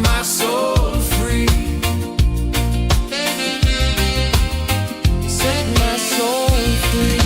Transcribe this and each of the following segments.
my soul free. Set my soul free.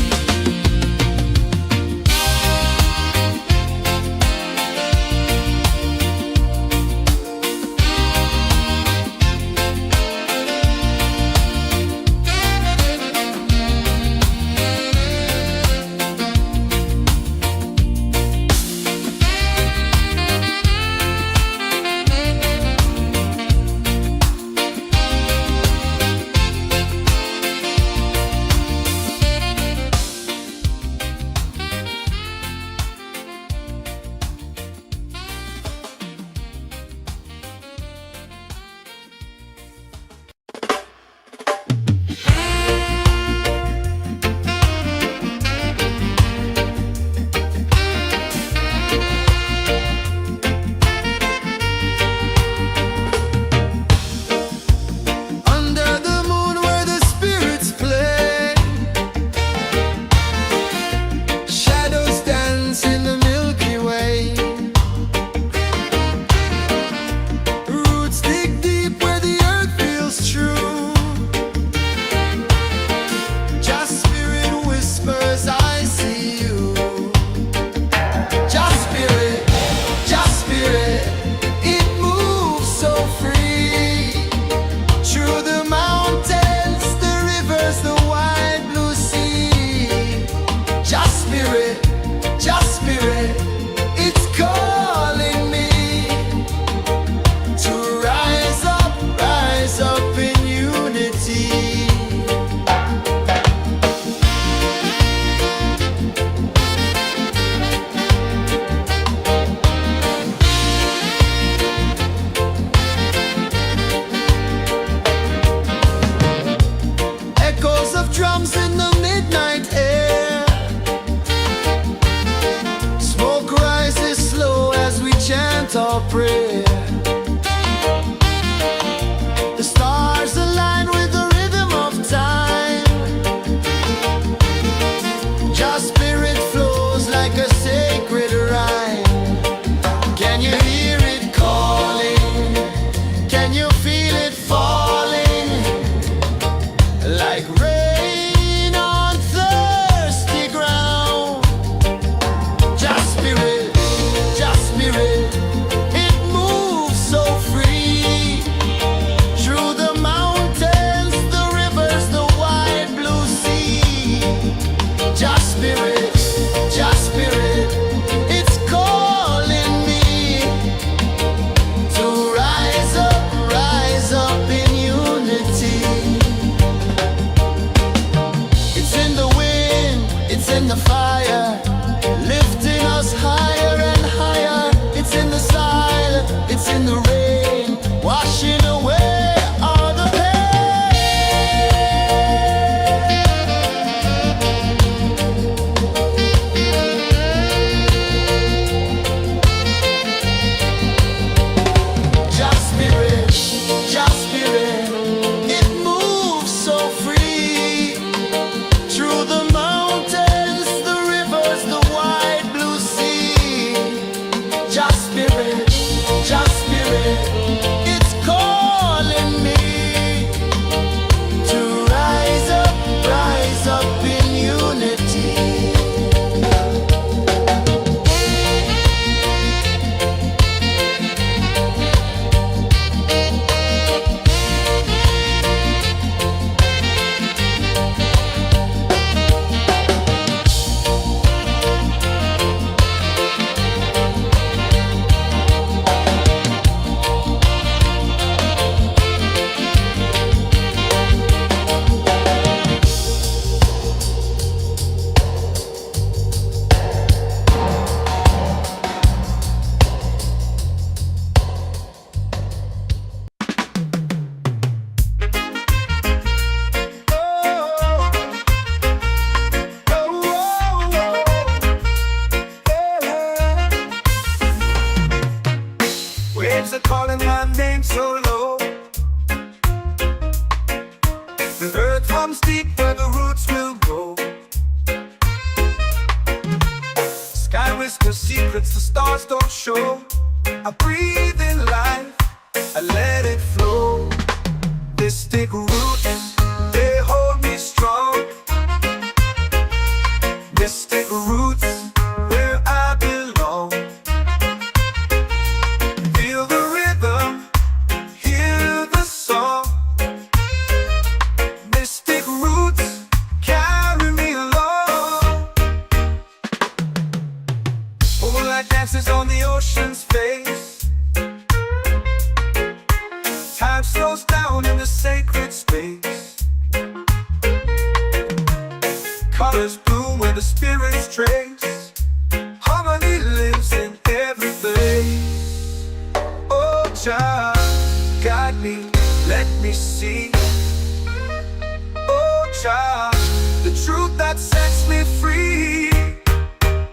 Our prayer. The stars align with the rhythm of time. Your spirit flows like a sacred rhyme. Can you hear it calling? Can you feel it falling? Like rain on thirsty ground. Just spirit, just spirit. In the fire, lifting us higher and higher. It's in the silence, it's in the rain, washing away all the pain. Just spirit, just spirit. It moves so free through the mountains. It's calling me to rise up in unity. Waves are calling my name so low. The earth comes deep where the roots will go. Sky whispers secrets the stars don't show. I breathe in life, I let it flow. Mystic roots, they hold me strong. Mystic roots, where I belong. Feel the rhythm, hear the song. Mystic roots, carry me along. Moonlight dances on the ocean's face. Time slows down in the sacred space. Colors bloom where the spirits trace. Harmony lives in every place. Oh, child, guide me, let me see. Oh, child, the truth that sets me free.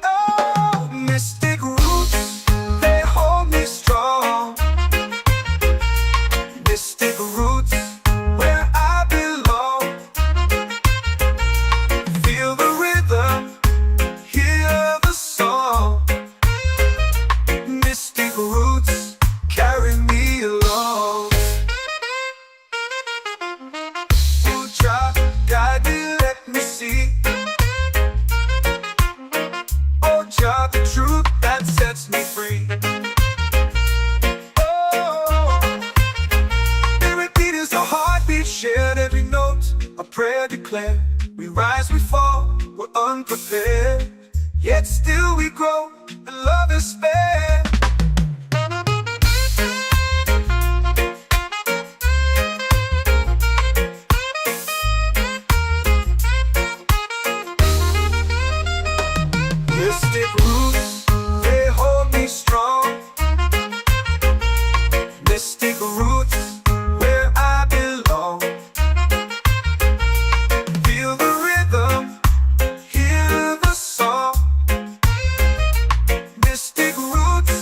Oh, mystic roots, they hold me strong. Mystic roots, where I belong. Feel the rhythm, hear the song. Mystic roots, carry me along. Oh, child, guide me, let me see. Oh, child, the truth that sets me free. Shared every note, a prayer declared. We rise, we fall, we're unprepared. Yet still we grow, and love is spared. Mystic roots, they hold me strong. Mystic roots, where I belong. Feel the rhythm, hear the song. Mystic roots,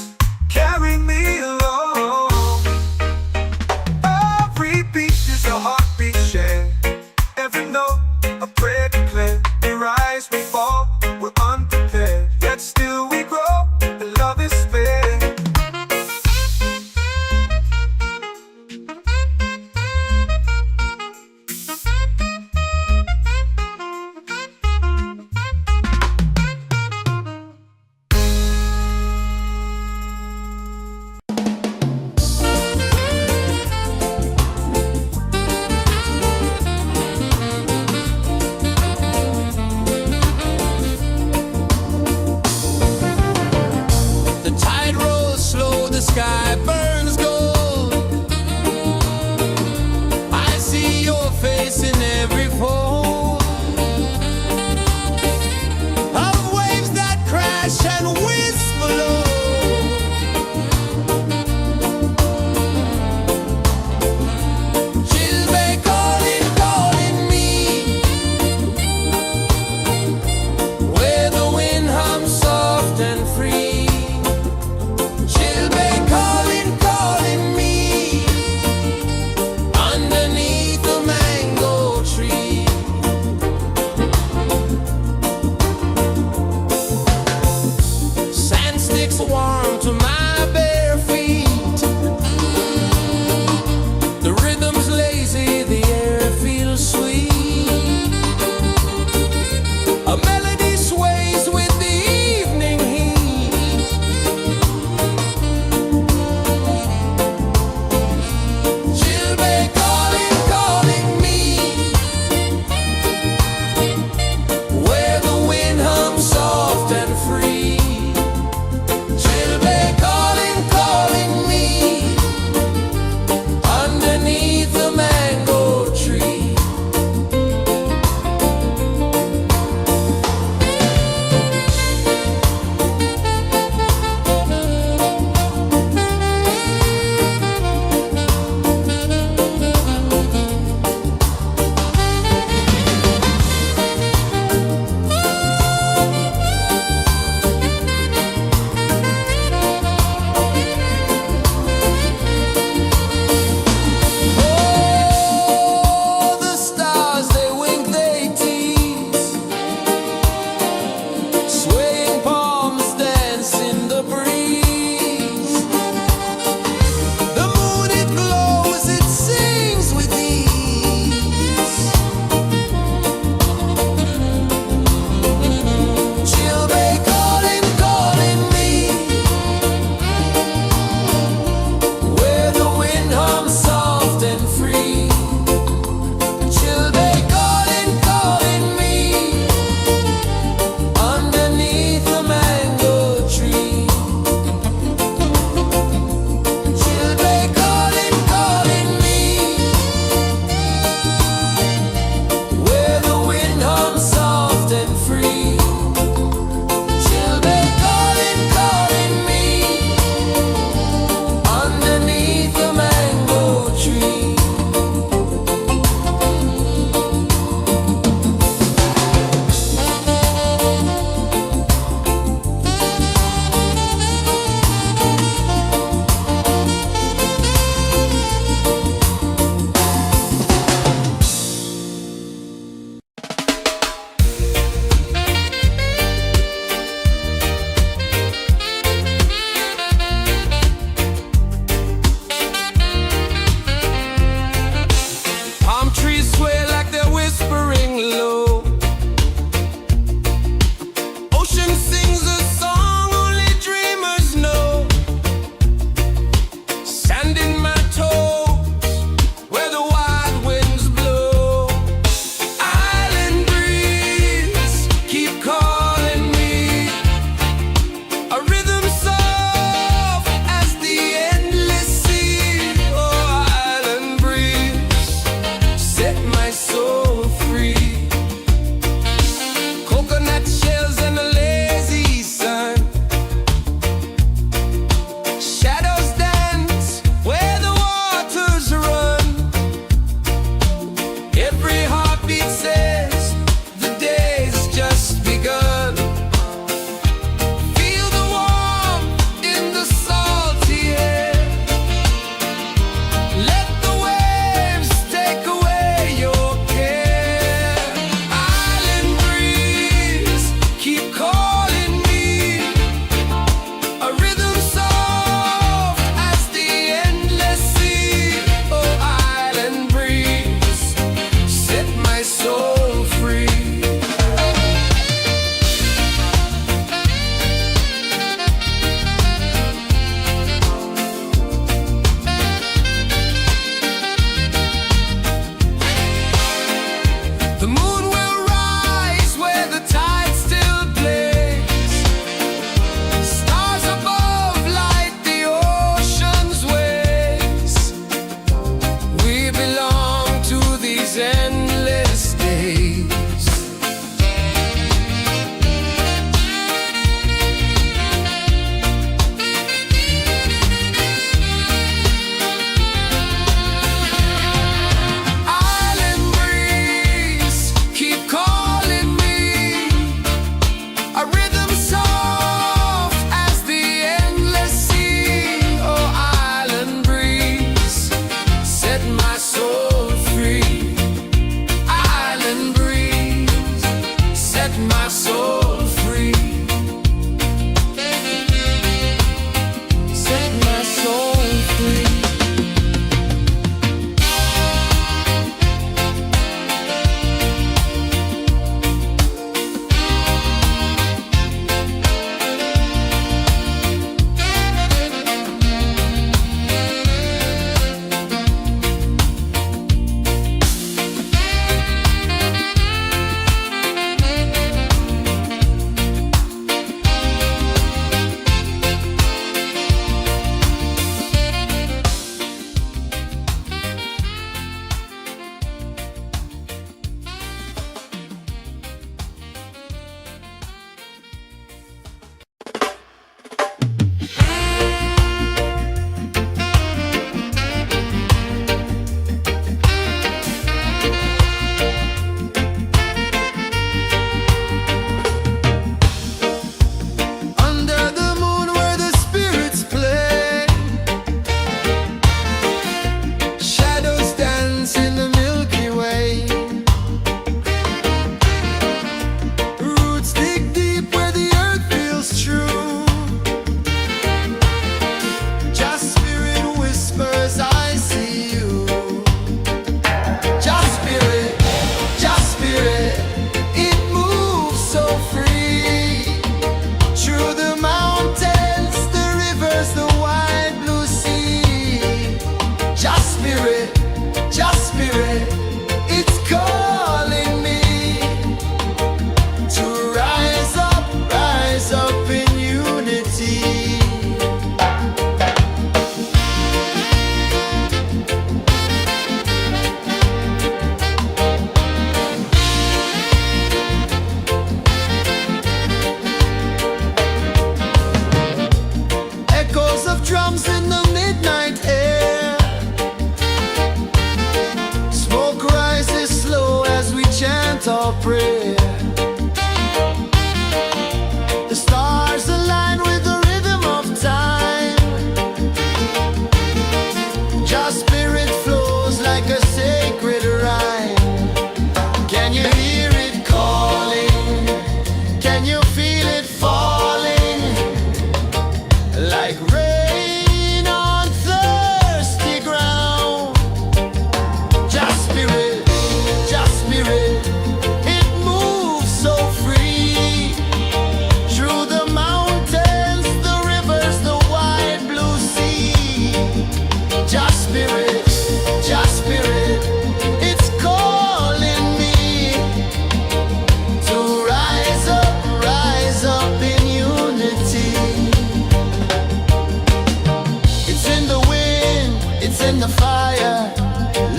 in the fire,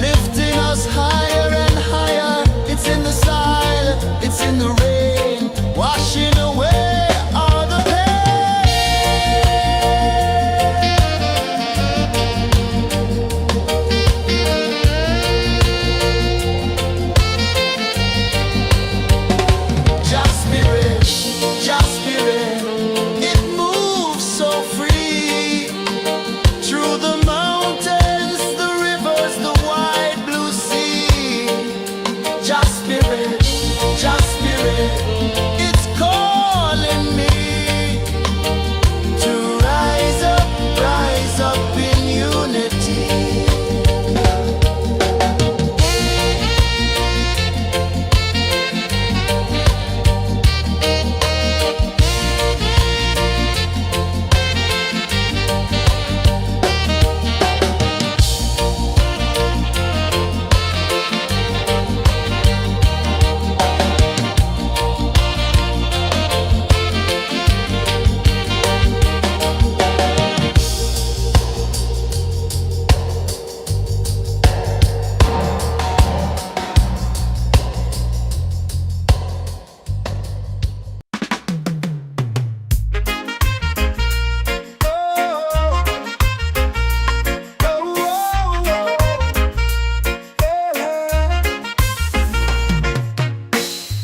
lifting us higher and higher. It's in the silence, it's in the rain, washing away all the Just spirit, just spirit, it moves so free through the mountains, the rivers, the wide blue sea. Just spirit, it's calling me to rise up in unity.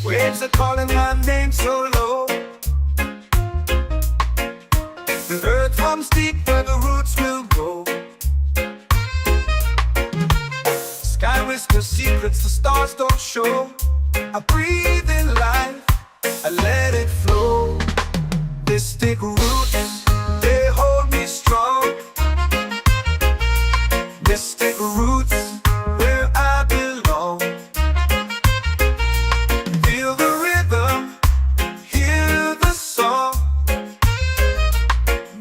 Waves are calling my name so low. The earth hums deep where the roots will go. Sky whispers secrets the stars don't show. I breathe in life, I let it flow. Mystic roots, they hold me strong. Mystic roots, where I belong. Feel the rhythm, hear the song.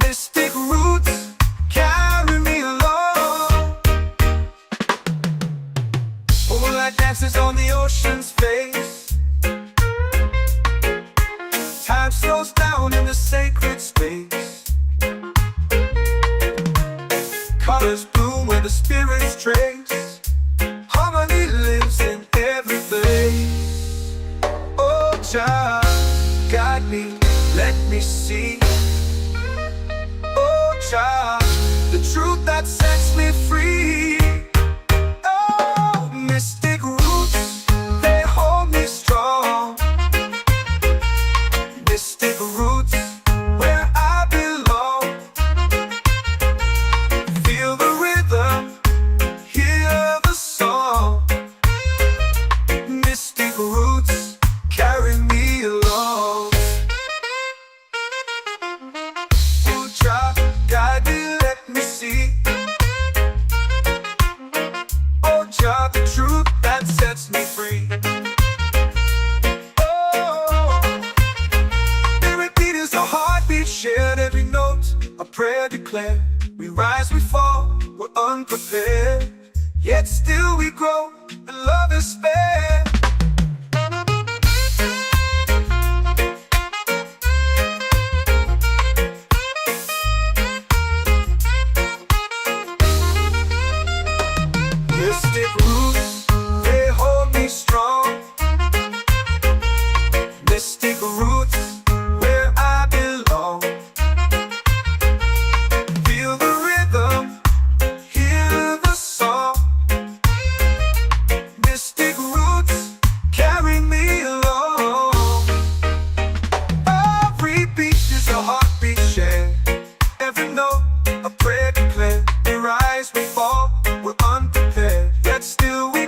Mystic roots, carry me along. Moonlight dances on the ocean's face. Time slows down in the sacred space. Colors bloom where the spirits trace. Harmony lives in every place. Oh, Jah, guide me, let me see. Oh, Jah, the truth that sets me free. Oh, mystic roots, they hold me strong. Mystic roots, where I belong. Feel the rhythm, hear the song. Mystic roots, carry me along. Oh, Jah, guide me, let me see. Oh, Jah, the truth that sets me free. Oh, spirit beat is a heartbeat shared, every note a prayer declared. We rise, we fall, we're unprepared, yet still we grow, and love is spared. Mystic roots, they hold me strong. Mystic roots, where I belong. Feel the rhythm, hear the song. Mystic roots, carry me along. Every beat is a heartbeat shared, every note a prayer declared. We rise, we fall, we're unprepared, yet still we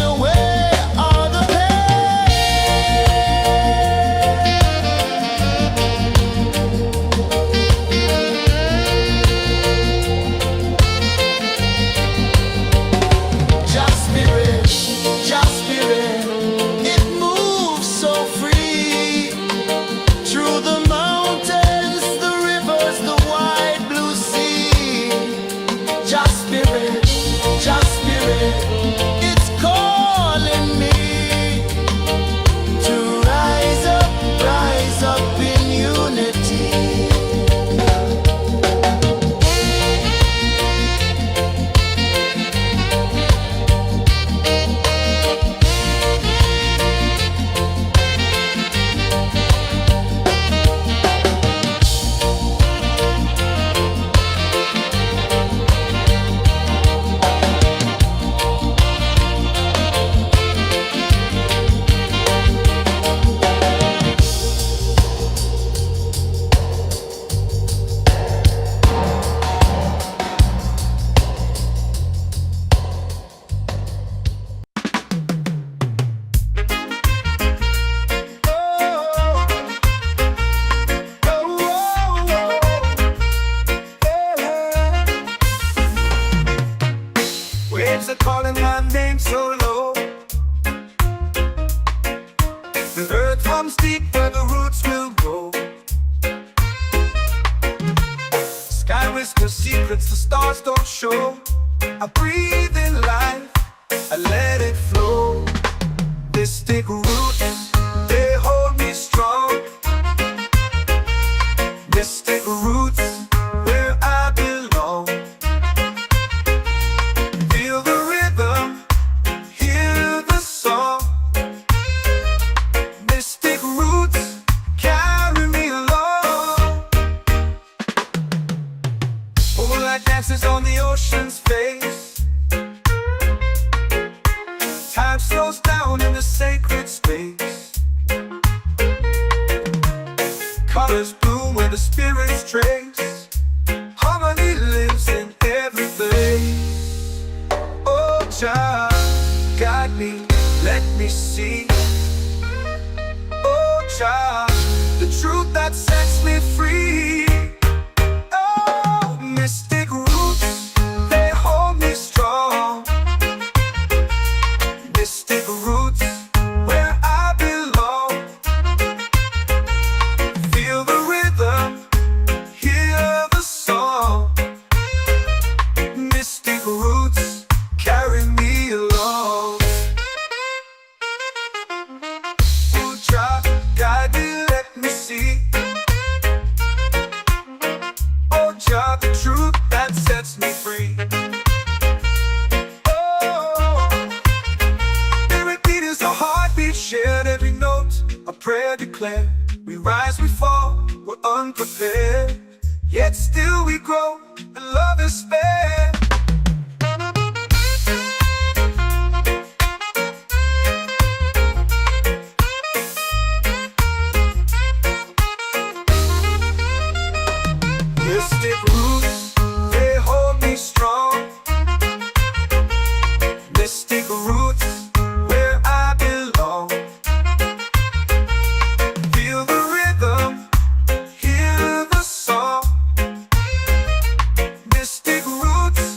away all the Just spirit, just spirit, it moves so free through the mountains, the rivers, the wide blue sea. Just spirit, it's calling me to rise up in unity. Waves are calling my name so low. The earth runs deep where the roots will grow. Sky whispers secrets the stars don't show. I breathe in life, I let it flow. Mystic roots, they hold me strong. Mystic roots, where I belong. Feel the rhythm, hear the song. Mystic roots, carry me along. Moonlight dances on the ocean's face. Time slows down in the sacred space. Colors bloom where the spirits trace. Harmony lives in every place. Oh, child, guide me, let me see. Oh, child, the truth that sets me free. Oh, mystic roots, they hold me strong. Mystic roots, where I belong. Feel the rhythm, hear the song. Mystic roots, carry me along. Oh, child, guide me, let me see. Oh, child, the truth that sets me free. Spirit beat is a heartbeat shared, every note a prayer declared. We rise, we fall, we're unprepared, yet still we grow, and love is spared. Mystic roots, they hold me strong. Mystic roots, where I belong. Feel the rhythm, hear the song. Mystic roots,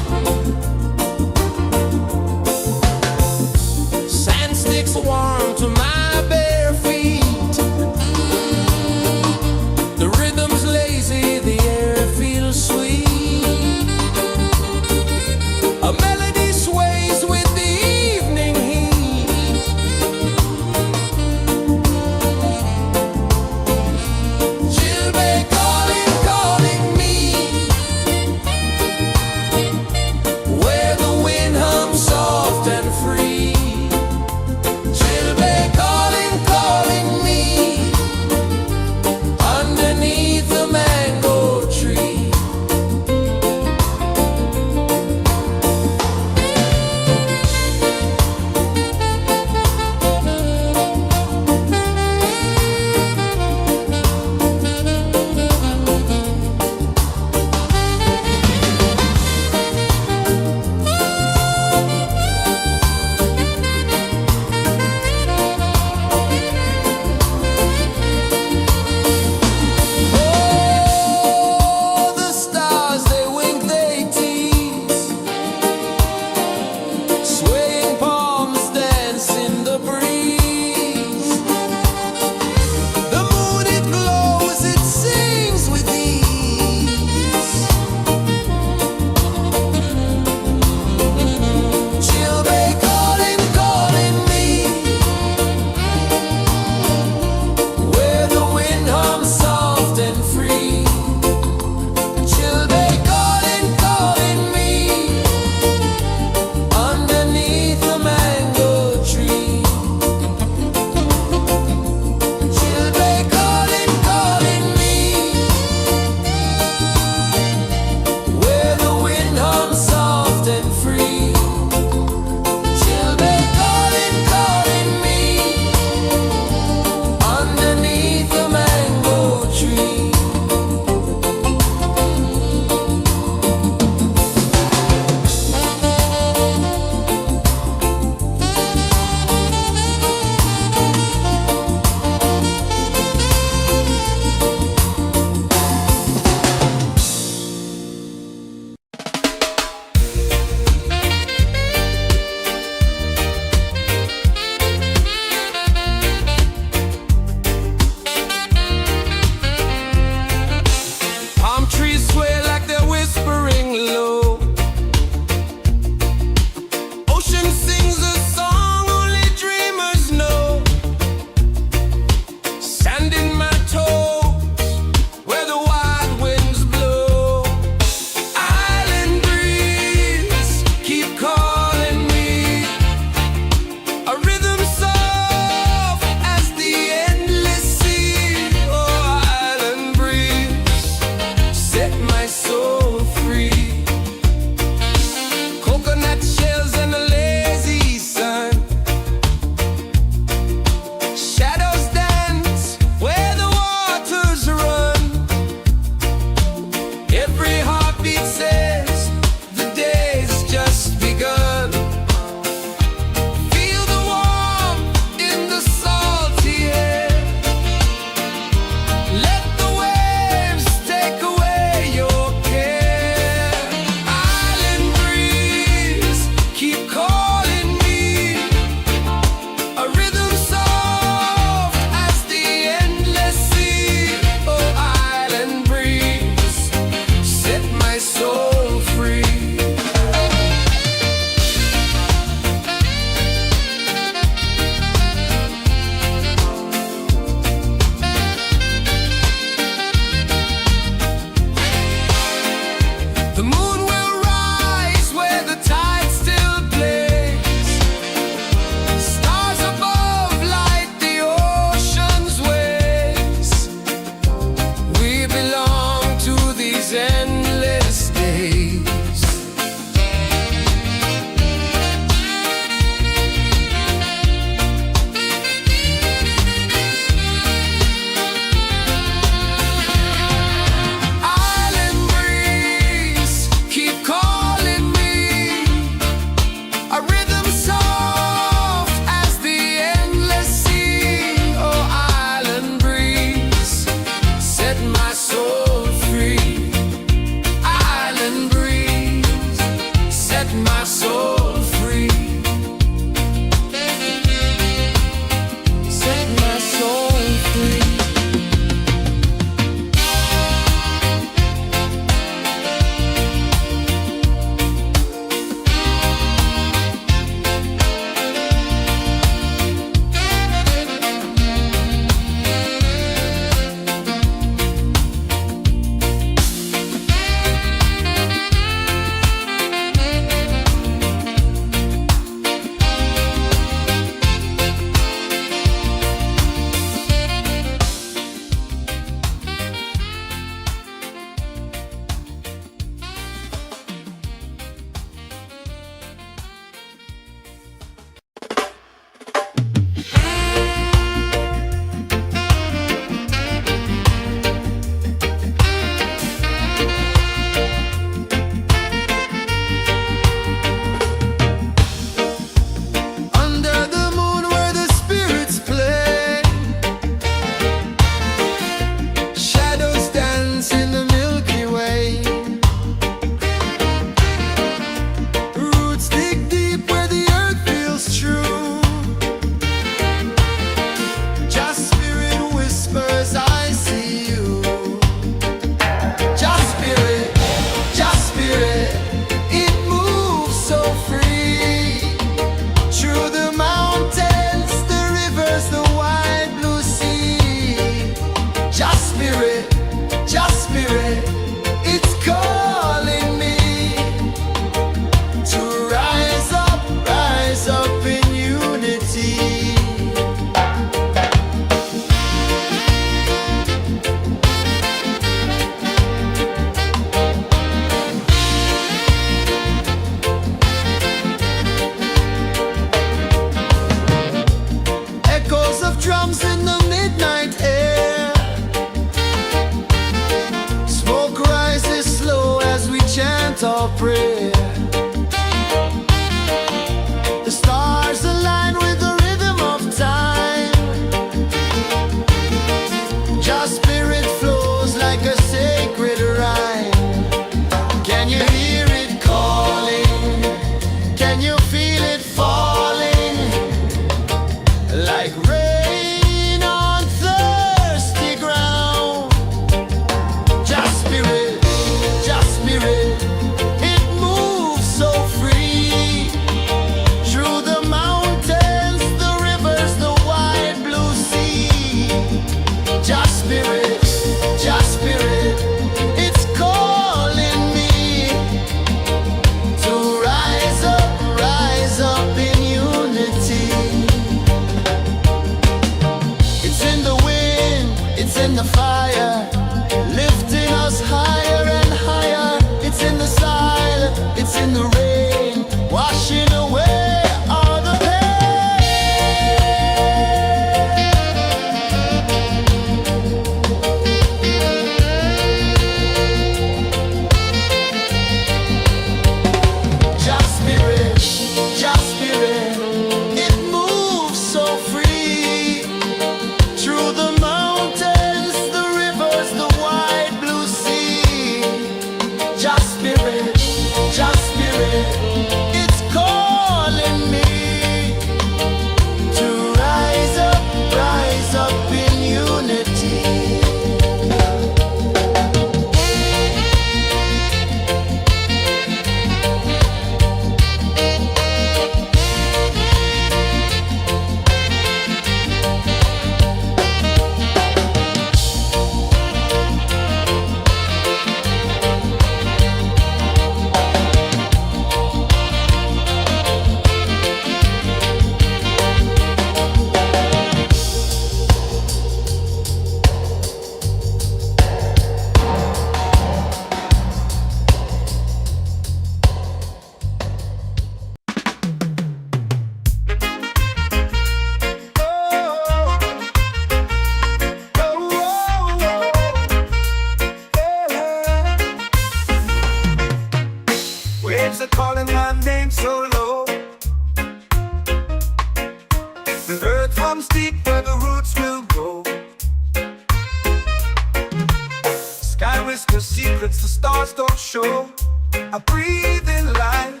whisper secrets the stars don't show. I breathe in life,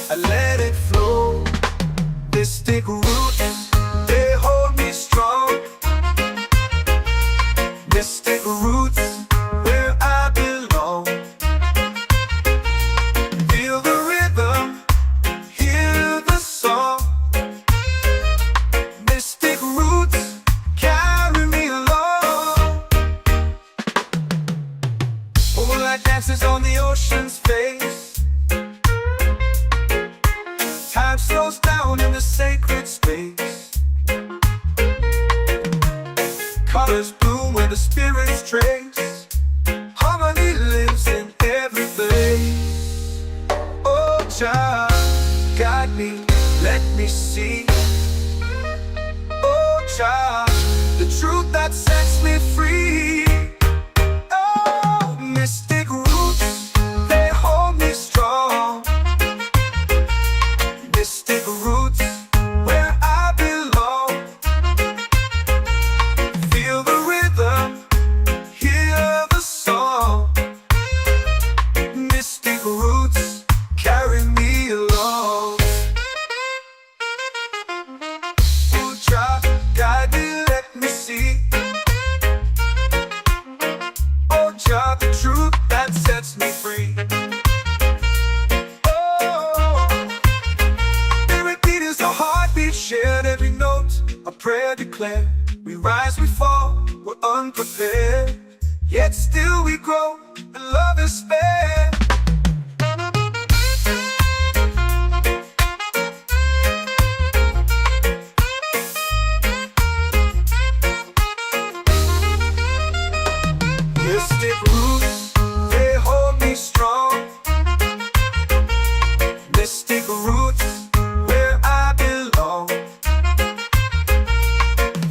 I let it flow. Mystic roots, they hold me strong. Mystic roots, where I belong. Feel the rhythm, hear the song. Mystic roots, carry me along. Moonlight dances on the ocean's face. Time slows down in the sacred space. Colors bloom where the spirits trace. Harmony lives in every place. Oh, child, guide me, let me see. Oh, child, the truth that sets me free. Oh, mystic roots, they hold me strong. Mystic roots, where I belong. Feel the rhythm, hear the song. Mystic roots, carry me along. Oh, child, guide me, let me see. Oh, child, the truth that sets me free. Oh, every beat is a heartbeat shared, every note a prayer declared. We rise, we fall, we're unprepared, yet still we grow, and love is spared. Mystic roots, they hold me strong. Mystic roots, where I belong.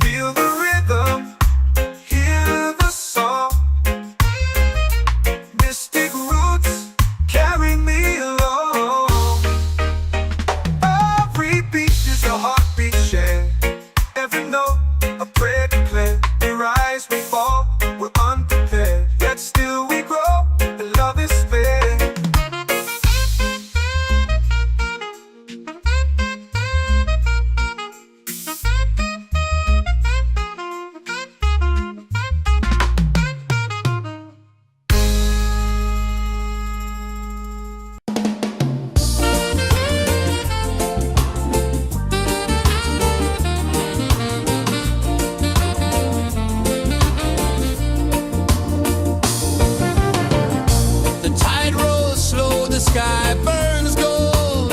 Feel the rhythm, hear the song. Mystic roots, carry me along. Every beat is a heartbeat shared, every note a prayer declared. We rise, we fall, we're unprepared, yet still we grow, and love is fair. The tide rolls slow, the sky burns gold.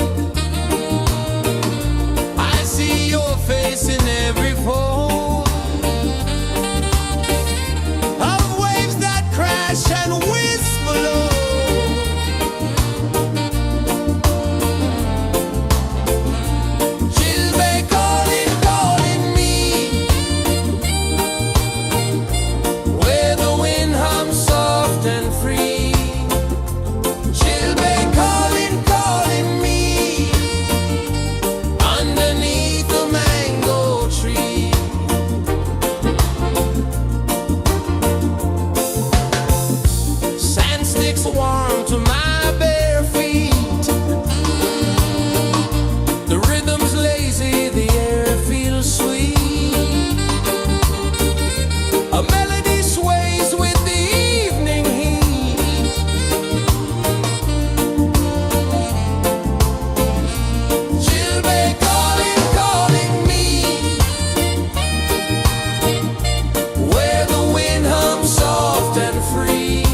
I see your face in every fold of waves that crash and whisper low. She'll be calling, calling me, where the wind hums soft and free. She'll be calling, calling me, underneath the mango tree. Sand sticks warm to my bare feet. The rhythm's lazy, the air feels sweet. A melody sways with the evening heat. She'll be calling, calling me, where the wind hums soft and free.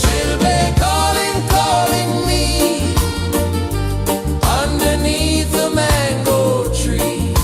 She'll be calling, calling me, underneath the mango tree.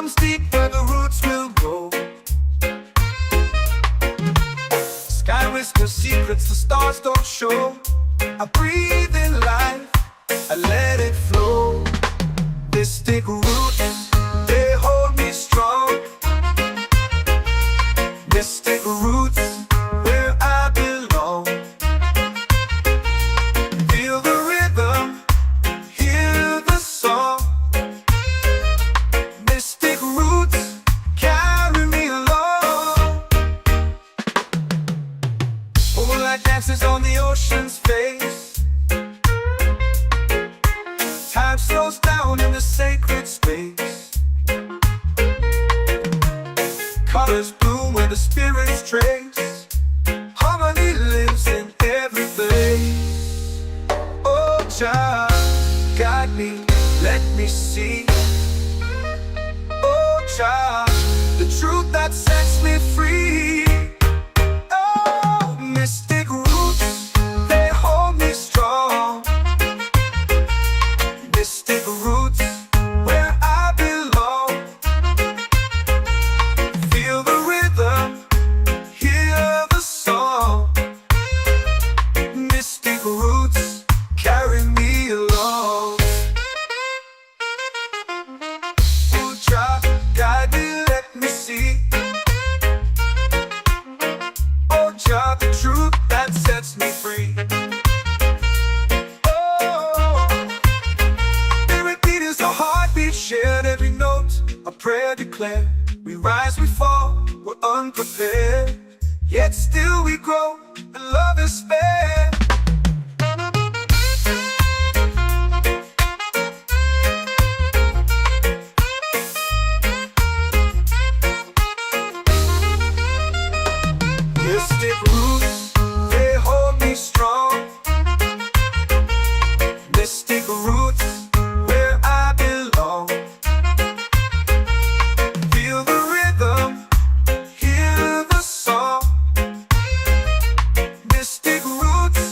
comes deep where the roots will grow. Sky whispers secrets the stars don't show. I breathe in life, I let it flow. Mystic roots, they hold me strong. Mystic roots, where I belong. Feel the rhythm, hear the song. Mystic roots, carry me along. Moonlight dances on the ocean's face. Time slows down in the sacred space. Colors bloom where the spirits trace. Harmony lives in every place. Oh, child, guide me, let me see. Oh, child, the truth that sets me free. Oh, mystic roots, they hold me strong. Mystic roots, where I belong. Feel the rhythm, hear the song. Mystic roots, carry me along. Oh, child, guide me, let me see. Oh, child, the truth that sets me free. A heartbeat shared, every note a prayer declared. We rise, we fall, we're unprepared, yet still we grow, and love is spared. Mystic roots, they hold me strong. Mystic roots, where I belong. Feel the rhythm, hear the song. Mystic roots,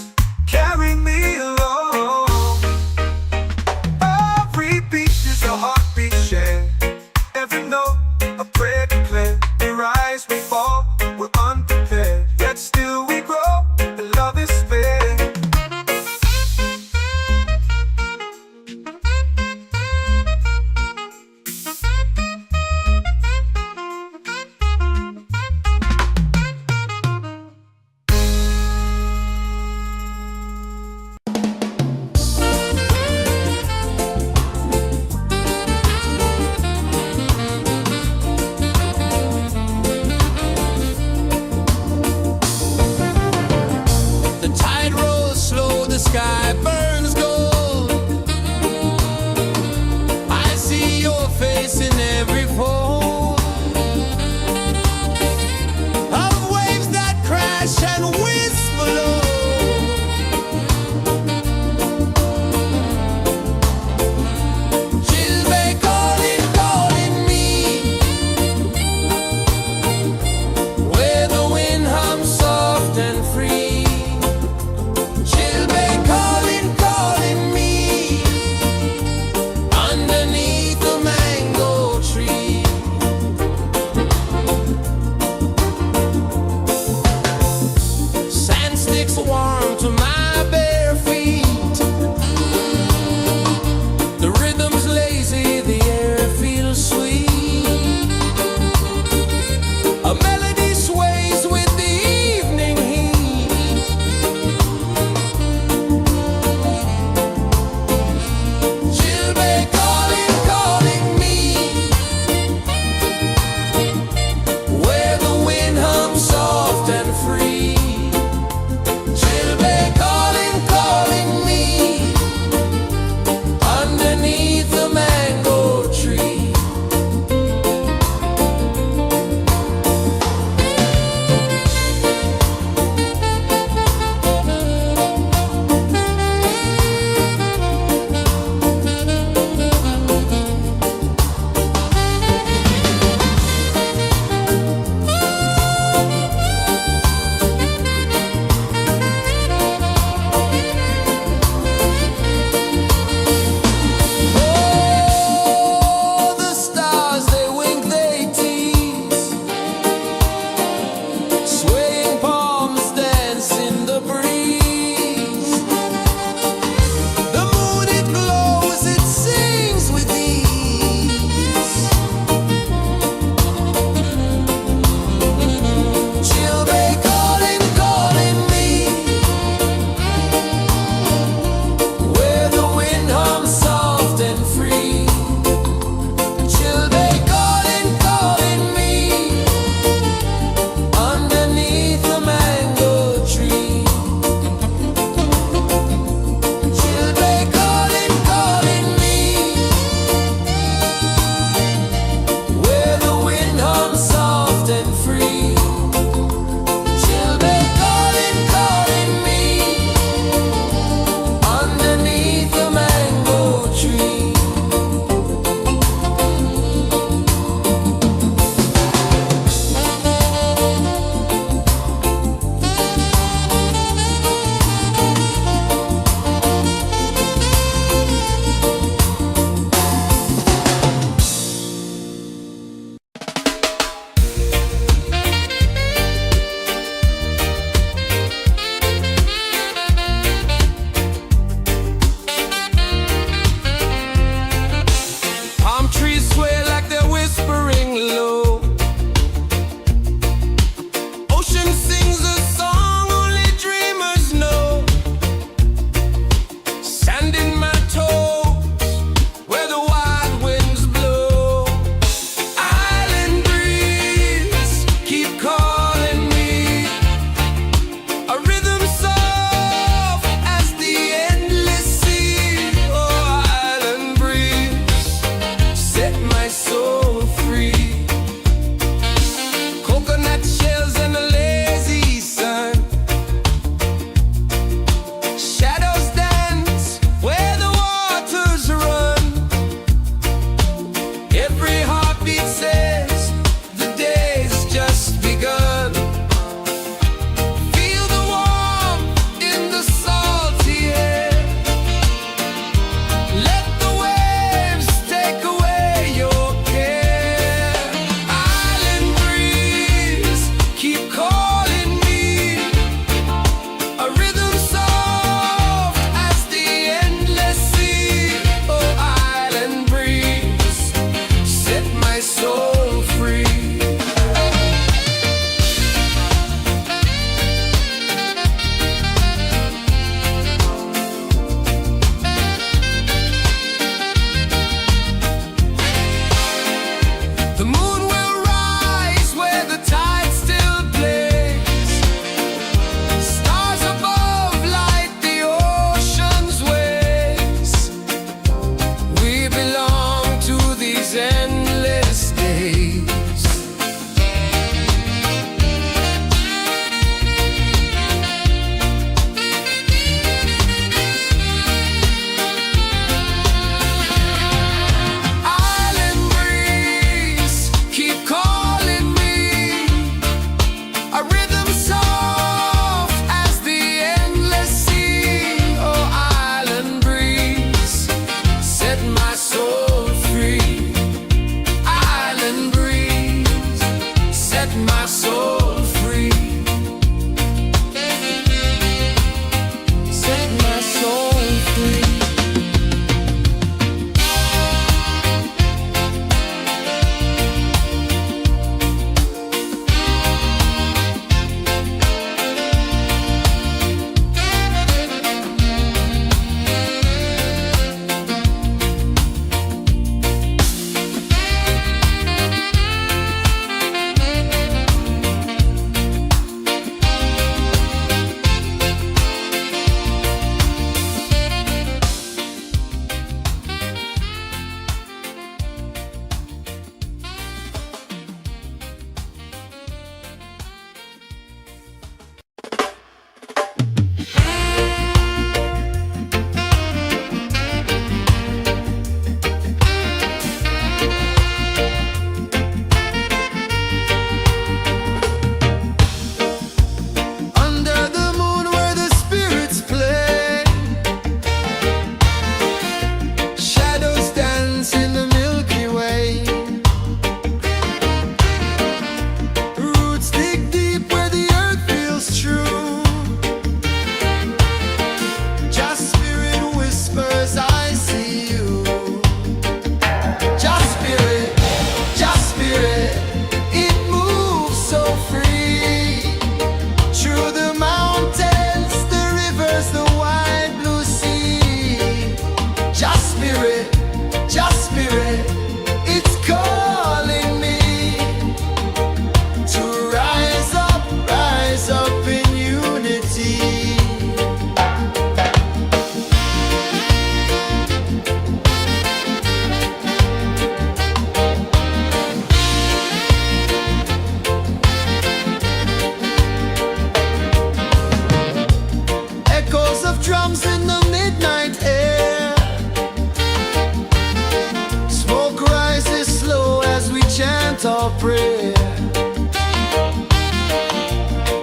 prayer.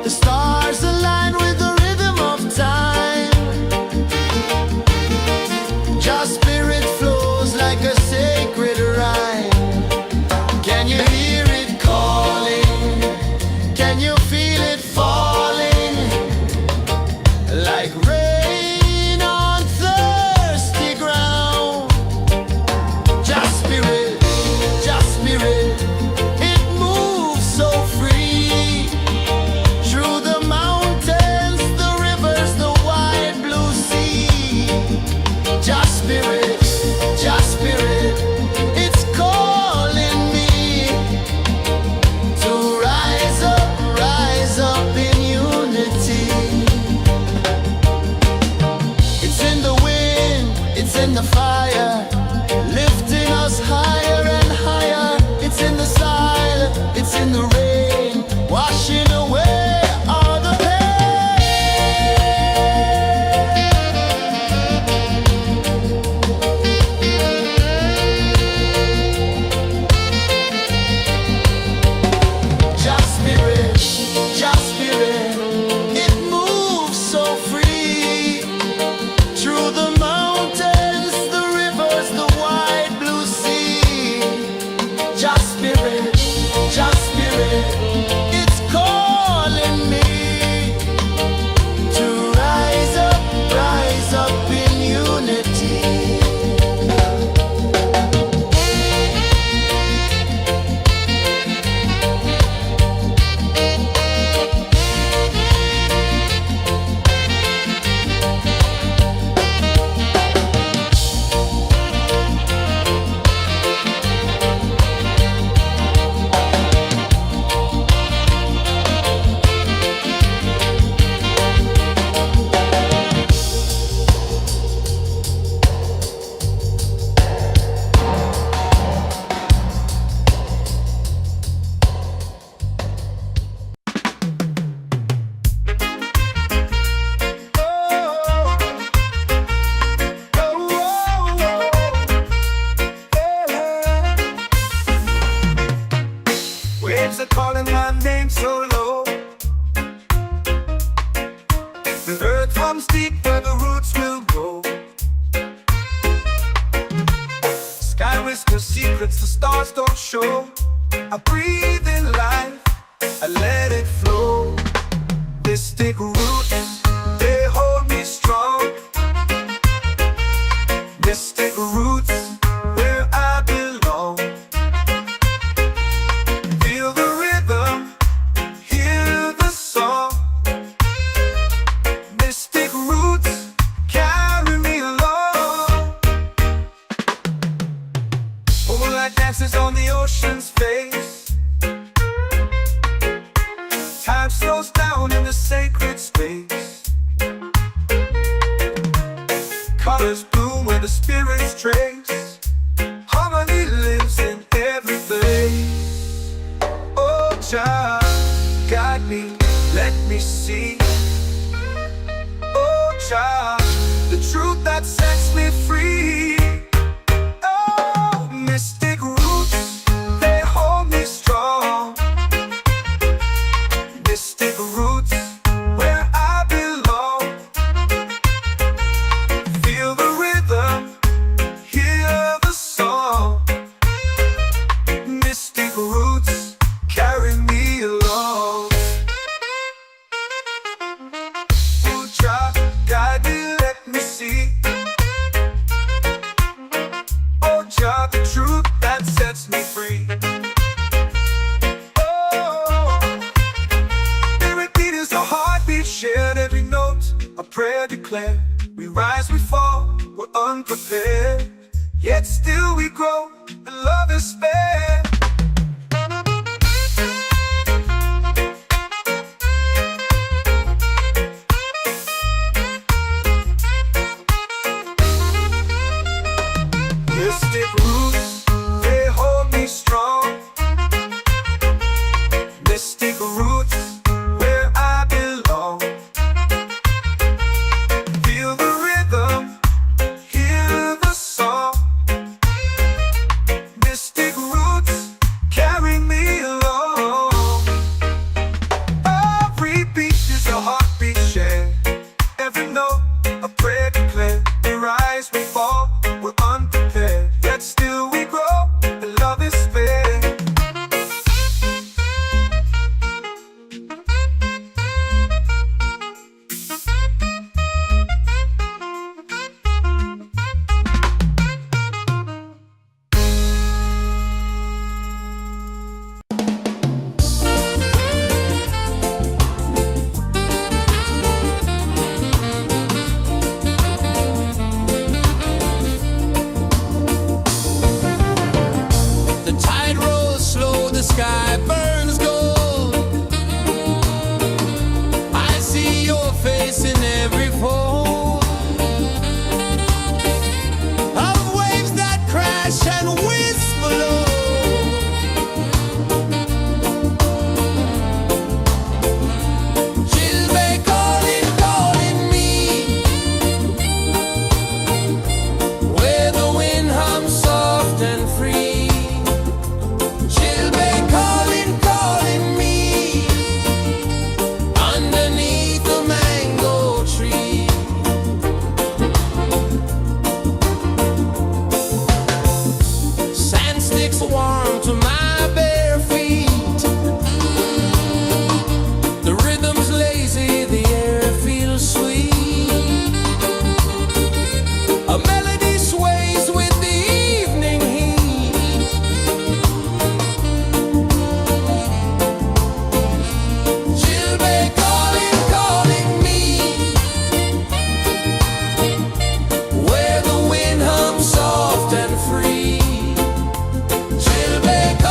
The stars align with the rhythm of time. Your spirit flows like a sacred rhyme. Can you hear it calling? Can you feel it falling? Like rain on thirsty ground. Just spirit, it moves so free. Through the mountains, the rivers, the wide blue sea. Just spirit, it's calling me to rise up in unity. It's in the wind, it's in the fire, lifting us higher and higher. It's in the silence, it's in the rain, washing away all the Just spirit, it moves so free. Through the mountains, the rivers, the wide blue sea. Just spirit, it's calling me to rise up in unity. Waves are calling my name so low. The earth runs deep where the roots will grow. Sky whispers secrets the stars don't show. I breathe in life, I let it flow. Mystic roots, they hold me strong. Mystic roots, where I belong. Feel the rhythm, hear the song. Mystic roots, carry me along. Moonlight dances on the ocean's face. Time slows down in the sacred space. Colors bloom where the spirits trace. Harmony lives in every face. Oh, Jah, guide me, let me see. Oh, Jah, the truth that sets me free. Oh, mystic roots, they hold me strong. Mystic roots, where I belong. Feel the rhythm, hear the song. Mystic roots, carry me along. Oh, Jah, guide me, let me see. Oh, Jah, the truth that sets me free. Oh, spirit beat is a heartbeat shared, every note a prayer declared. We rise, we fall, we're unprepared, yet still we grow, and love is spared. Mystic roots, they hold me strong. Mystic roots, where I belong. Feel the rhythm, hear the song. Mystic roots. makes warm to my bare feet. The rhythm's lazy, the air feels sweet. A melody sways with the evening heat. Chilbay calling, calling me, where the wind hums soft and free. Chilbay calling.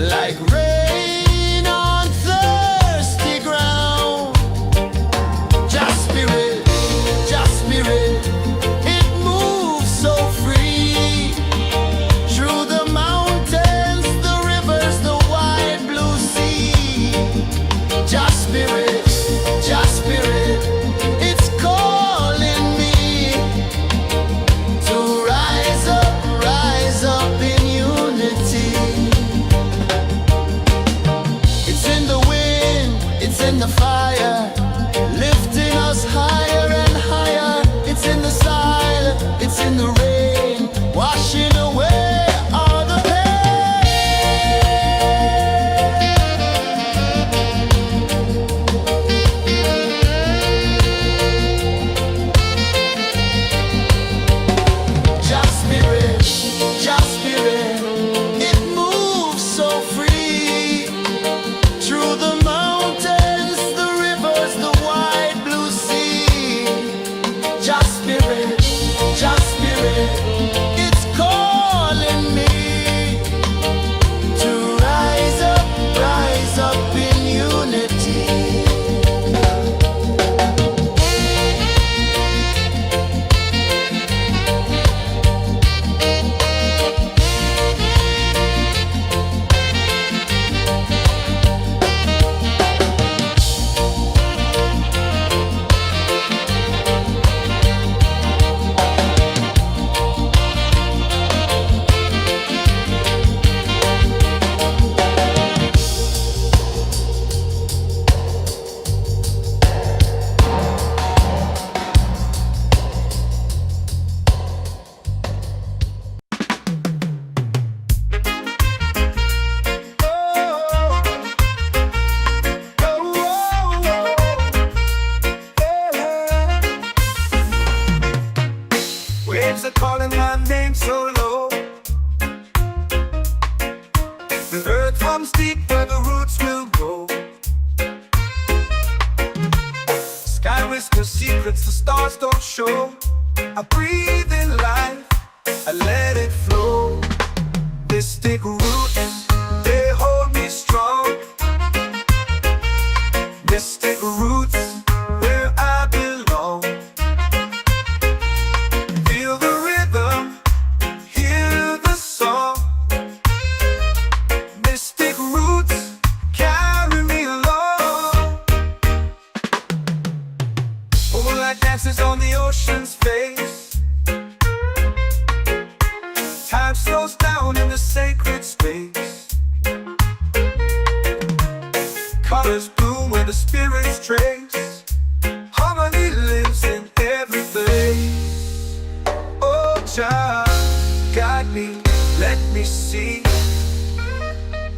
like rain on thirsty ground. Just spirit, it moves so free through the mountains, the rivers, the wide blue sea. Just spirit, it's calling me to rise up in unity. It's in the wind, it's in the fire, lifting us higher and higher. It's in the silence, it's in the rain, washing away all the Just spirit, it moves so free through the mountains, the rivers, the wide blue sea. Just spirit, it's calling me to rise up in unity. Waves are calling my name so low. The earth hums deep where the roots will grow. Sky whispers secrets the stars don't show. I breathe in life, I let it flow. Mystic roots, they hold me strong. Mystic roots, where I belong. Feel the rhythm, hear the song. Mystic roots, carry me along. Moonlight dances on the ocean's face. Time slows down in the sacred space. Colors bloom where the spirits trace. Harmony lives in every face. Oh, child, guide me, let me see.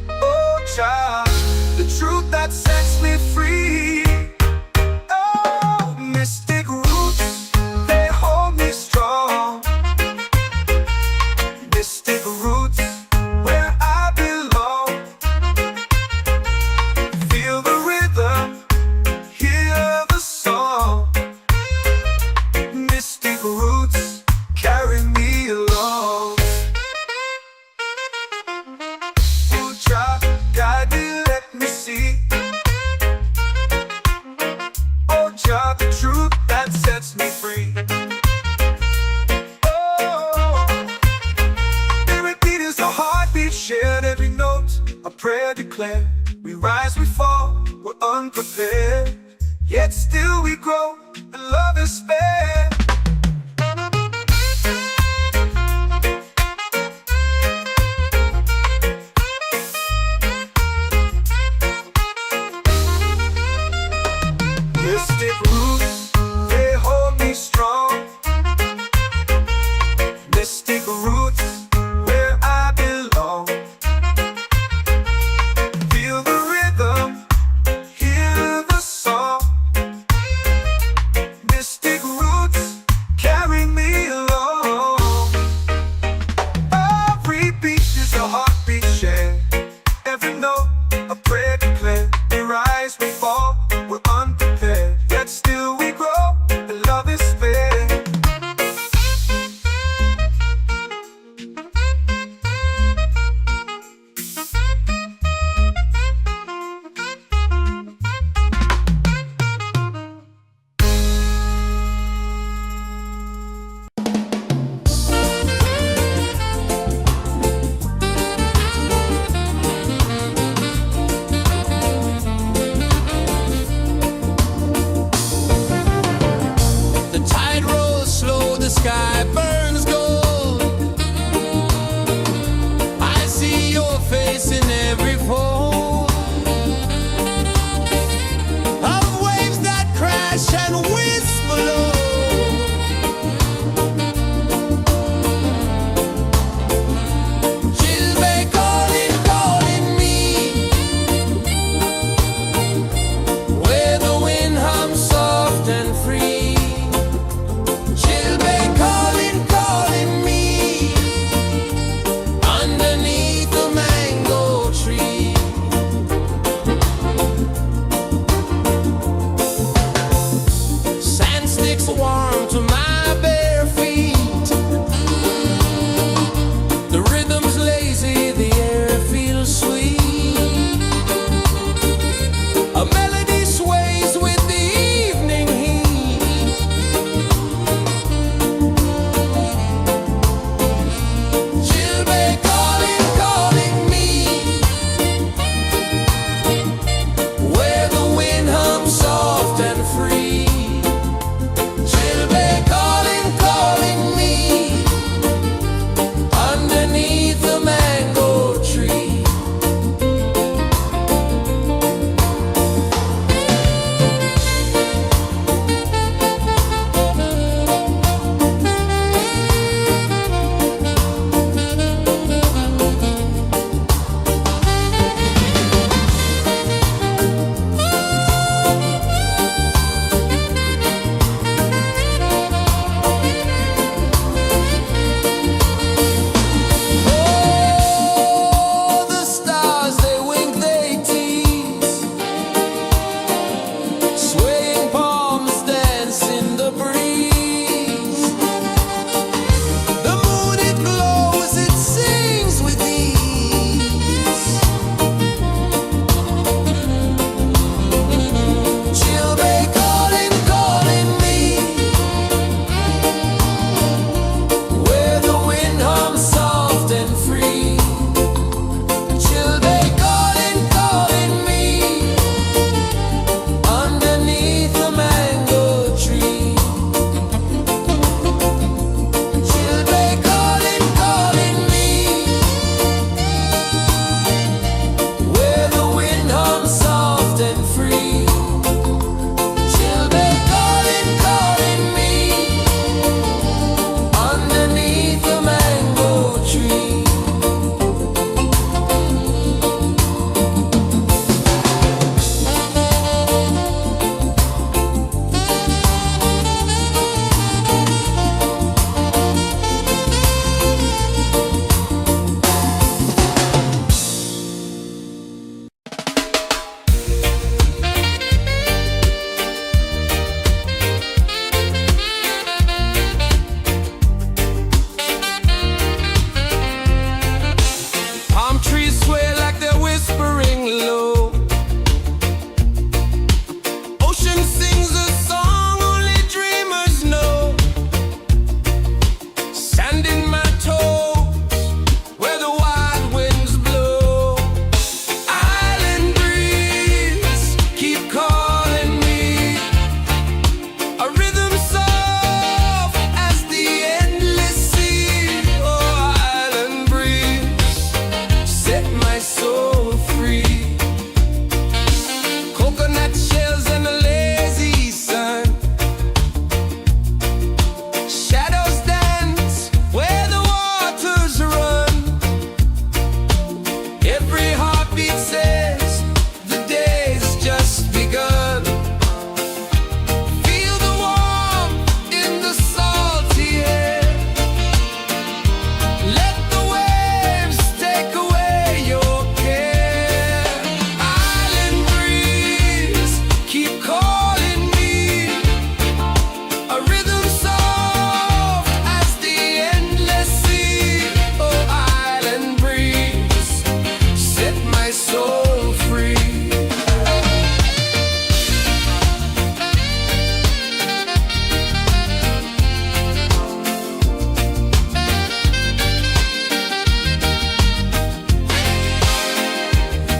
Oh, child, the truth that sets me free. Oh, mystic roots, they hold me strong. Mystic roots, where I belong. Feel the rhythm, hear the song. Mystic roots, carry me along. Oh, child, guide me, let me see. Oh, child, the truth that sets me free. Oh, every beat is a heartbeat shared, every note a prayer declared. We rise, we fall, we're unprepared, yet still we grow, and love is spared. Mystic roots, they hold me strong. Mystic roots, where I belong. Feel the rhythm, hear the song. Mystic roots,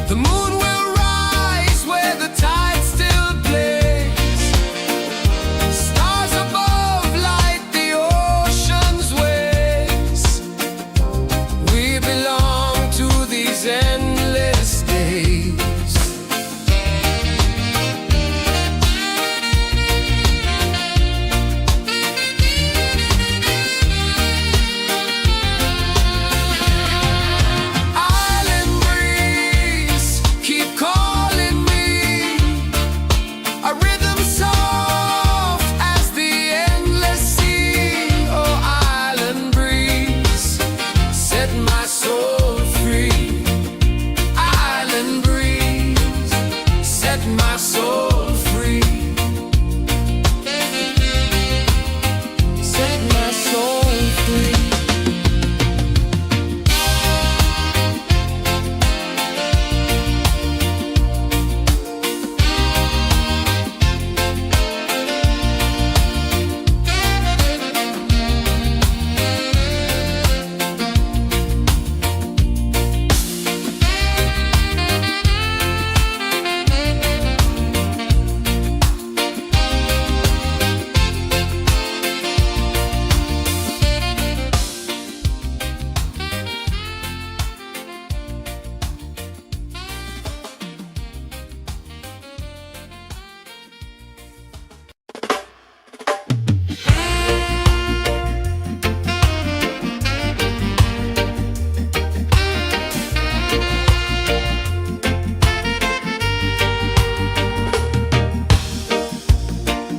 The moon will rise where the tide still plays. Stars above light the ocean's waves. We belong to these endless days. Island breeze, keep calling me. A rhythm soft as the endless sea. Oh, island breeze, set my soul free. Island breeze, set my soul free. Set my soul free.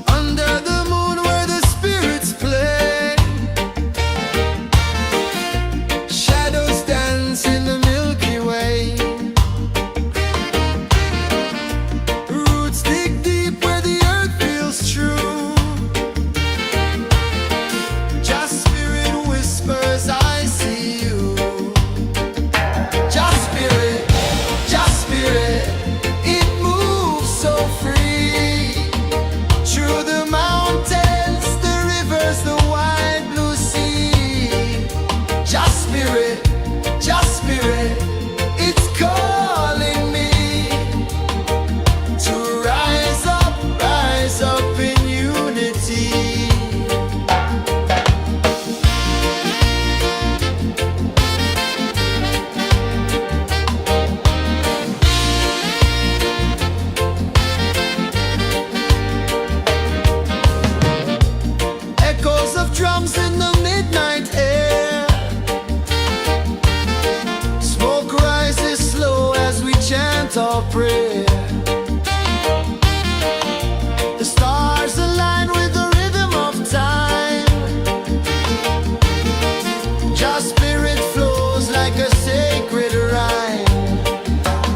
Under the moon where the spirits play, shadows dance in the Milky Way. Roots dig deep where the earth feels true. Just spirit whispers, I see you. Just spirit, it moves so free. Through the mountains, the rivers, the wide blue sea. Just spirit, it's calling me to rise up in unity. Echoes of drums in the midnight air. Smoke rises slow as we chant our prayer. The stars align with the rhythm of time. Just spirit flows like a sacred rhyme.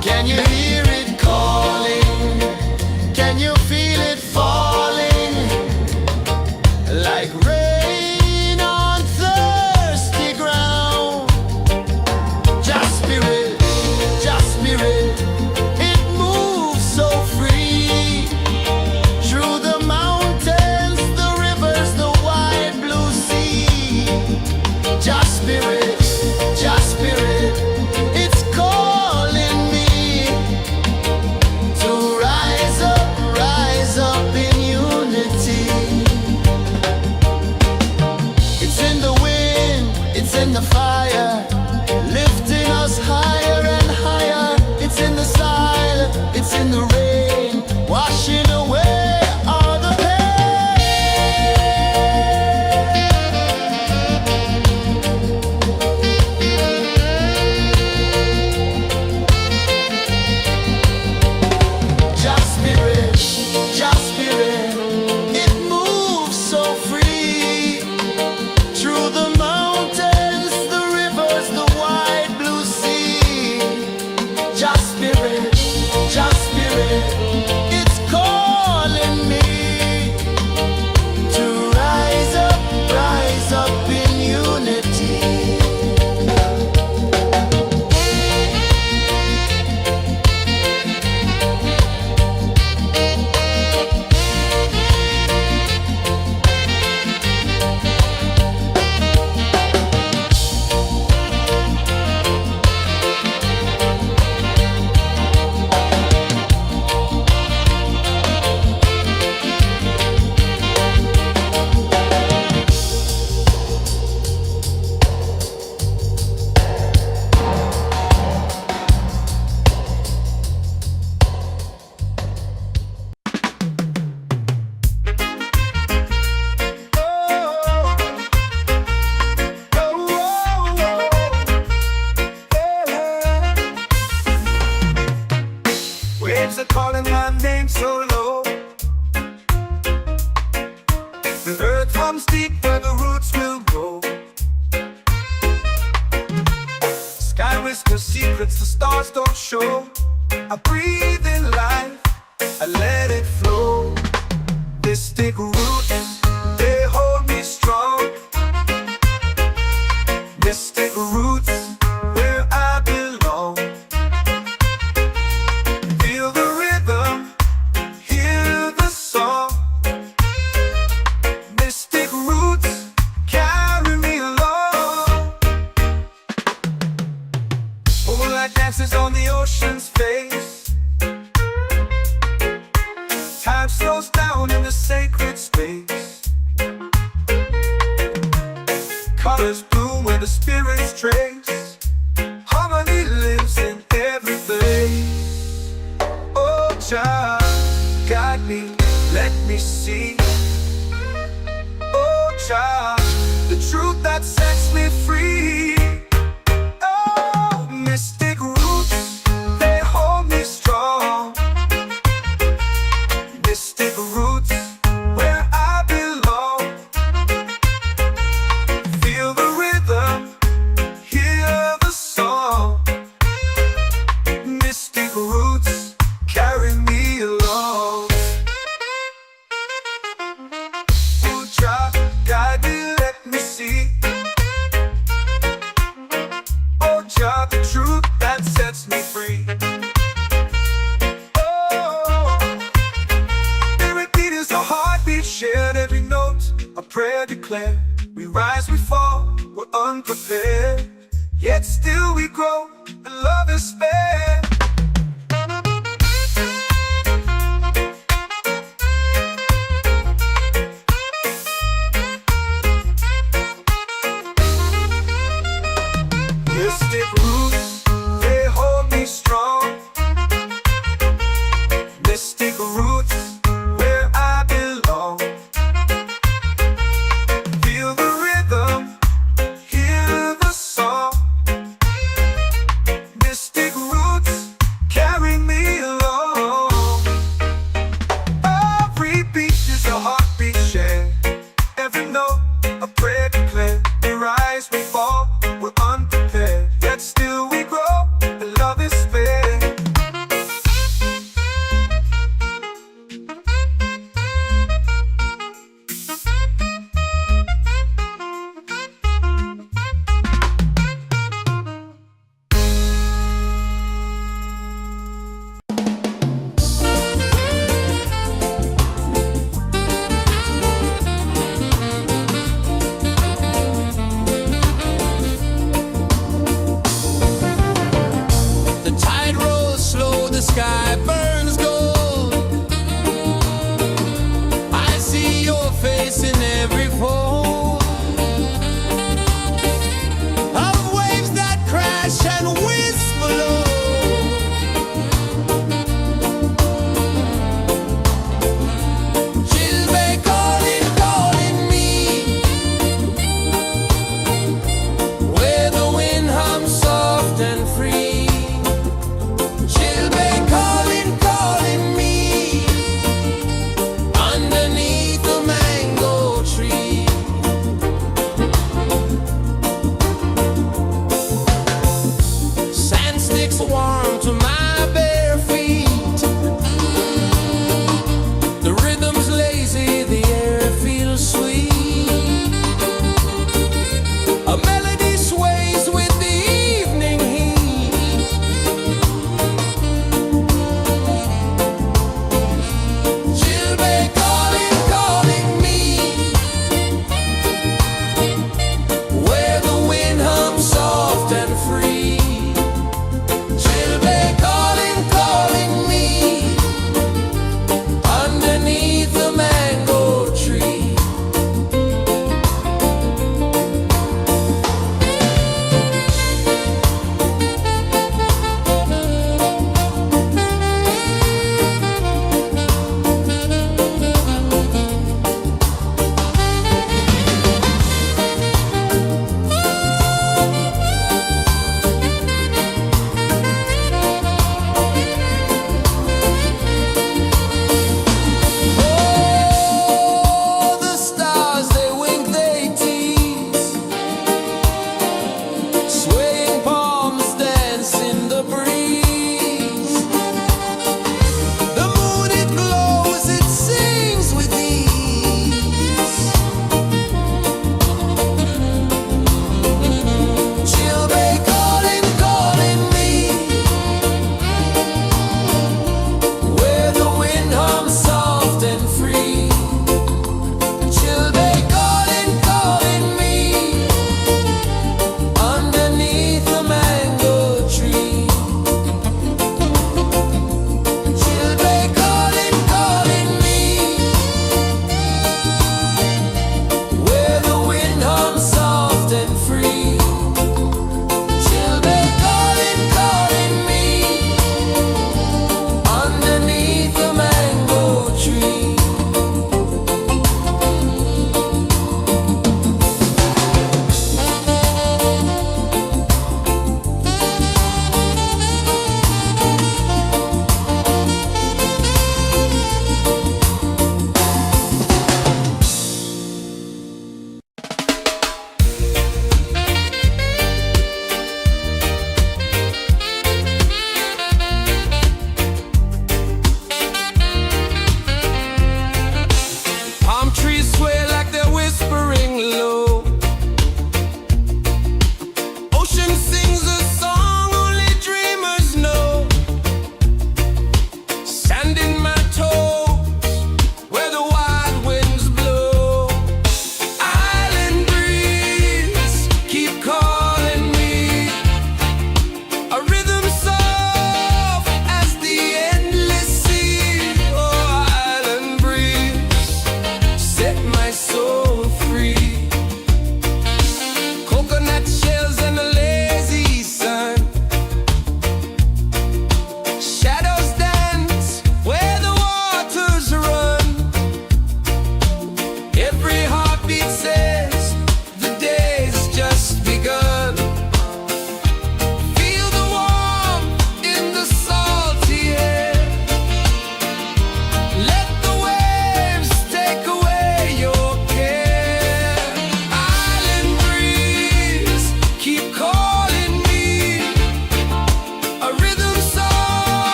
Can you hear it calling? Can you feel it falling? Like rain on thirsty ground. Just spirit, it moves so free. Through the mountains, the rivers, the wide blue sea. Just spirit, it's calling me to rise up in unity. It's in the wind, it's in the fire, lifting us higher and higher. It's in the silence, it's in the rain, washing away all the pain. Just spirit, it moves so free. Through the mountains, the rivers, the wide blue sea. Just spirit, it's calling me to rise up in unity. waves are calling my name so low. The earth comes deep where the roots will grow. Sky whispers secrets the stars don't show. I breathe in life, I let it flow. Mystic roots, they hold me strong. Mystic roots, where I belong. Feel the rhythm, hear the song. Mystic roots, carry me along. Moonlight dances on the ocean's face. Time slows down in the sacred space. Colors bloom where the spirits trace. Harmony lives in every place. Oh, child, guide me, let me see. Oh, child, the truth that sets me free. Oh, mystic roots, they hold me strong. Mystic roots, where I belong. Feel the rhythm, hear the song. Mystic roots, carry me along. Oh, child, guide me, let me see. Oh, child, the truth that sets me free. A heartbeat shared, every note a prayer declared. We rise, we fall, we're unprepared, yet still we grow, and love is spared. Mystic roots, they hold me strong. Mystic roots, where I belong. Feel the rhythm, hear the song. Mystic roots, carry me along. Every beat is a heartbeat shared. Every note a prayer declared. We rise, we fall, we're unprepared, yet still we grow, and love is spared. The tide rolls slow, the sky burns gold. I see your face in every fold of waves that crash and whisper low. She'll be calling, calling me, where the wind hums soft and free. She'll be calling, calling.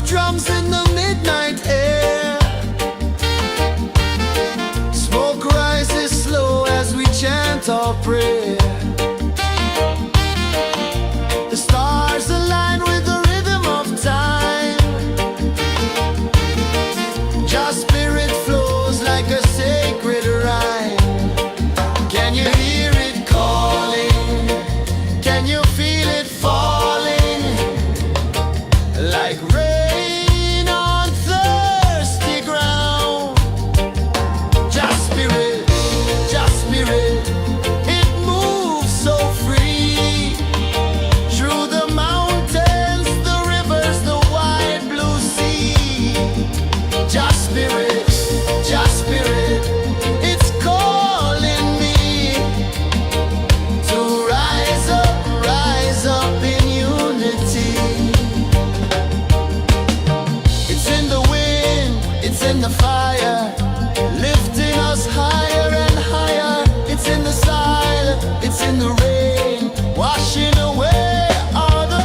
drums in the midnight air. Smoke rises slow as we chant our prayer. The stars align with the rhythm of time. Your spirit flows like a sacred rhyme. Can you hear it calling? Can you feel it falling? Like rain on thirsty ground. Just spirit, it moves so free. Through the mountains, the rivers, the wide blue sea. Just spirit, it's calling me to rise up in unity. It's in the wind, it's in the fire, lifting us higher and higher. It's in the silence, it's in the rain, washing away all the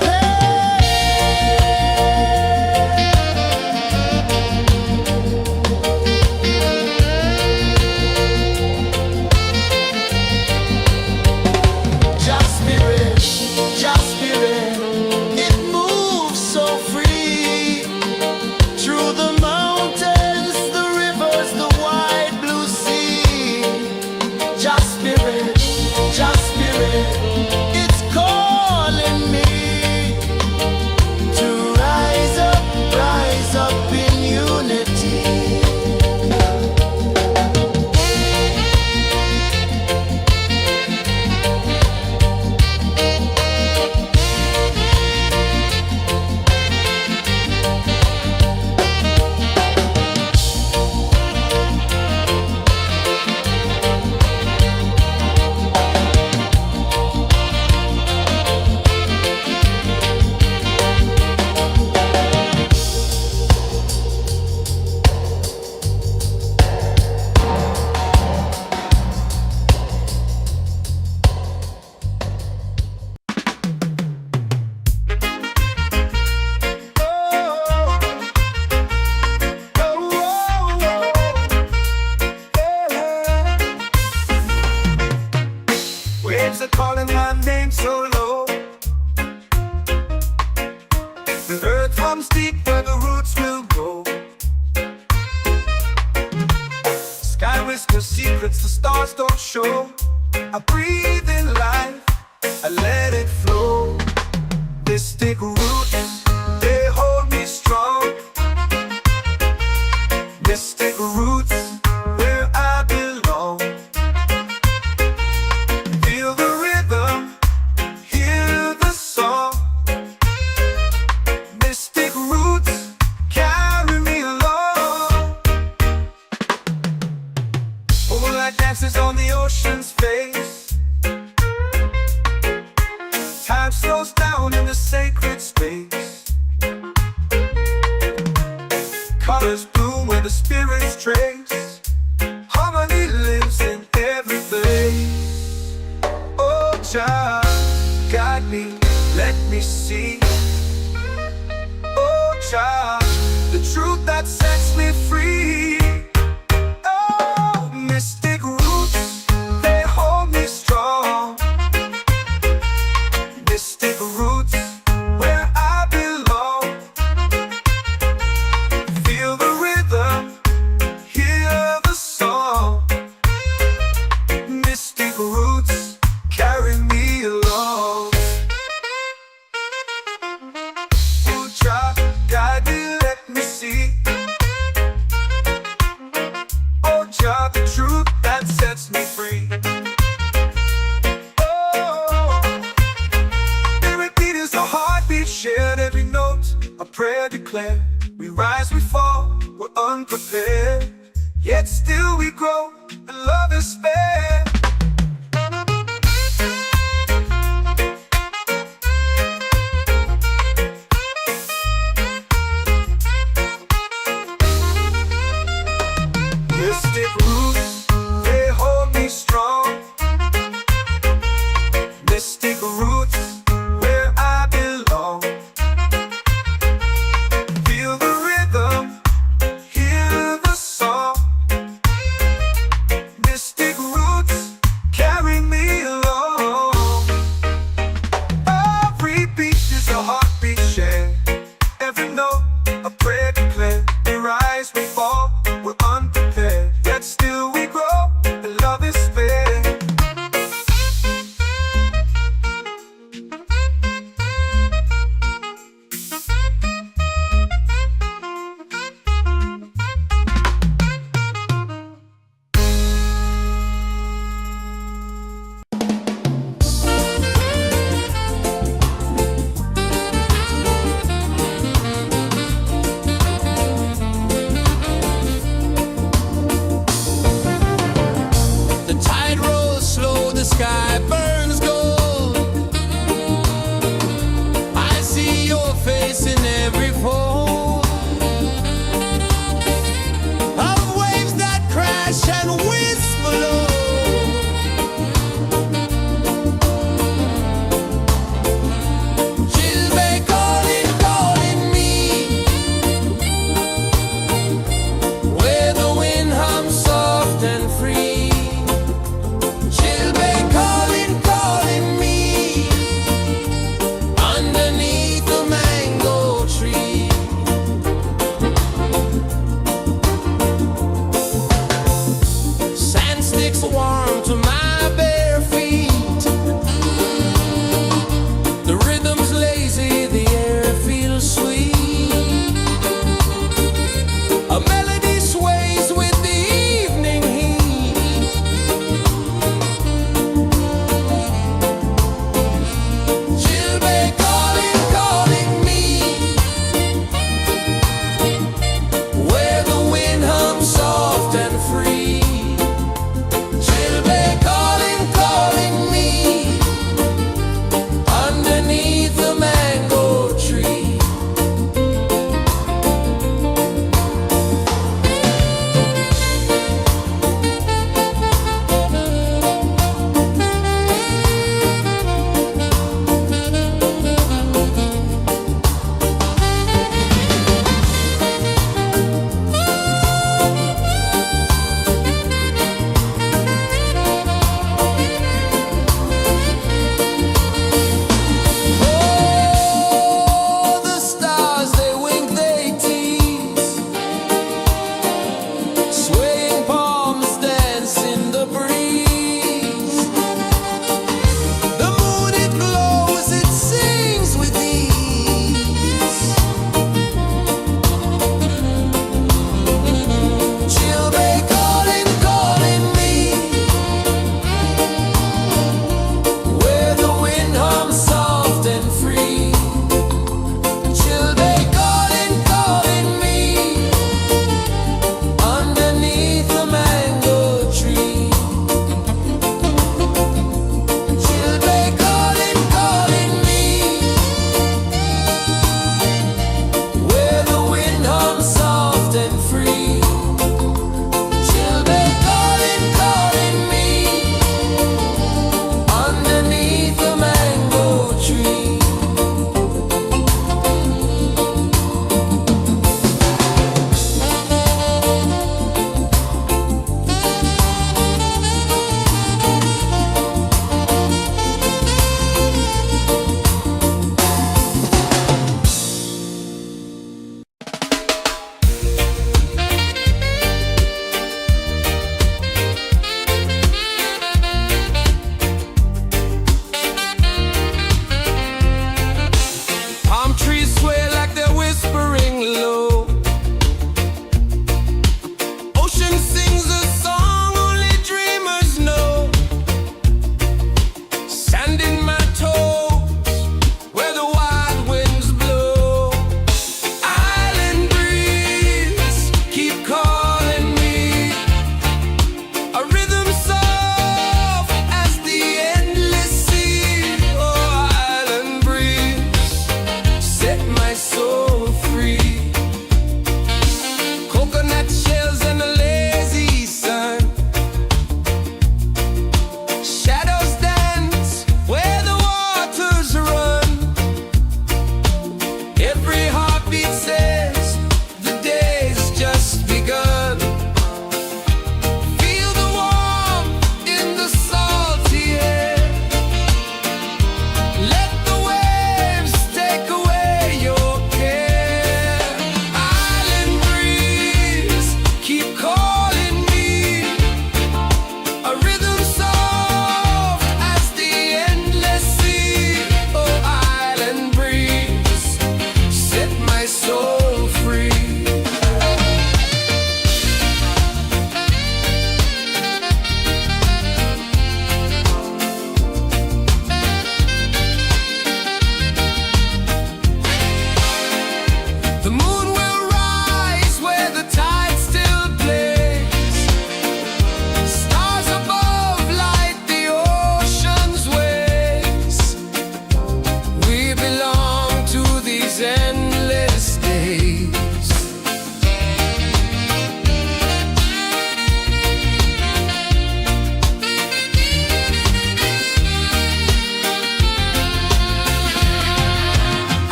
Just spirit, it moves so free. Through the mountains, the rivers, the wide blue sea. Just spirit, it's calling me to rise up in unity. Waves are calling my name so low. The earth hums deep where the roots will go. Sky whispers secrets the stars don't show. I breathe in life, I let it flow. Mystic roots, they hold me strong. Mystic roots, where I belong. Feel the rhythm, hear the song. Mystic roots, carry me along. Moonlight dances on the ocean's face. Time slows down in the sacred space. Colors bloom where the spirits trace. Harmony lives in every place. Oh, child, guide me, let me see. Oh, child, the truth that sets me free. Oh, mystic roots, they hold me strong. Mystic roots, where I belong. Feel the rhythm, hear the song. Mystic roots, carry me along. Oh, child, guide me, let me see. Oh, child, the truth that sets me free. Oh, spirit beat is a heartbeat shared, every note a prayer declared. We rise, we fall, we're unprepared, yet still we grow, and love is spared. Mystic roots, they hold me strong. Mystic roots, where I belong. Feel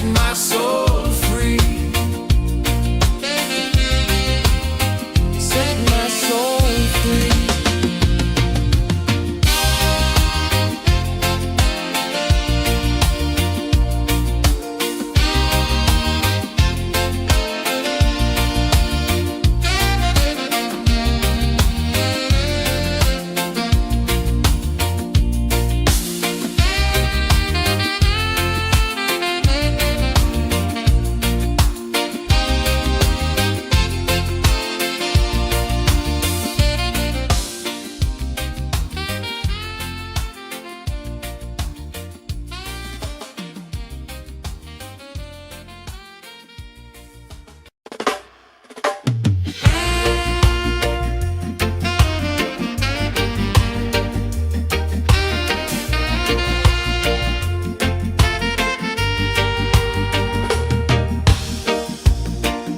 my soul free. Set my soul free.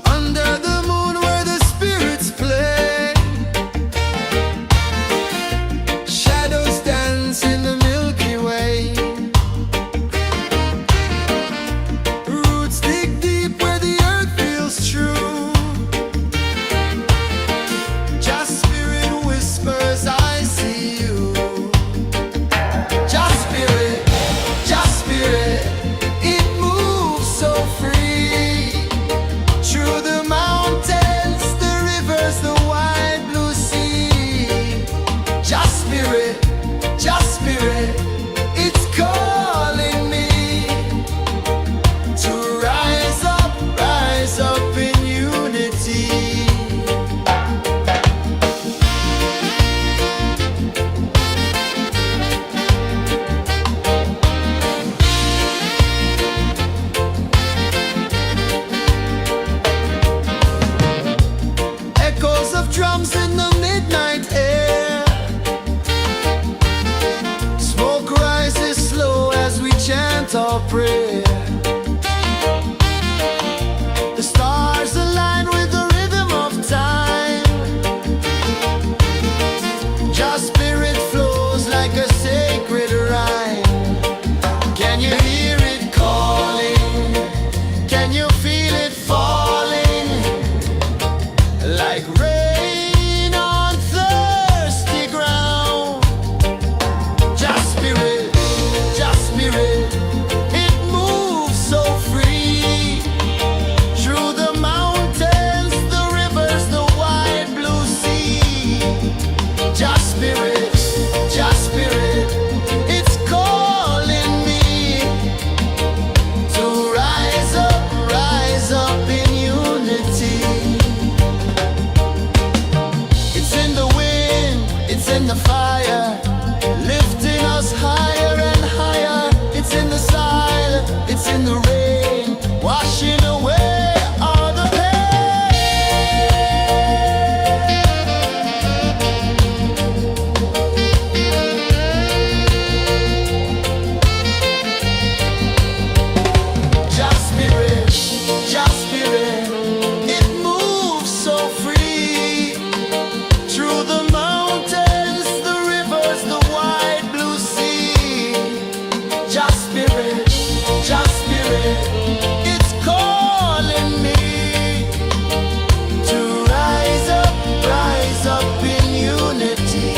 Under the moon where the spirits play, shadows dance in the Milky Way. Roots dig deep where the earth feels true. Just spirit whispers, I see you. Just spirit, it moves so free. Through the mountains, the rivers, the wide blue sea. Just spirit, it's calling me to rise up in unity. Echoes of drums in the midnight air. Smoke rises slow as we chant our prayer. The stars align with the rhythm of time. Just spirit flows like a sacred rhyme. Can you hear it calling? Can you feel it falling? Like rain on thirsty ground. Just spirit, it moves so free. Through the mountains, the rivers, the wide blue sea. Just spirit, it's calling me to rise up in unity. It's in the wind, it's in the fire, lifting us higher and higher. It's in the silence, it's in the rain, washing away all the pain. Just spirit, it moves so free. Through the mountains, the rivers, the wide blue sea. Just spirit, it's calling me to rise up in unity.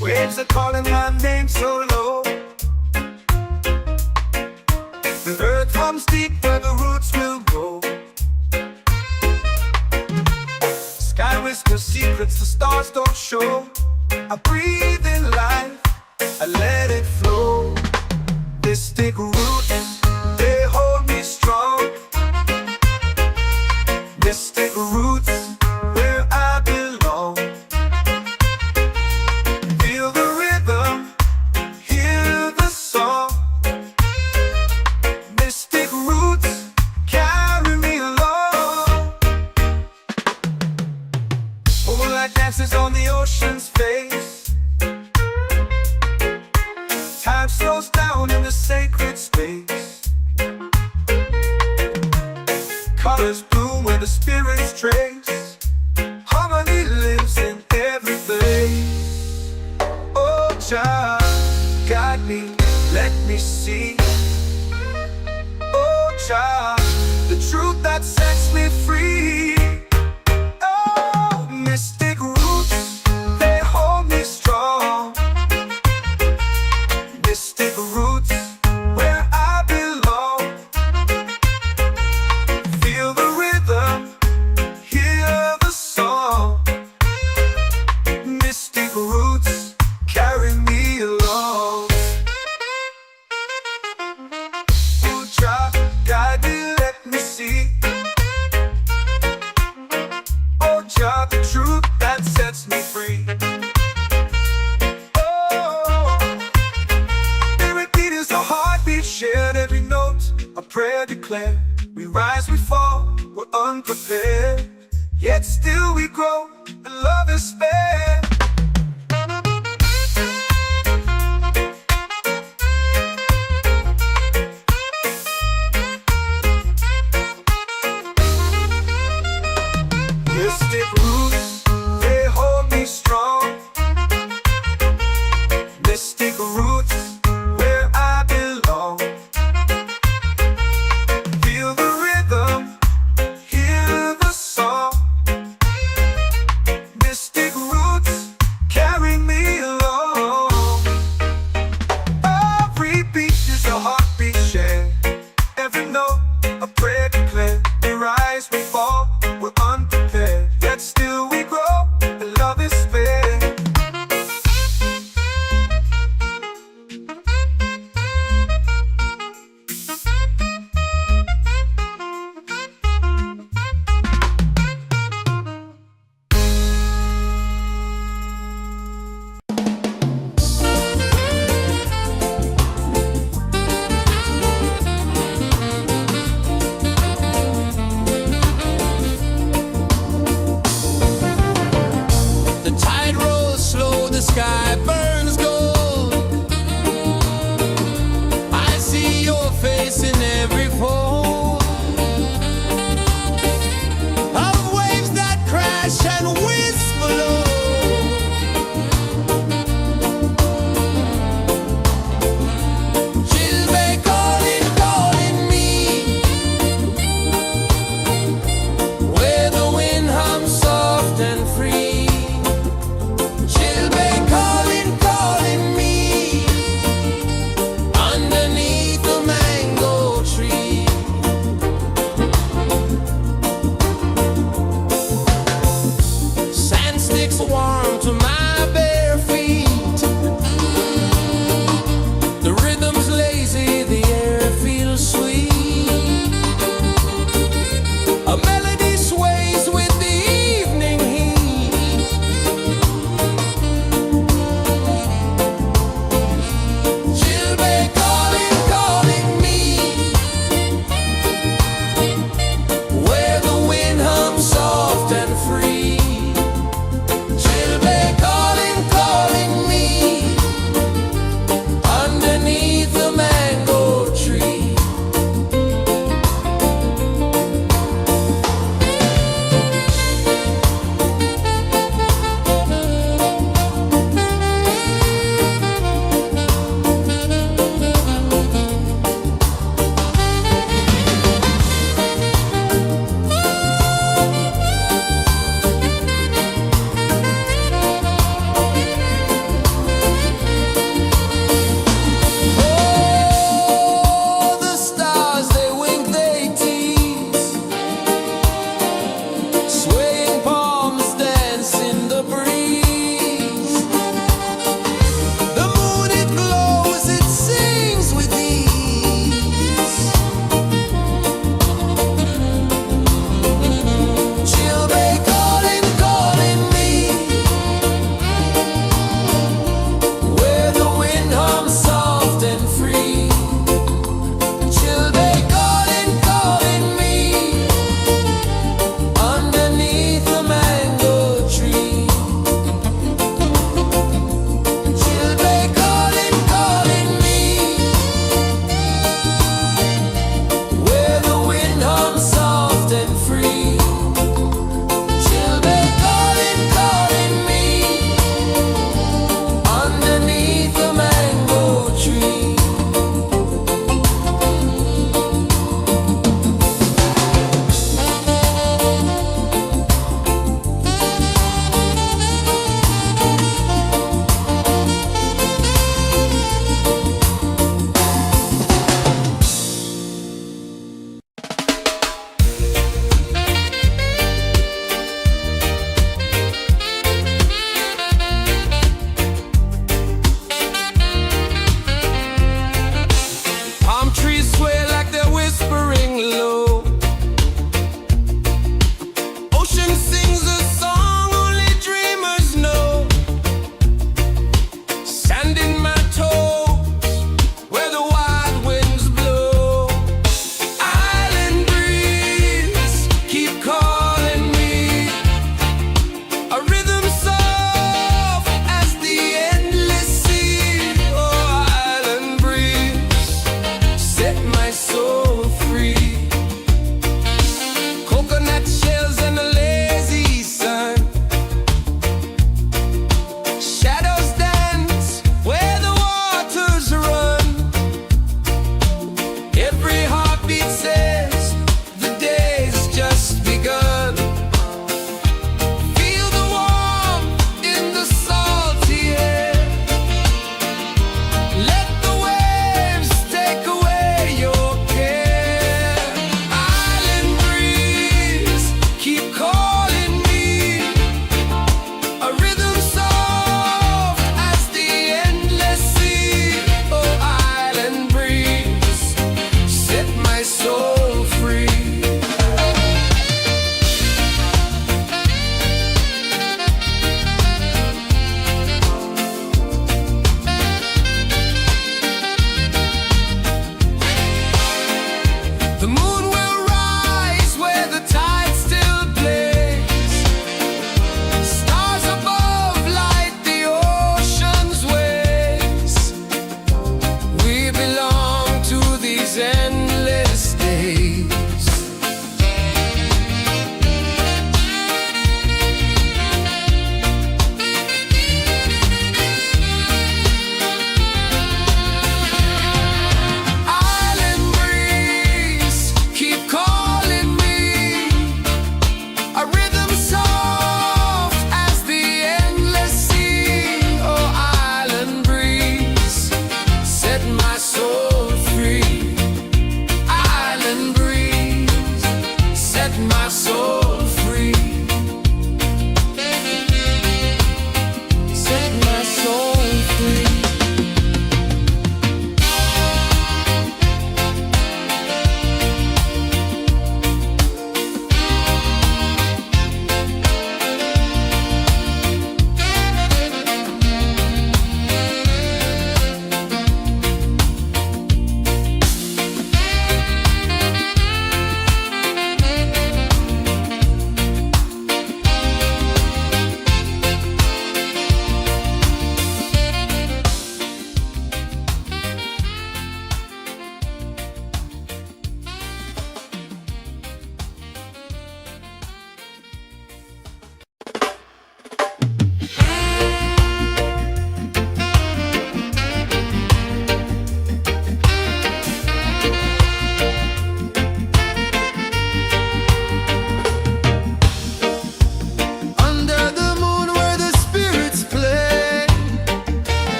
Waves are calling my name so low. The earth comes deep where the roots will go. Sky whispers secrets the stars don't show. I breathe in life, child, guide me, let me see. Oh child, the truth that sets me free. Oh, mystic roots, they hold me strong. Mystic roots, where I belong. Feel the rhythm, hear the song. Mystic roots, carry me along. Oh child, guide me, let me see. Oh child, the truth that sets me free. Oh, every beat is a heartbeat shared, every note a prayer declared. We rise, we fall, we're unprepared, yet still we grow, and love is spared. Mystic roots, they hold me strong. Mystic roots, where I belong. Feel the rhythm, hear the song. Mystic roots, carry me along. Every beat is a heartbeat shared, every note a prayer declared. We rise, we fall, we're unprepared, yet still we grow, and love is spared.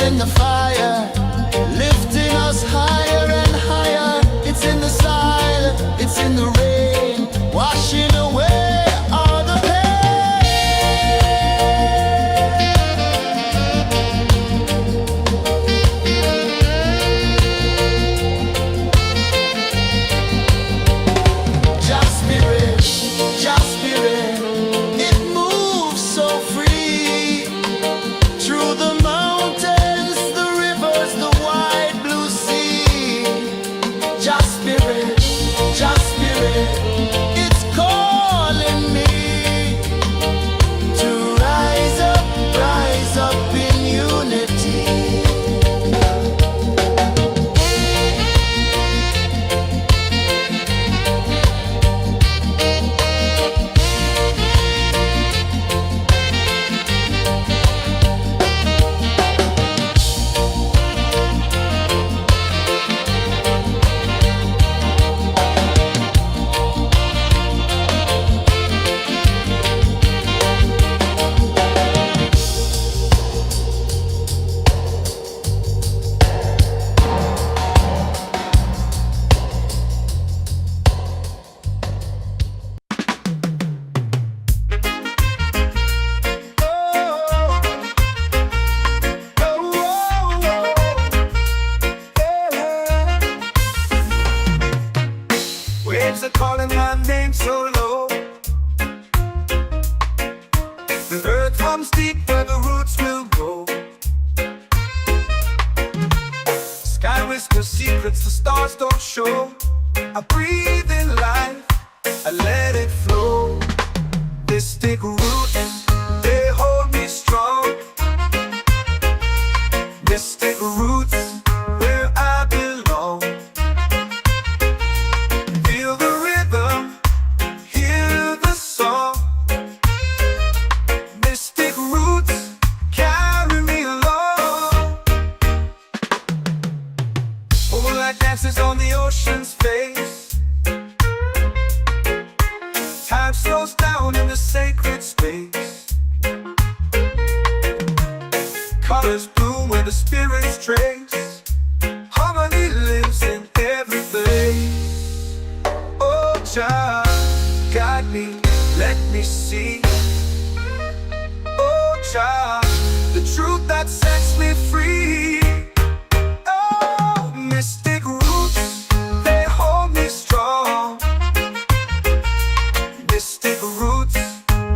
in the fire, lifting us higher and higher. It's in the silence, it's in the rain, washing away all the pain. Just spirit, it moves so free through the mountains, the rivers, the wide blue sea. Just spirit, it's calling me to rise up in unity. Waves are calling my name so low. The earth hums deep where the roots will go. Sky whispers secrets the stars don't show. I breathe in life, I let it flow. Mystic roots, they hold me strong. Mystic roots, where I belong. Feel the rhythm, hear the song. Mystic roots, carry me along. Moonlight dances on the ocean's face. Time slows down in the sacred space. Colors bloom where the spirits trace. Harmony lives in every place. Oh, Jah, guide me, let me see. Oh, Jah, the truth that sets me free. Oh, mystic roots, they hold me strong. Mystic roots,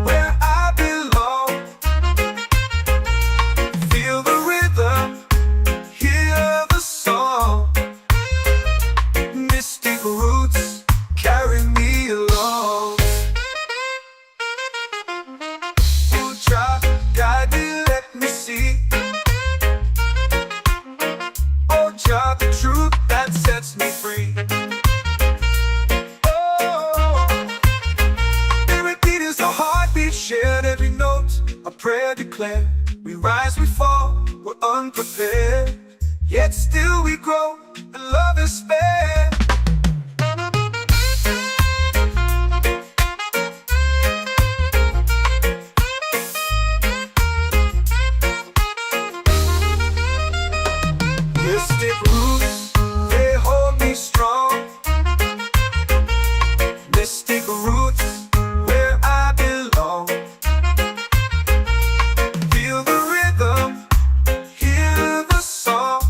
where I belong. Feel the rhythm, hear the song. Mystic roots, carry me along. Oh, Jah, guide me, let me see. Oh, Jah, the truth that sets me free. Oh, every beat is a heartbeat shared, every note a prayer declared. We rise, we fall, we're unprepared, yet still we grow, and love is spared. Mystic roots, they hold me strong. Mystic roots, where I belong. Feel the rhythm, hear the song.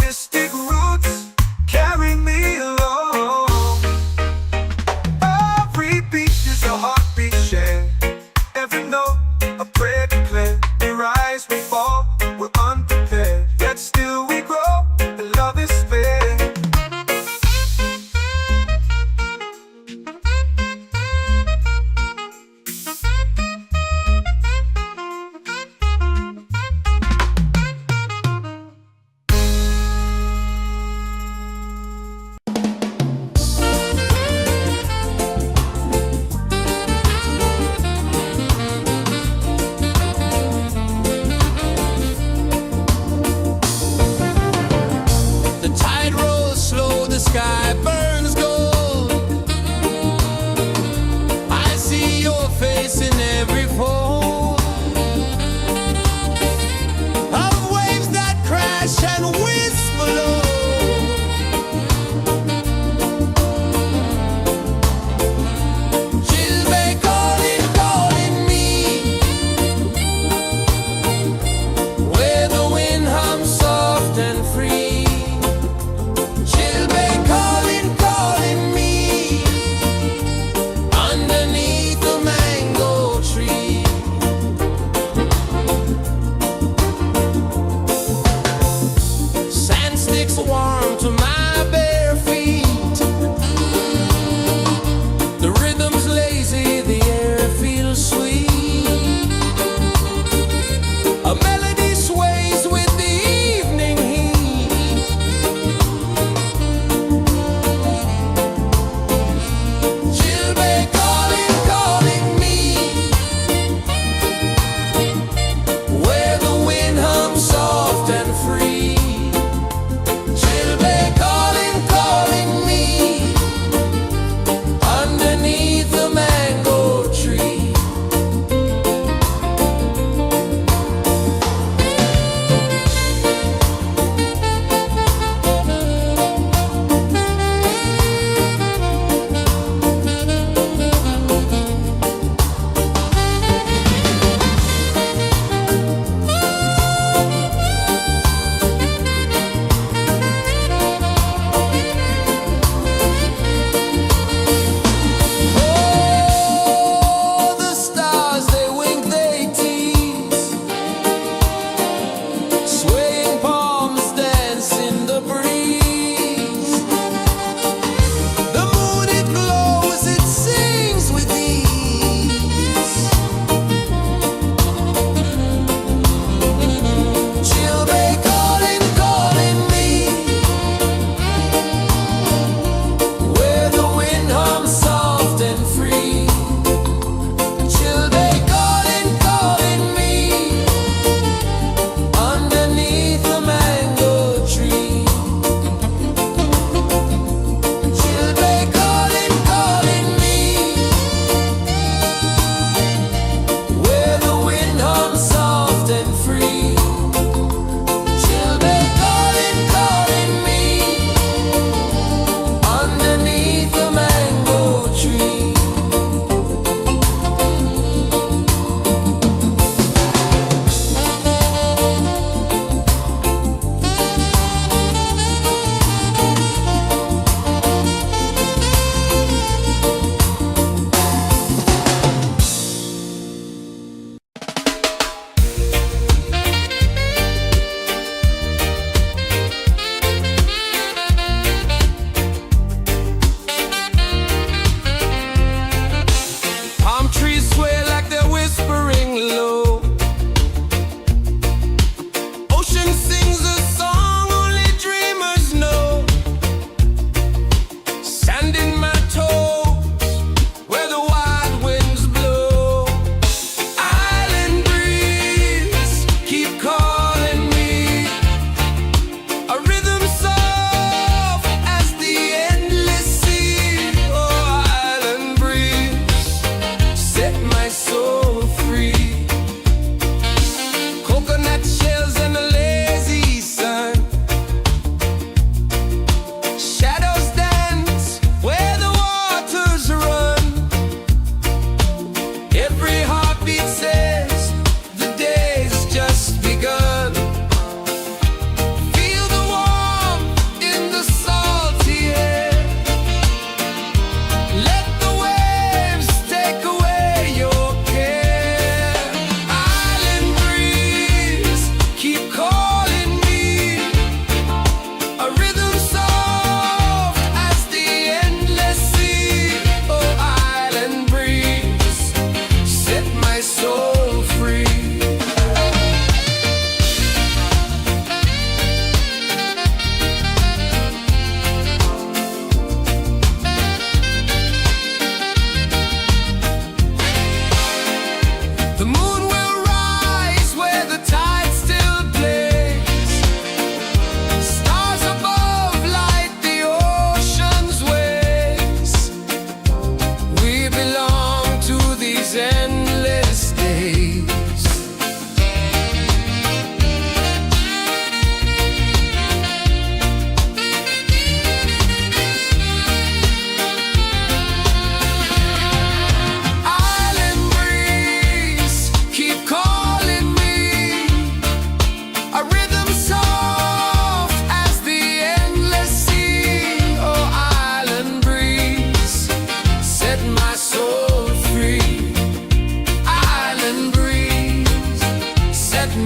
Mystic roots, carry me along. Every beat is a heartbeat shared, every note a prayer declared. We rise, we fall, we're unprepared, yet still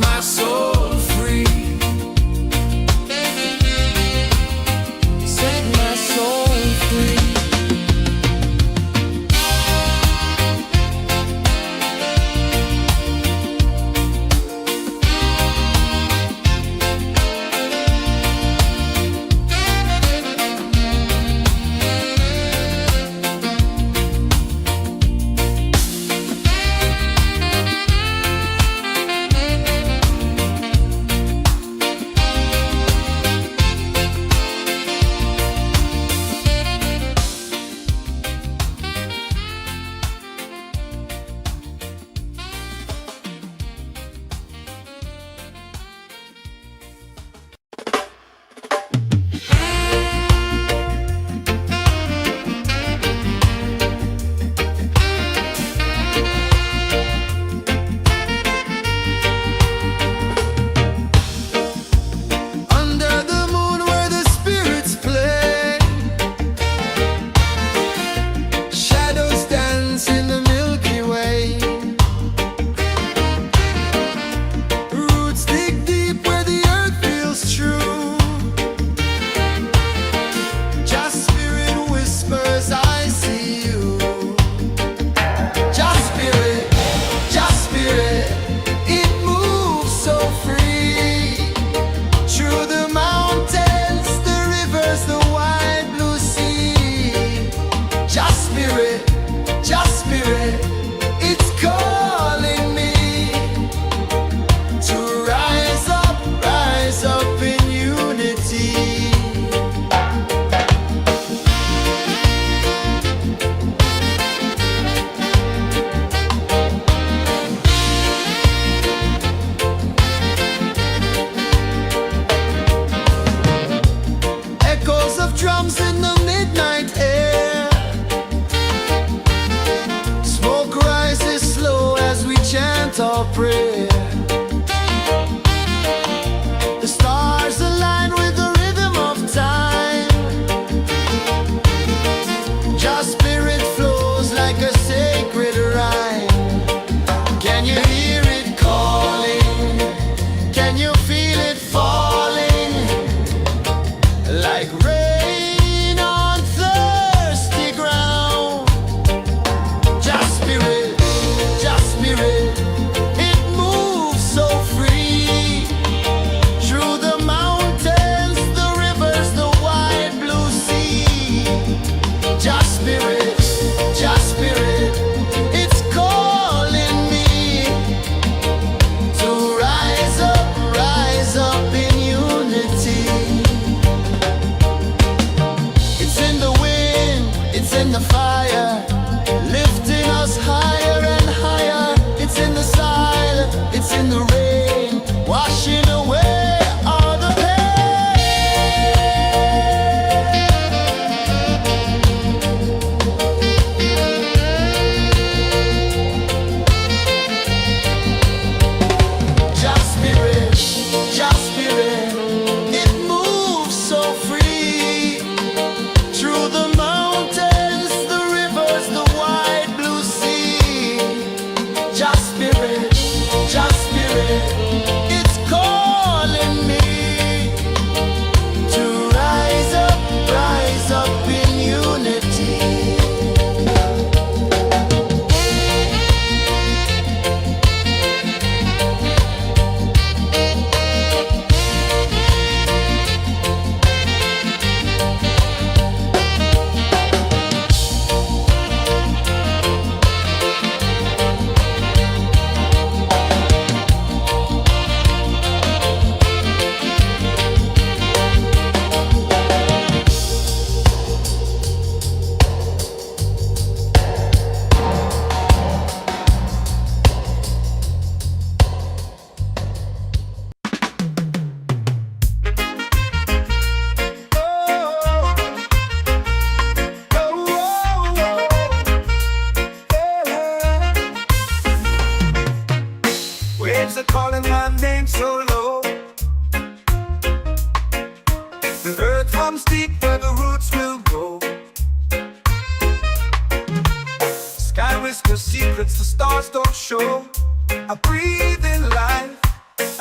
my soul free. Set my soul free.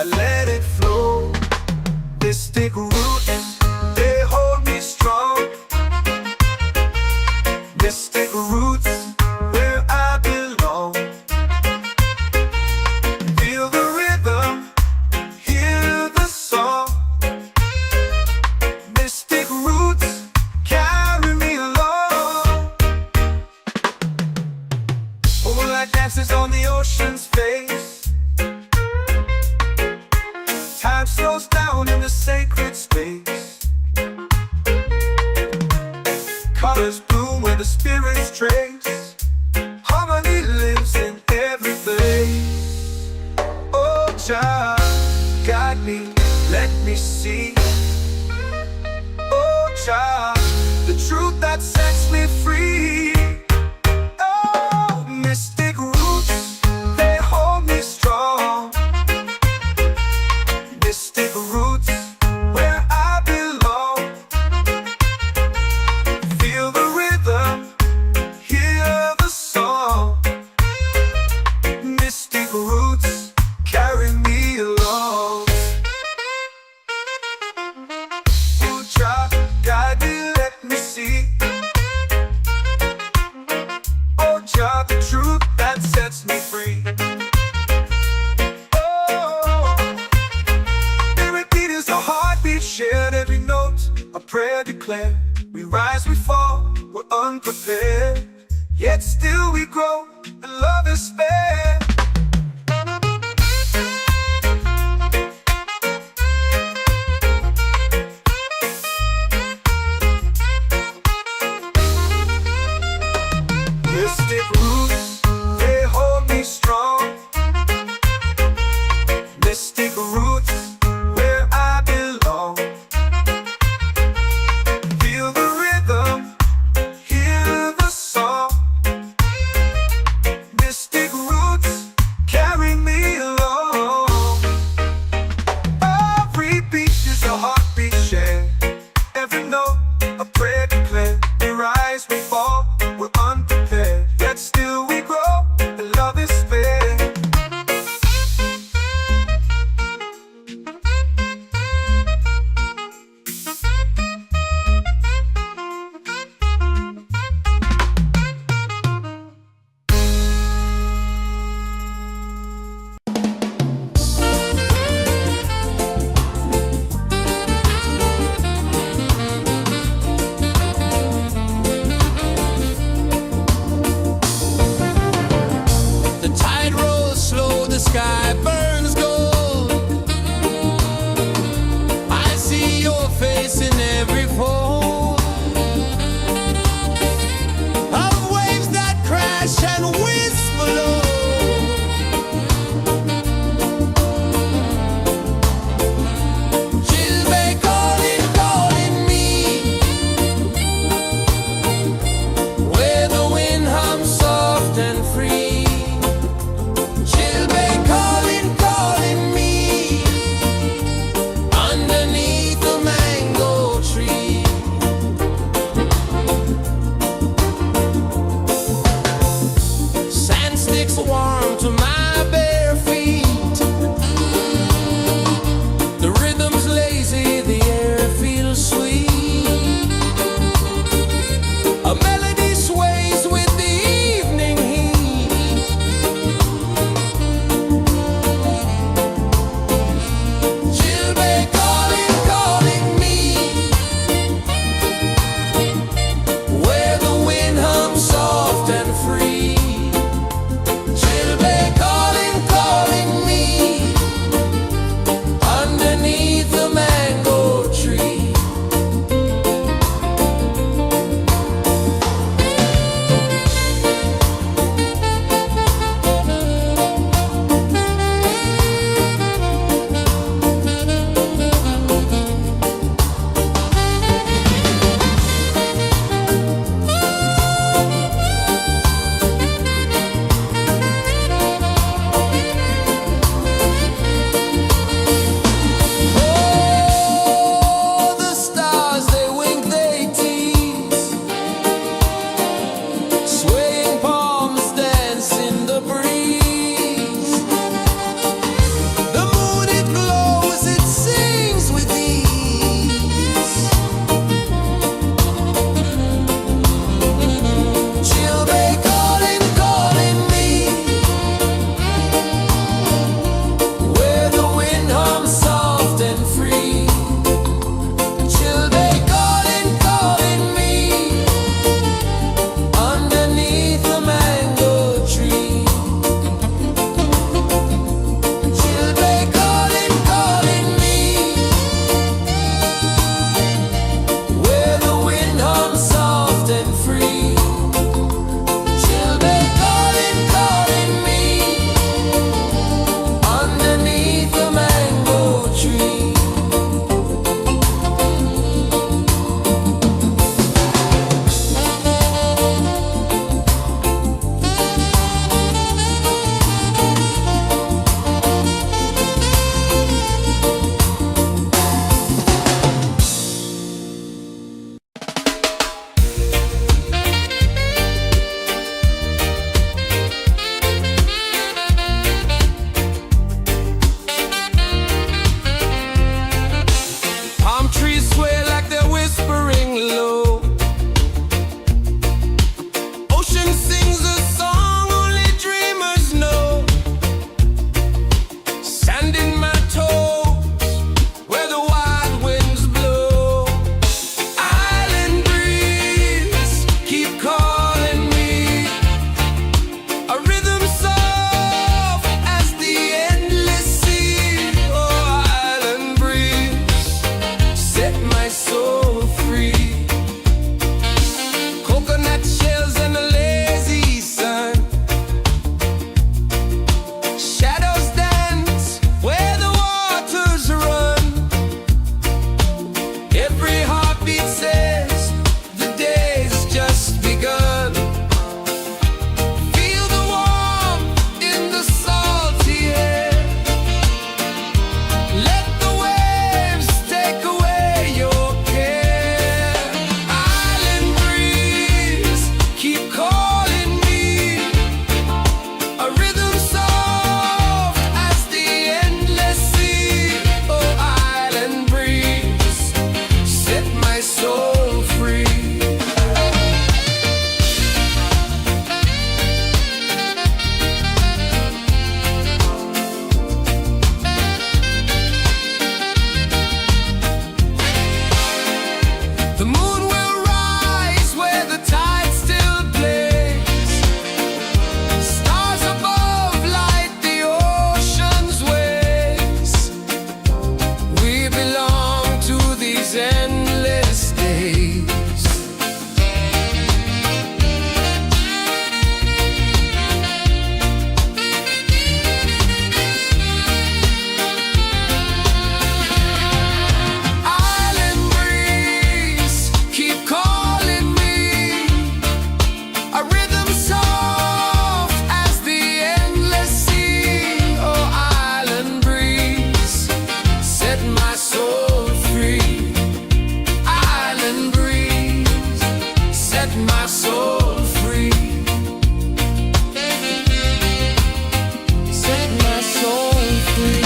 I let it flow. Mystic roots, they hold me strong. Mystic roots, where I belong. Feel the rhythm, hear the song. Mystic roots, carry me along. Moonlight dances on the ocean's face. Time slows down in the sacred space. Colors bloom where the spirits trace. Harmony lives in every place. Oh, child, guide me, let me see. Oh, child, the truth that sets me free. Oh, mystic roots, they hold me strong. Mystic roots, where I belong. Feel the rhythm, hear the song. Mystic roots, carry me along. Oh, child, guide me, let me see. Oh, child, the truth that sets me free. Oh, every beat is a heartbeat shared, every note a prayer declared. We rise, we fall, we're unprepared, yet still we grow, and love is spared. Mystic roots, they hold me strong. Mystic roots, where I belong. Feel the rhythm, hear the song. Mystic roots, my soul free. Island breeze, set my soul free. Set my soul free.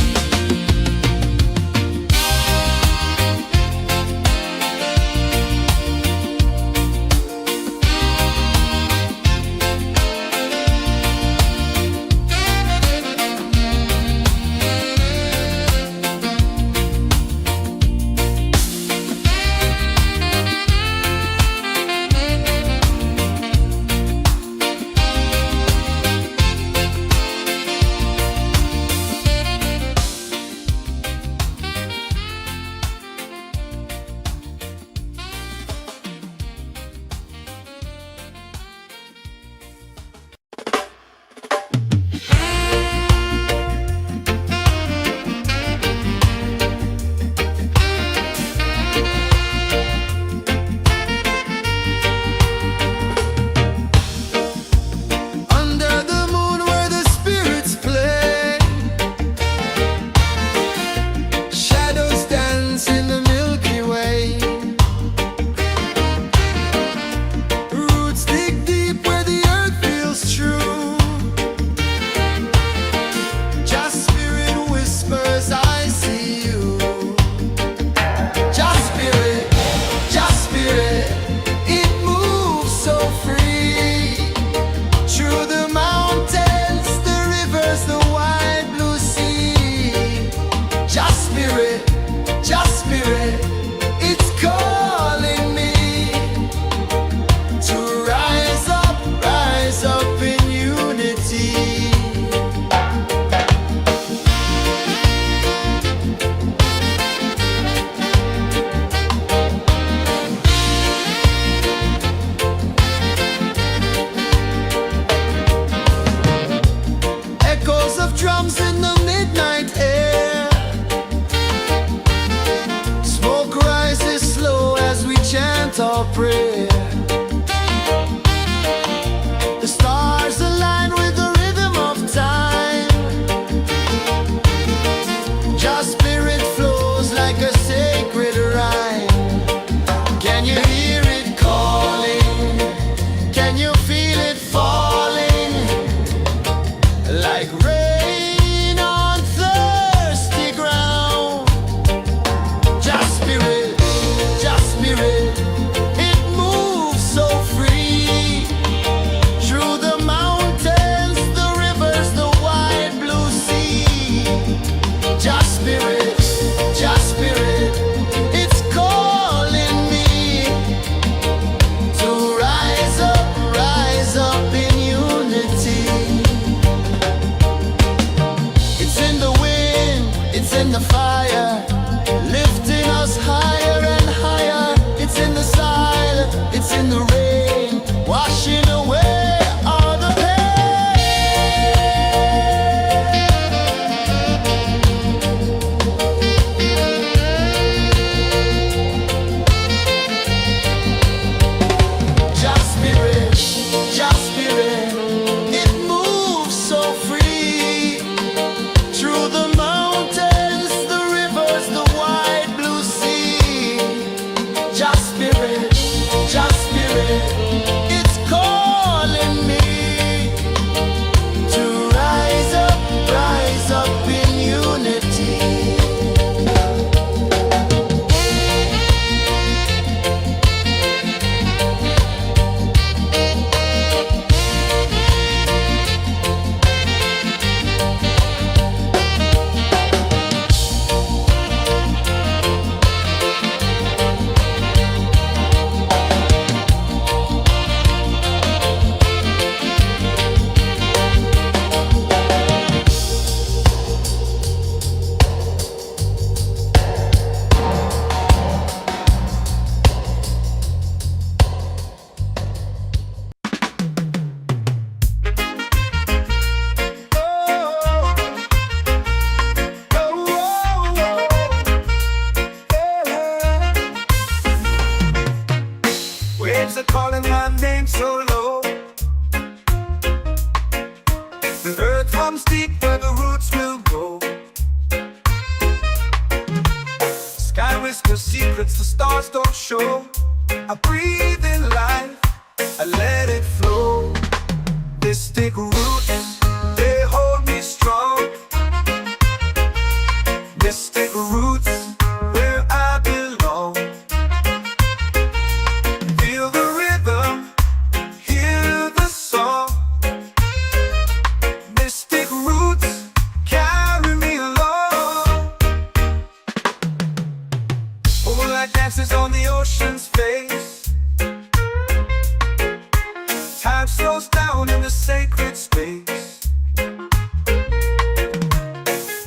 Under the moon where the spirits play, shadows dance in the Milky Way. Roots dig deep where the earth feels true. Just spirit whispers, I see you. Just spirit, it moves so free. Through the mountains, the rivers, the wide blue sea. Just spirit, it's calling me to rise up in unity. Echoes of drums in the midnight air. Smoke rises slow as we chant our prayer. The stars align with the rhythm of time. Just spirit flows like a sacred rhyme. Can you hear it calling? Can you feel it falling? Like rain on thirsty ground. Just spirit, it moves whisper secrets the stars don't show. I breathe in life, I let it flow. Mystic roots, they hold me strong. Mystic roots, where I belong. Feel the rhythm, hear the song. Mystic roots, carry me along. Moonlight dances on the ocean's face. Time slows down in the sacred space.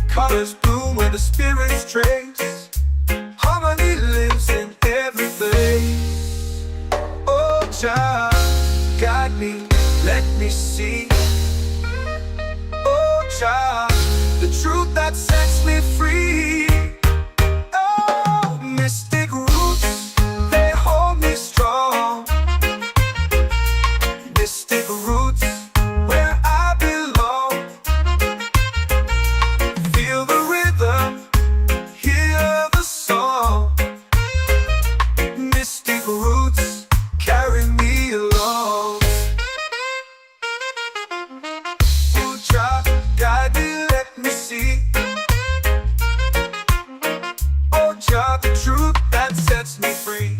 Colors bloom where the spirits trace. Harmony lives in every face. Oh, Jah, guide me, let me see. Oh, Jah, the truth that sets me free. Oh, mystic roots, they hold me strong. Mystic roots, where I belong. Feel the rhythm, hear the song. Mystic roots, carry me along. Oh, Jah, guide me, let me see. Oh, Jah, the truth that sets me free.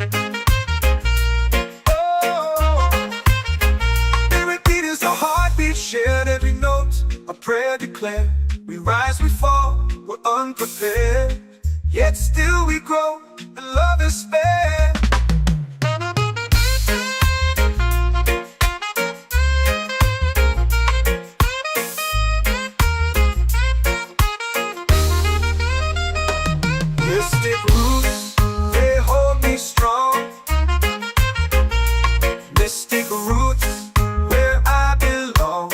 Oh, spirit beat is a heartbeat shared, every note a prayer declared. We rise, we fall, we're unprepared, yet still we grow, and love is spared. Mystic roots, they hold me strong. Mystic roots, where I belong.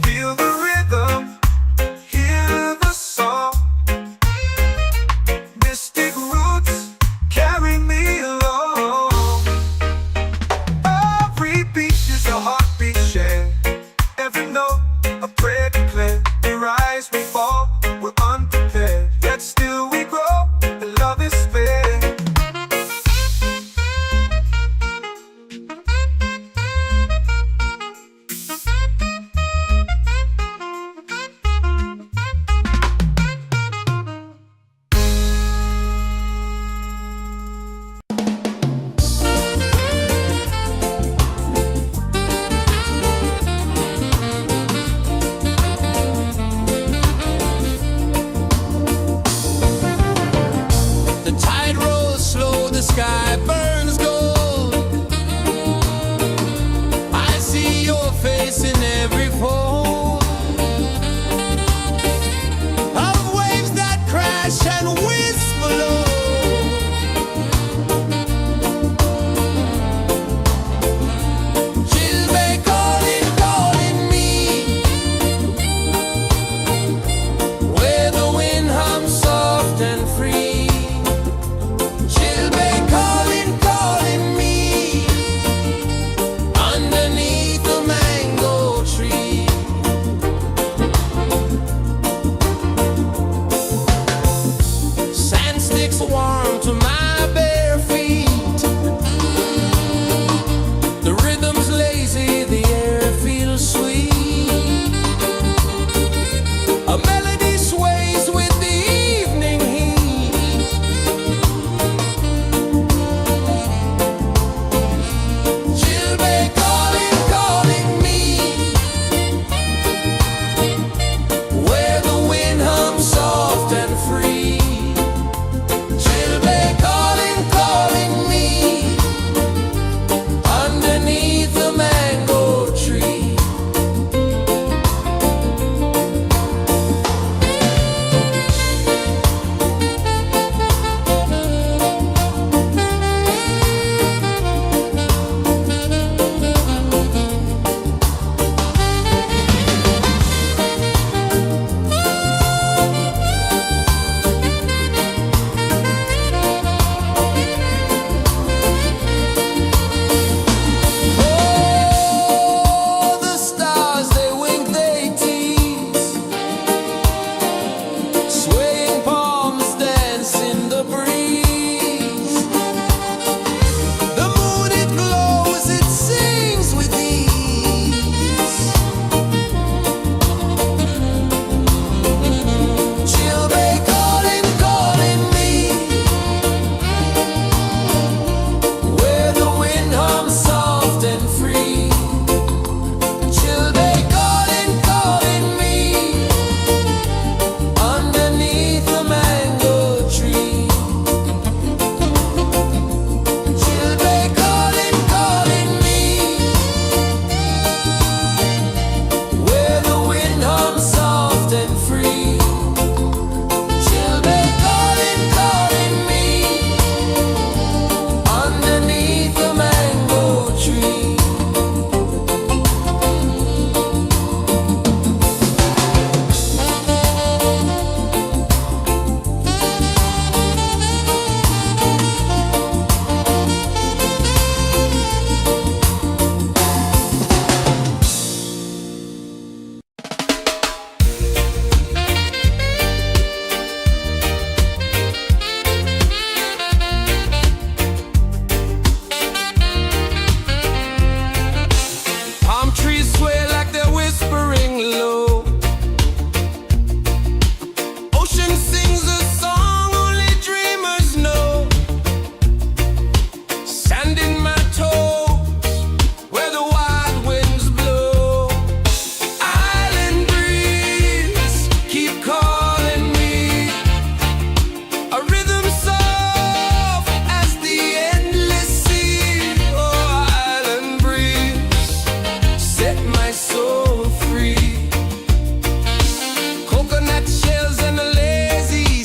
Feel the rhythm, hear the song. Mystic roots, carry me along. Every beat is a heartbeat shared, every note a prayer declared. We rise, we fall, we're unprepared, yet still we grow, and love is spared. The tide rolls slow, the sky burns gold. I see your face in every fold of waves that crash and whisper low. She'll be calling, calling me where the wind hums soft and free. She'll be calling, calling me underneath the mango tree. ocean sings a song only dreamers know. Sand in my toes where the wild winds blow. Island breeze, keep calling me. A rhythm soft as the endless sea. Oh, island breeze, set my soul free. Coconut shells and a lazy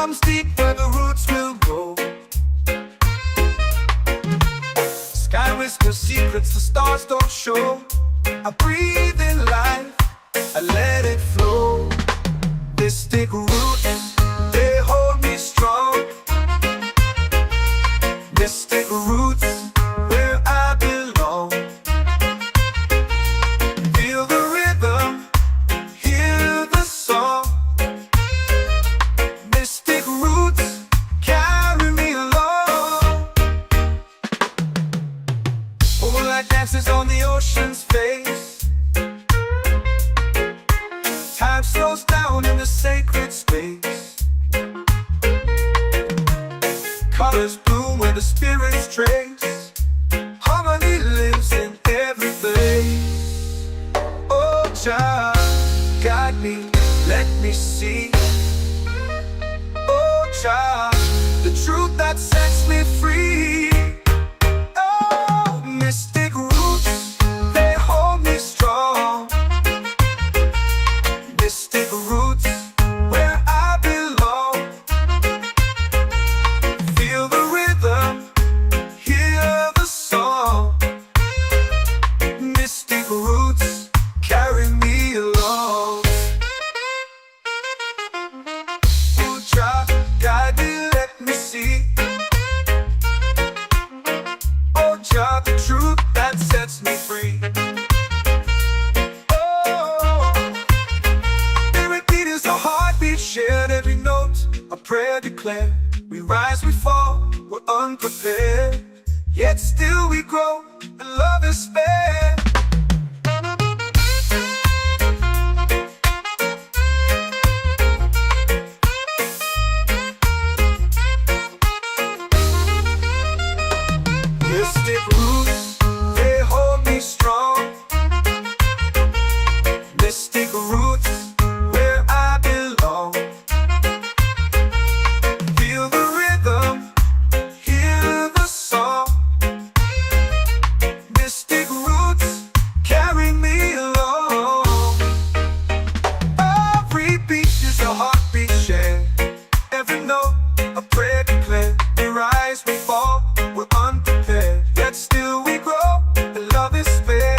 comes deep where the roots will go. Sky whispers secrets the stars don't show. I breathe in life, I let it flow. Mystic roots, they hold me strong. Mystic roots, where I belong. Feel the rhythm, hear the song. Mystic roots, carry me along. Moonlight dances on the ocean's face. Time slows down in the sacred space. Colors bloom where the spirits trace. Harmony lives in every place. Oh, child, guide me, let me see. Oh, child, the truth that sets me free. Oh, mystic roots, they hold me strong. Mystic roots, where I belong. Feel the rhythm, hear the song. Mystic roots, carry me along. Oh, child, guide me, let me see. Oh, child, the truth that sets me free. Oh, every beat is a heartbeat shared, every note a prayer declared. We rise, we fall, we're unprepared, yet still we grow, and love is spared. Mystic roots, they hold me strong. Mystic roots, where I belong. Feel the rhythm, hear the song. Mystic roots, carry me along. Every beat is a heartbeat shared, every note a prayer declared. We rise, we fall, we're unprepared, yet still we grow, and love is fair.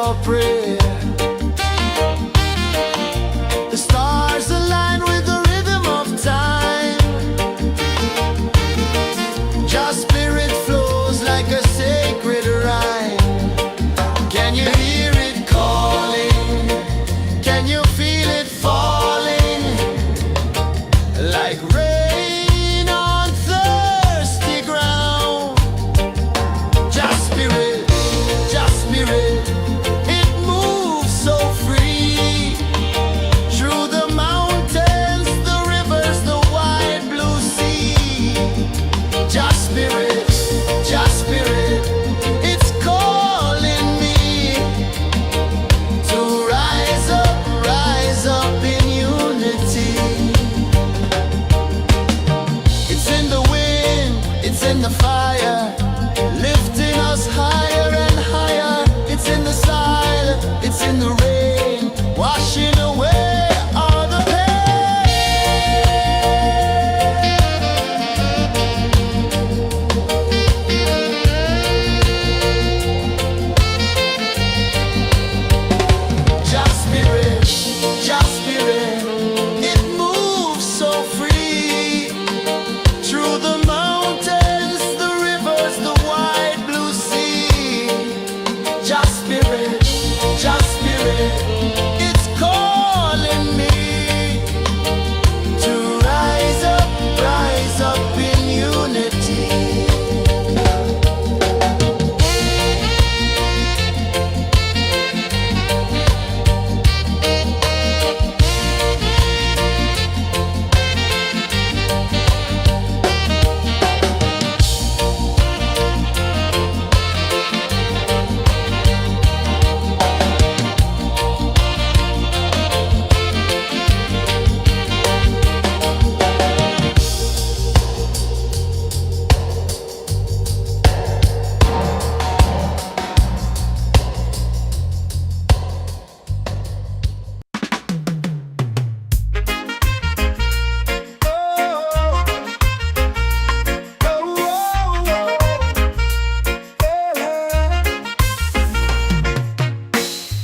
your prayer. The stars align with the rhythm of time. Your spirit flows like a sacred rhyme. Can you hear it calling? Can you feel it falling? Like rain on thirsty ground. Just spirit, it moves so free. Through the mountains, the rivers, the wide blue sea. Just spirit, it's calling me to rise up in unity. It's in the wind, it's in the fire, lifting us higher and higher. It's in the silence, it's in the rain, washing away all the pain. Just spirit, it moves so free. Through the mountains, the rivers, the wide blue sea. Just spirit, it's calling me to rise up in unity.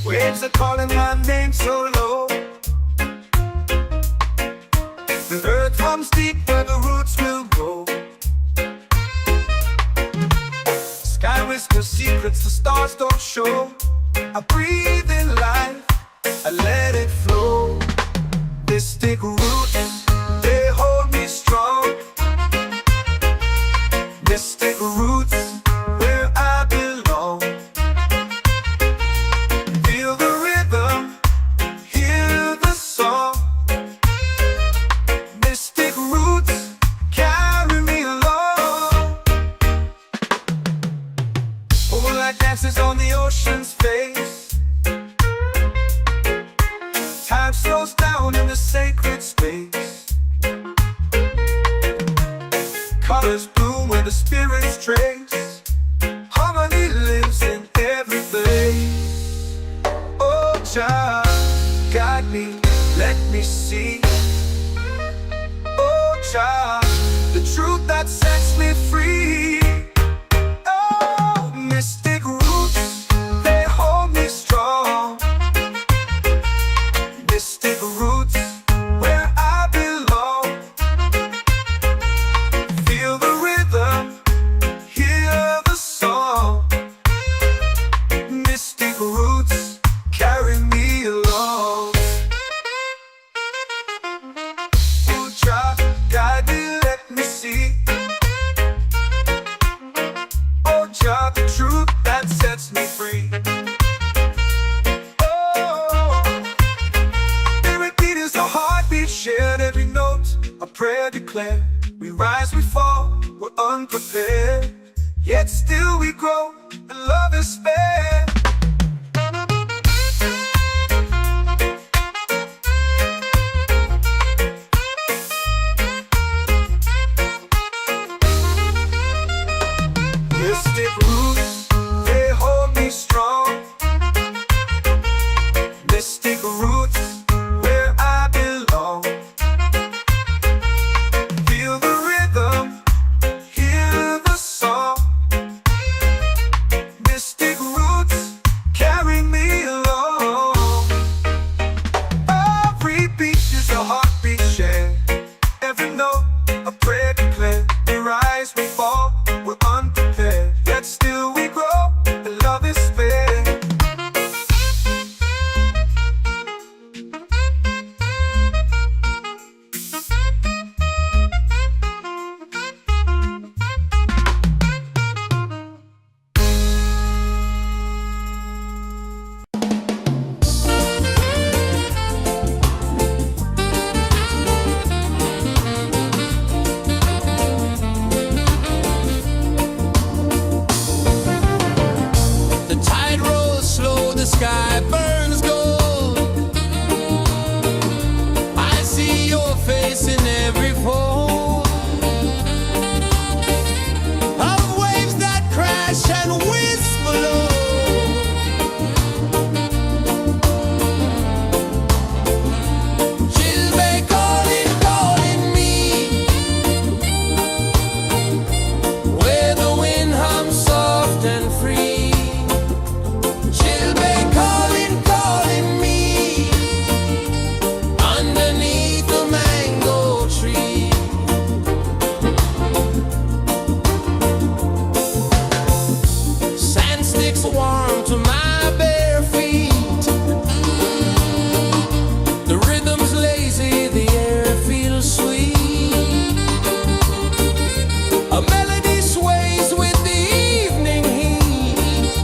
Waves are calling my name so low. The earth runs deep where the roots will grow. Sky whispers secrets the stars don't show. I breathe in life, I let it flow. Mystic roots, they hold me strong. Mystic roots, where I belong. Feel the rhythm, hear the song. Mystic roots, carry me along. Moonlight dances on the ocean's face. Time slows down in the sacred space. Colors bloom where the spirits trace. Harmony lives in every place. Oh, Jah, guide me, let me see. Oh, Jah, the truth that sets me free. Oh, mystic roots, they hold me strong. Mystic roots, where I belong. Feel the rhythm, hear the song. Mystic roots, carry me along. Oh, Jah, guide me, let me see. Oh, Jah, the truth that sets me free. Oh, spirit beat is the heartbeat, shared every note, a prayer declared. We rise, we fall, we're unprepared, yet still we grow, and love is spared. Mystic roots, they hold me strong. Mystic roots, where I belong. Feel the rhythm, hear the song. Mystic roots, tree. Children calling, calling me underneath the mango tree. Sand sticks warm to my bare feet. The rhythm's lazy, the air feels sweet. A melody sways with the evening heat.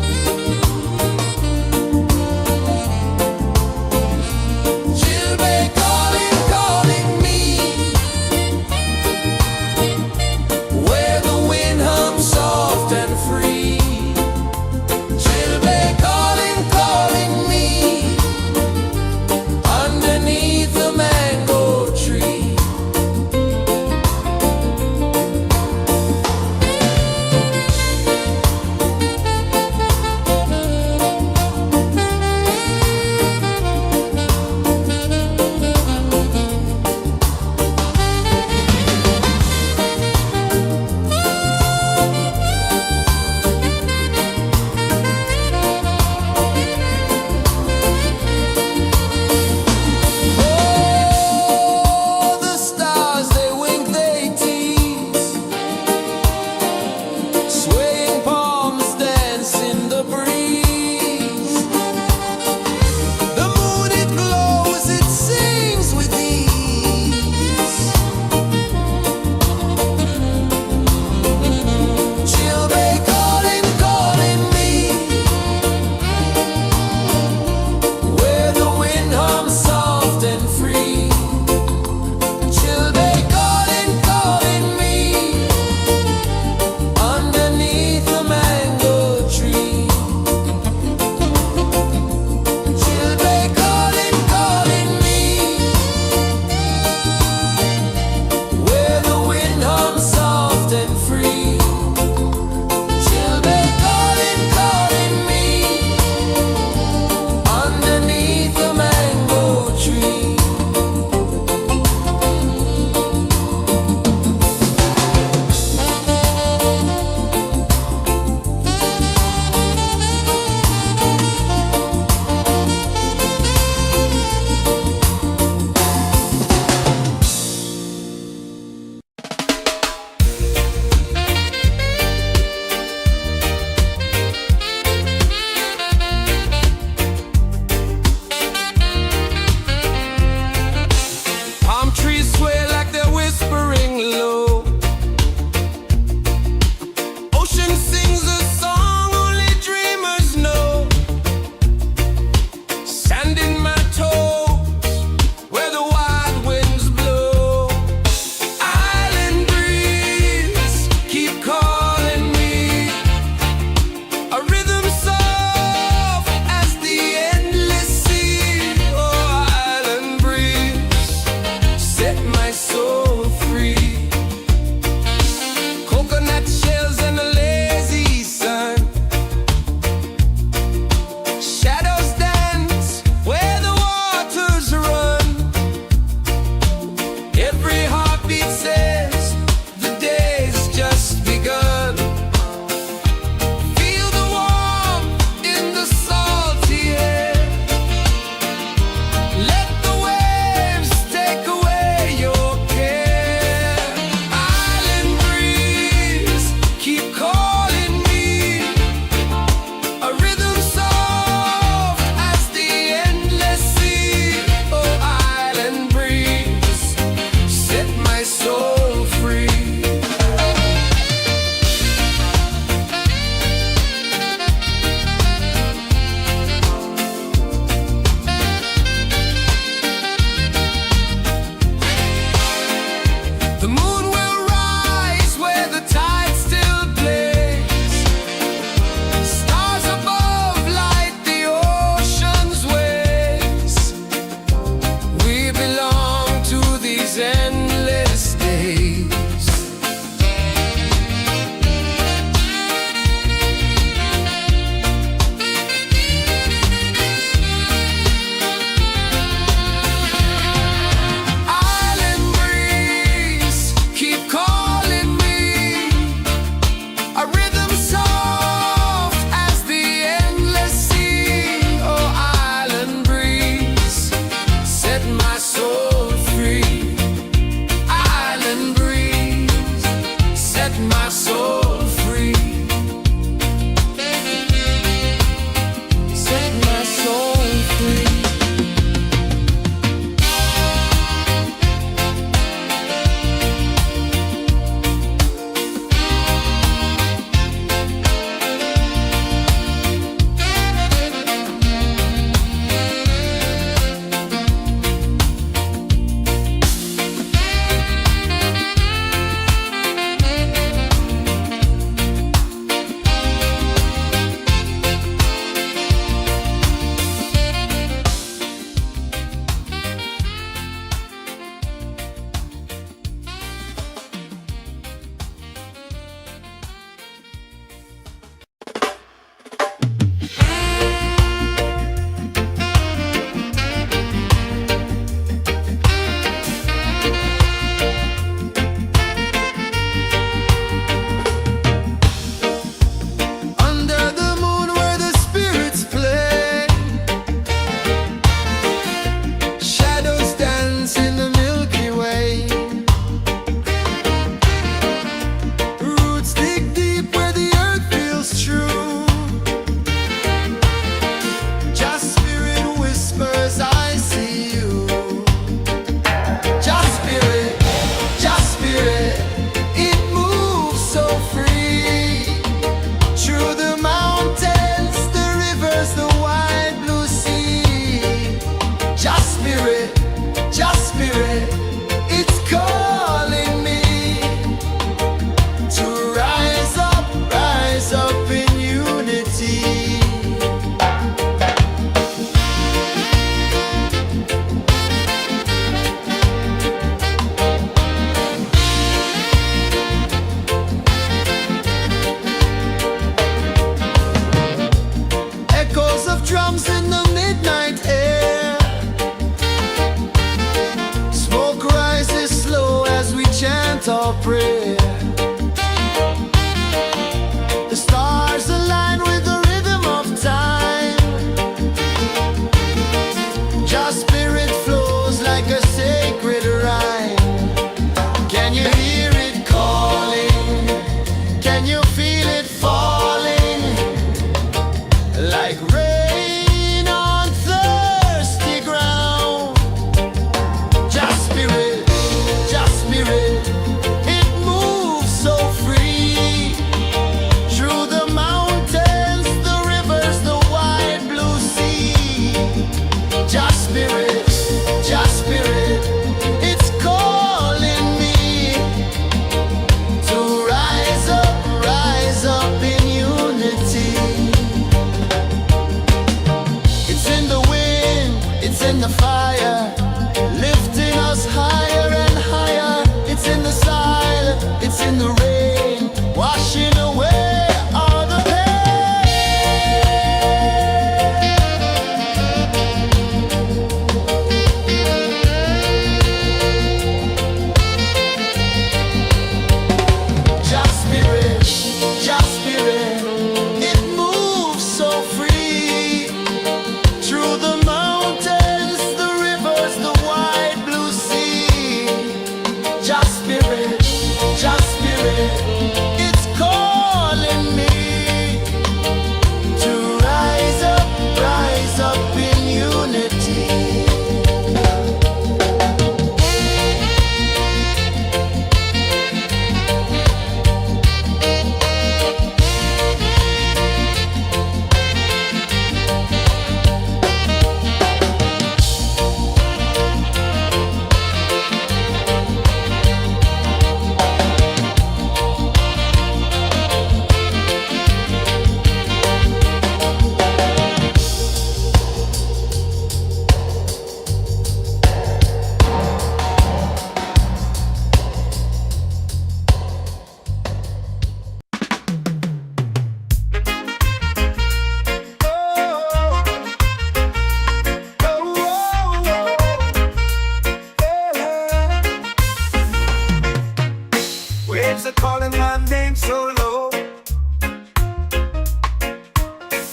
Children calling, calling me where the wind hums soft and free. Children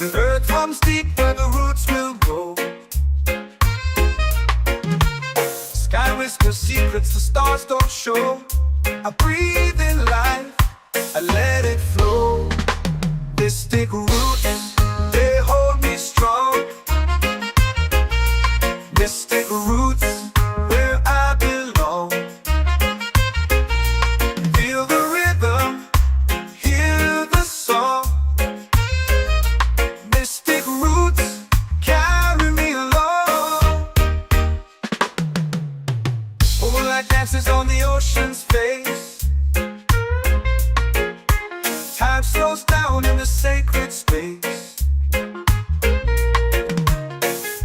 The earth runs deep where the roots will grow. Sky whispers secrets the stars don't show. I breathe in life, I let it flow. Mystic roots, they hold me strong. Mystic roots, where I belong. Feel the rhythm, hear the song. Mystic roots, carry me along. Moonlight dances on the ocean's face. Time slows down in the sacred space.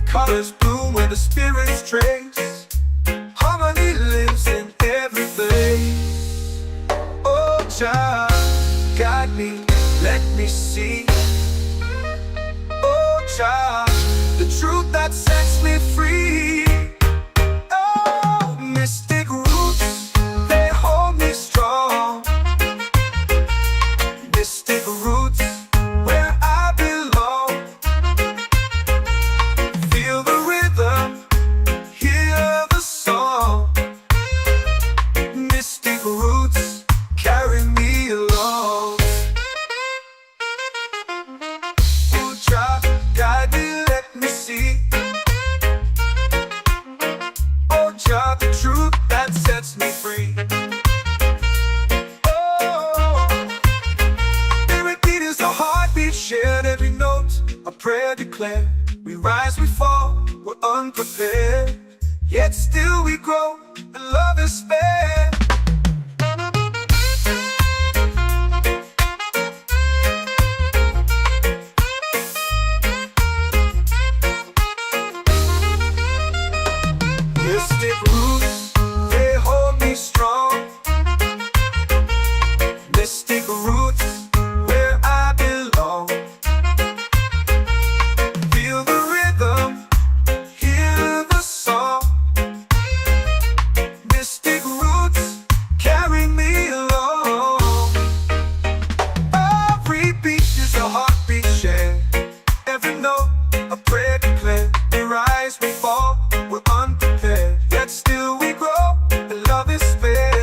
Colors bloom where the spirits trace. Harmony lives in every place. Oh, Jah, guide me, let me see. Oh, Jah, the truth that sets me free. Oh, mystic roots, they hold me strong. Mystic roots, where I belong. Feel the rhythm, hear the song. Mystic roots, carry me along. Oh, Jah, guide me, let me see. Oh, Jah, the truth that sets me free. Shared every note, a prayer declared. We rise, we fall, we're unprepared. Yet still we grow, and love is spared. Mystic roots, they hold me strong. Mystic roots, where I belong. Feel the rhythm, hear the song. Mystic roots, carry me along. Every beat is a heartbeat shared. Every note, a prayer declared. We rise, we fall, we're unprepared. Yet still we grow, and love is spared.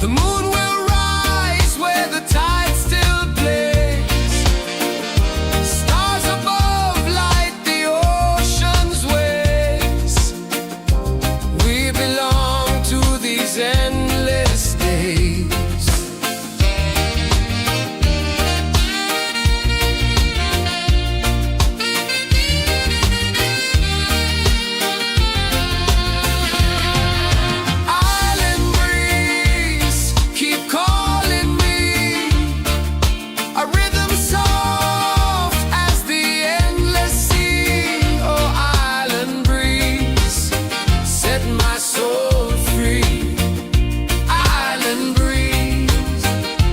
The moon will rise where the tide still plays. Stars above light the ocean's waves. We belong to these endless days. Island breeze, keep calling me. A rhythm soft as the endless sea. Oh, island breeze, set my soul free. Island breeze,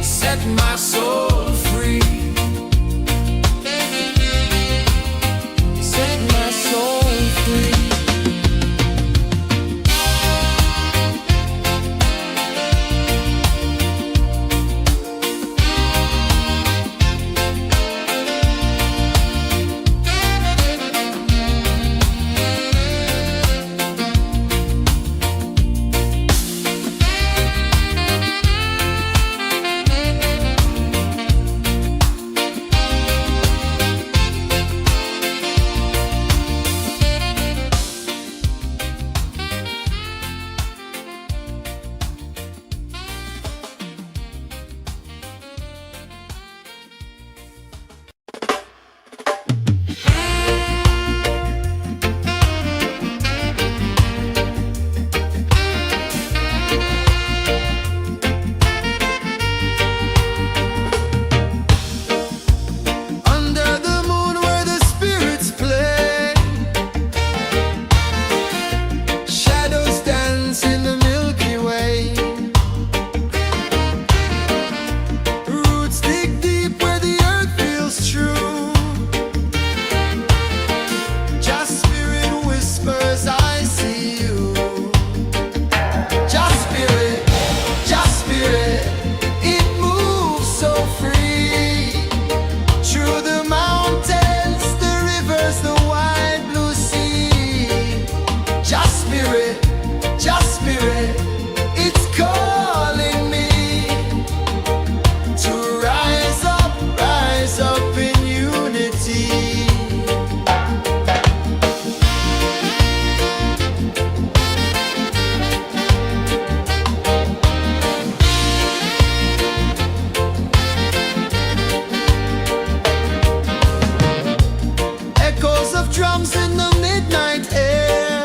set my soul free. Set my soul free. Under the moon where the spirits play, shadows dance in the Milky Way. Roots dig deep where the earth feels true. Just spirit whispers, I see you. Just spirit, it moves so free. Through the mountains, the rivers, the wide blue sea. Just spirit, it's calling me to rise up in unity. Echoes of drums in the midnight air.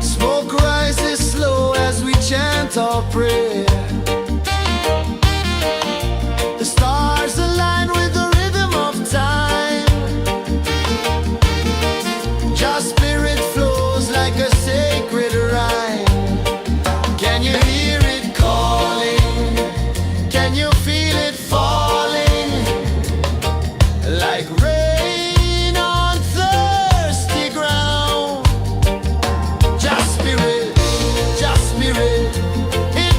Smoke rises slow as we chant our prayer. The stars align with the rhythm of time. Just spirit flows like a sacred rhyme. Can you hear it calling? Can you feel it falling? Like rain on thirsty ground. Just spirit, it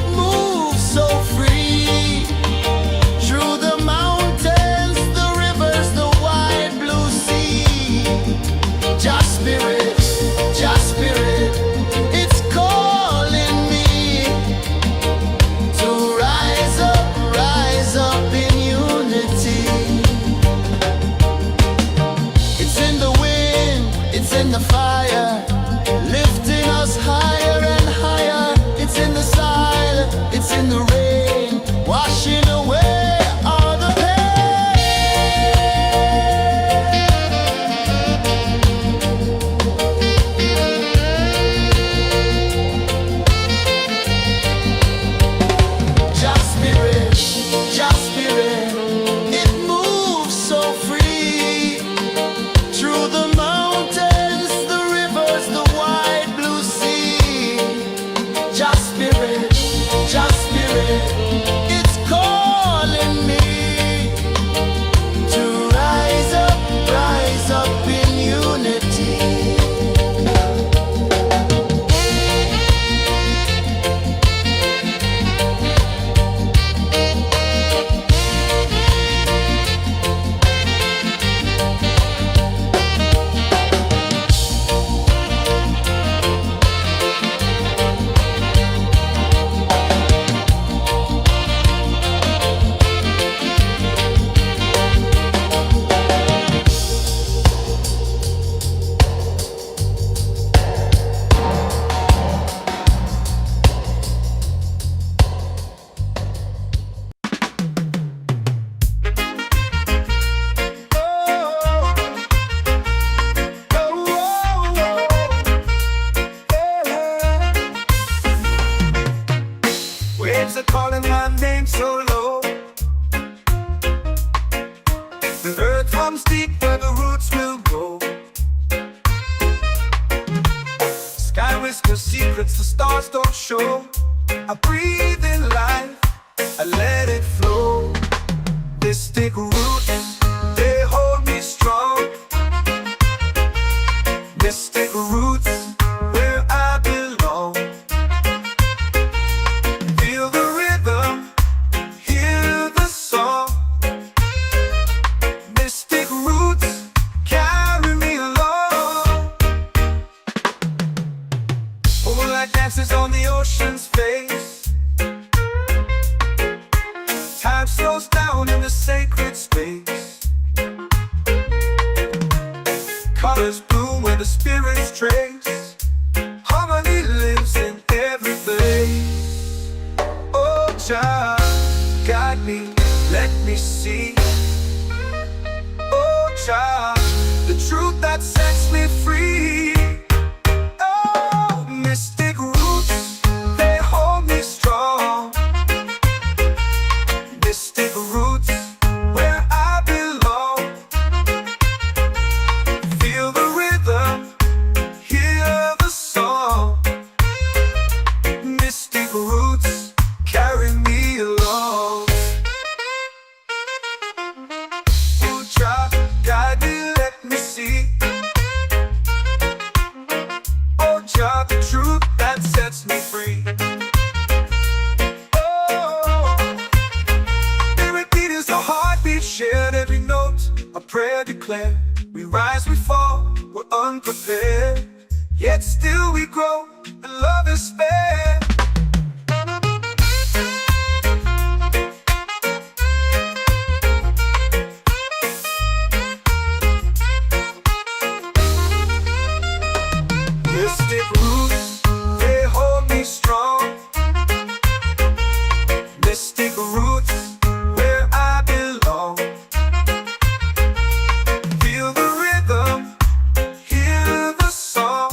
waves are calling my name so low. The earth comes deep where the roots will grow. Sky whispers secrets the stars don't show. I breathe in life, I let it flow. Mystic roots, they hold me strong. Mystic roots, where I belong. Feel the rhythm, hear the song. Mystic roots, carry me along. Moonlight dances on the ocean's face. Time slows down in the sacred space. Colors bloom where the spirits trace. Harmony lives in every place. Oh, child, guide me, let me see. Oh, child, the truth that sets me free. Oh, mystic roots, they hold me strong. Mystic roots, where I belong. Feel the rhythm, hear the song. Mystic roots, carry me along. Oh, child, guide me, let me see. Oh, child, the truth that sets me free. Shared every note, a prayer declared. We rise, we fall, we're unprepared. Yet still we grow, and love is spared. Mystic roots, they hold me strong. Mystic roots, where I belong. Feel the rhythm, hear the song.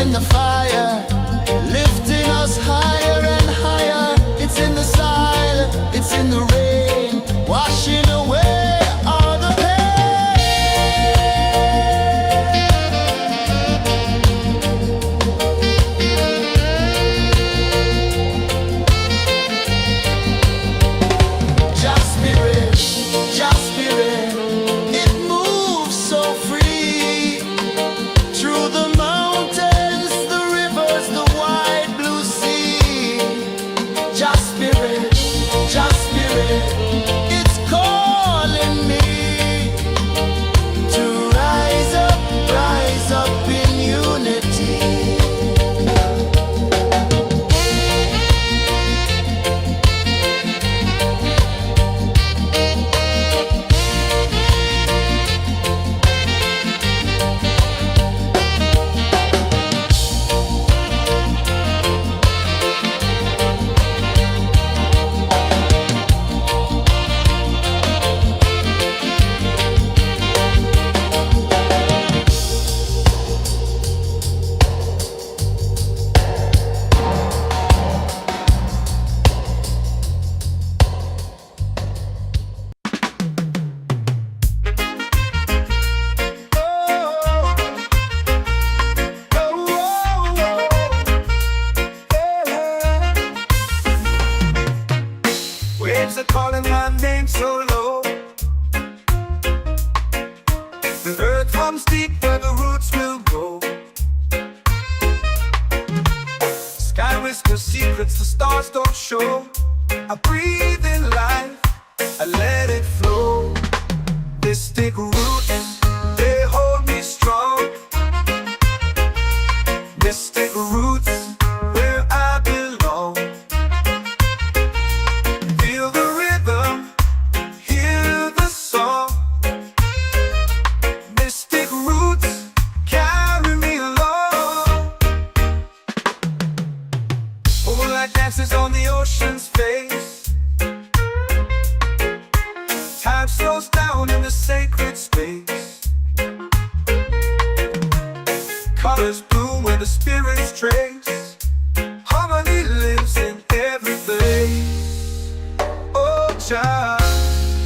in the fire, lifting us higher and higher. It's in the silence, it's in the rain, washing away all the pain. Just spirit, it moves so free through the mountains, the rivers, the wide blue sea. Just spirit, it's calling me to rise up in unity. Waves are calling my name so low. The earth hums deep where the roots will go. Sky whispers secrets the stars don't show. I breathe in life, I let it flow. Mystic roots, they hold me strong. Mystic roots, where I belong. Feel the rhythm, hear the song. Mystic roots, carry me along. Moonlight dances on the ocean's face. Time slows down in the sacred space. Colors bloom where the spirits trace. Harmony lives in every place. Oh, child,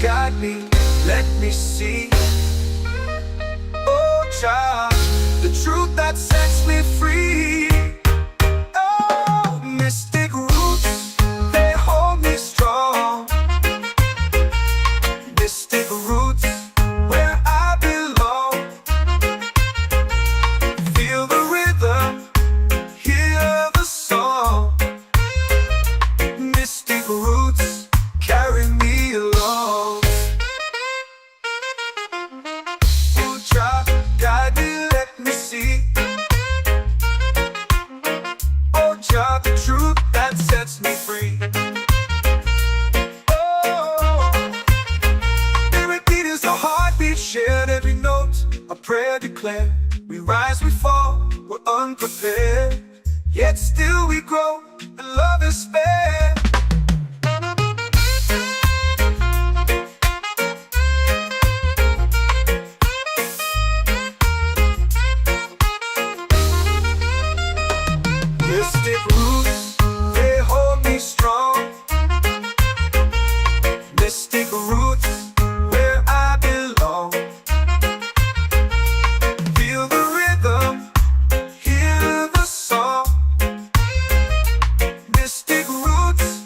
guide me, let me see. Oh, child, the truth that sets me free. Oh, mystic roots, they hold me strong. Mystic roots, where I belong. Feel the rhythm, hear the song. Mystic roots, carry me along. Oh, child, guide me, let me see. Oh, child, the truth that sets me free. Oh, every beat is a heartbeat shared, every note a prayer declared. We rise, we fall, we're unprepared, yet still we grow, and love is spared. Mystic roots, they hold me strong. Mystic roots, where I belong. Feel the rhythm, hear the song. Mystic roots,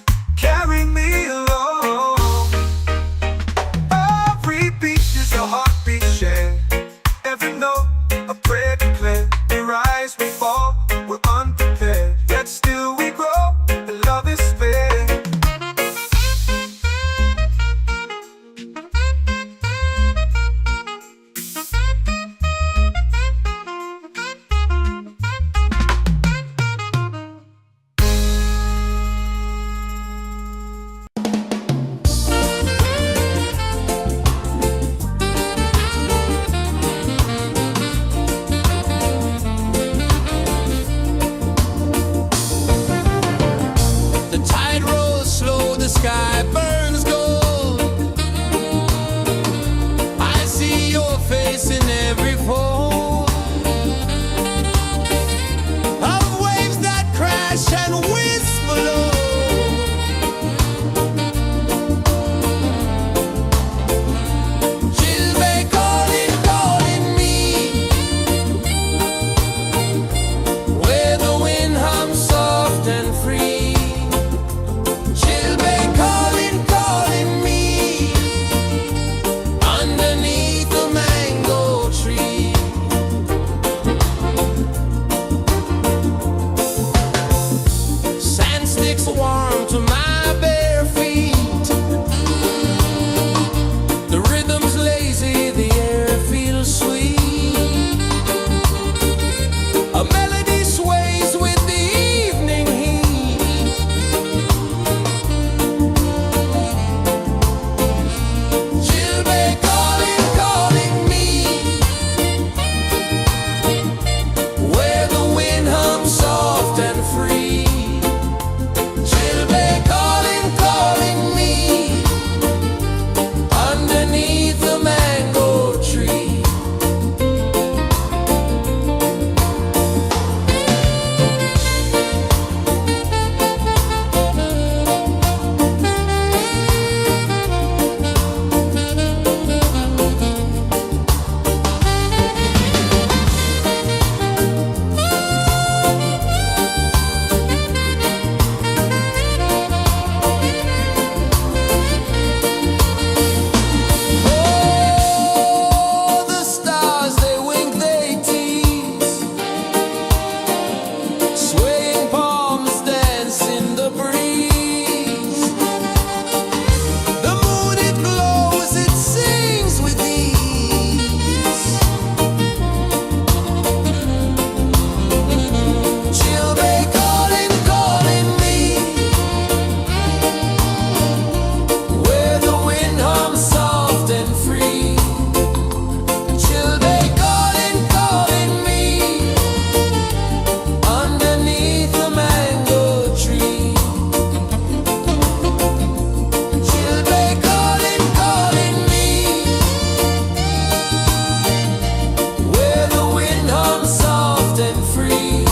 and free.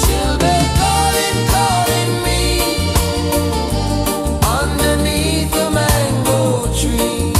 Children calling, calling me underneath the mango tree.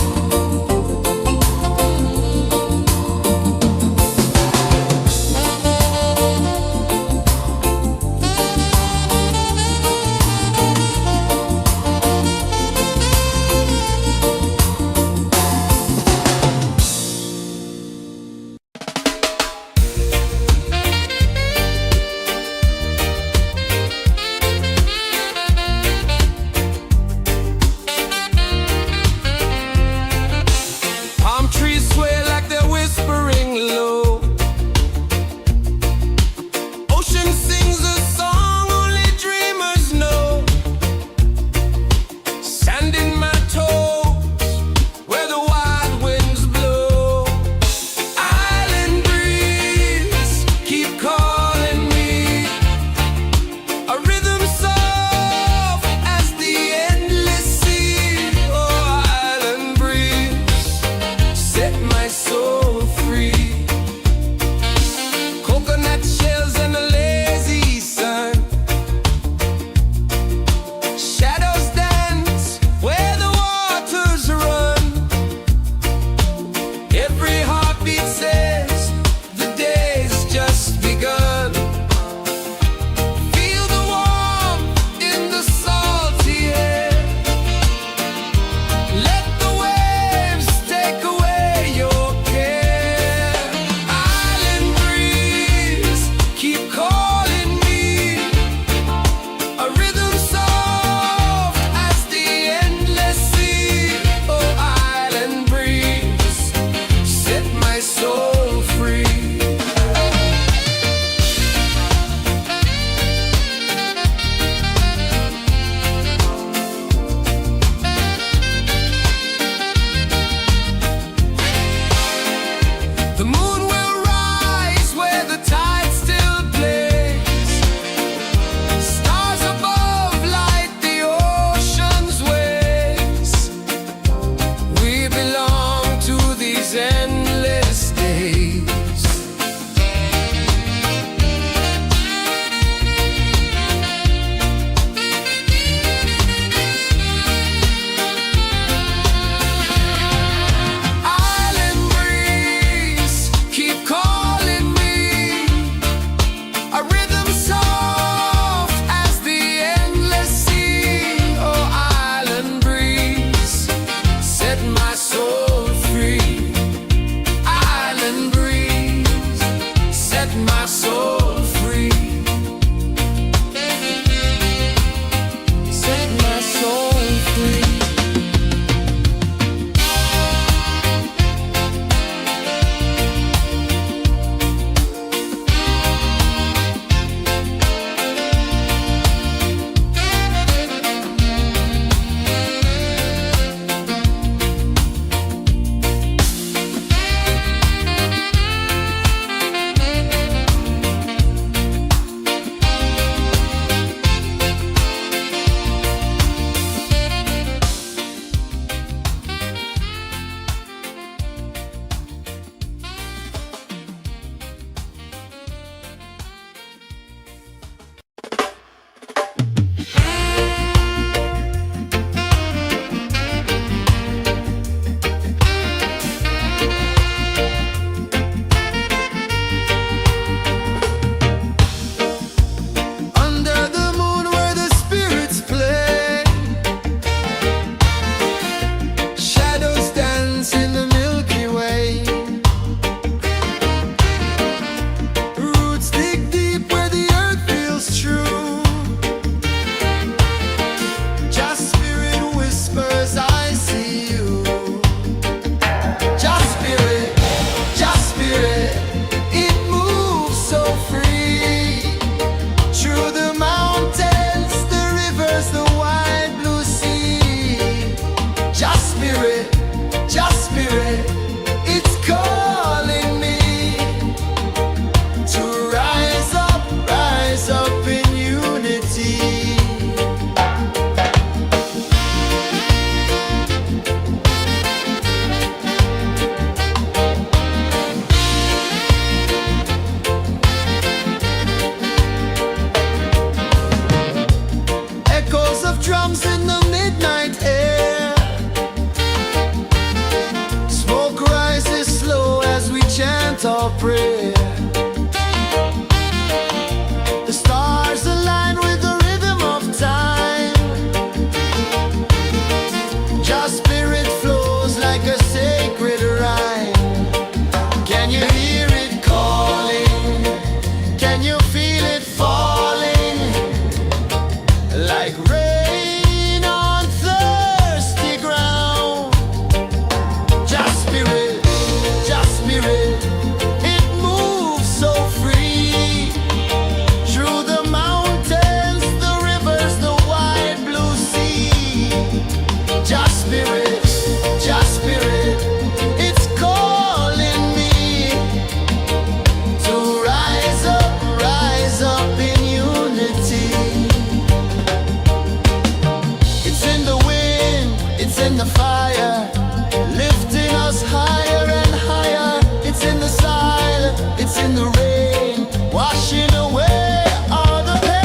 in the rain, washing away all the pain.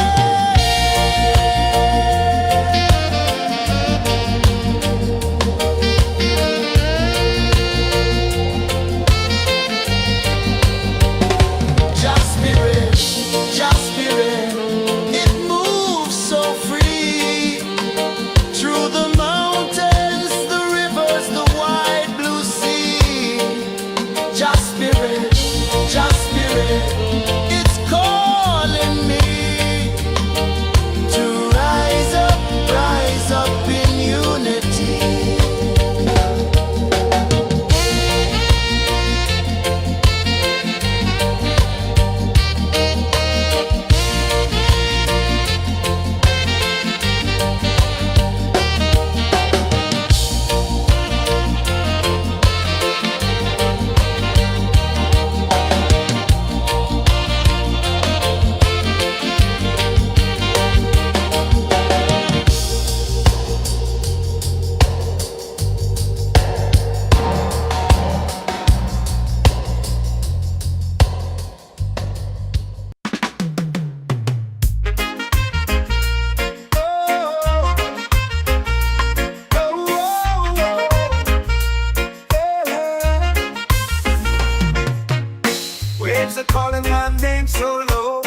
Just spirit, just spirit, it moves so free through the mountains, the rivers, the wide blue sea. Just spirit, it's calling me to rise up in unity. Waves are calling my name so low.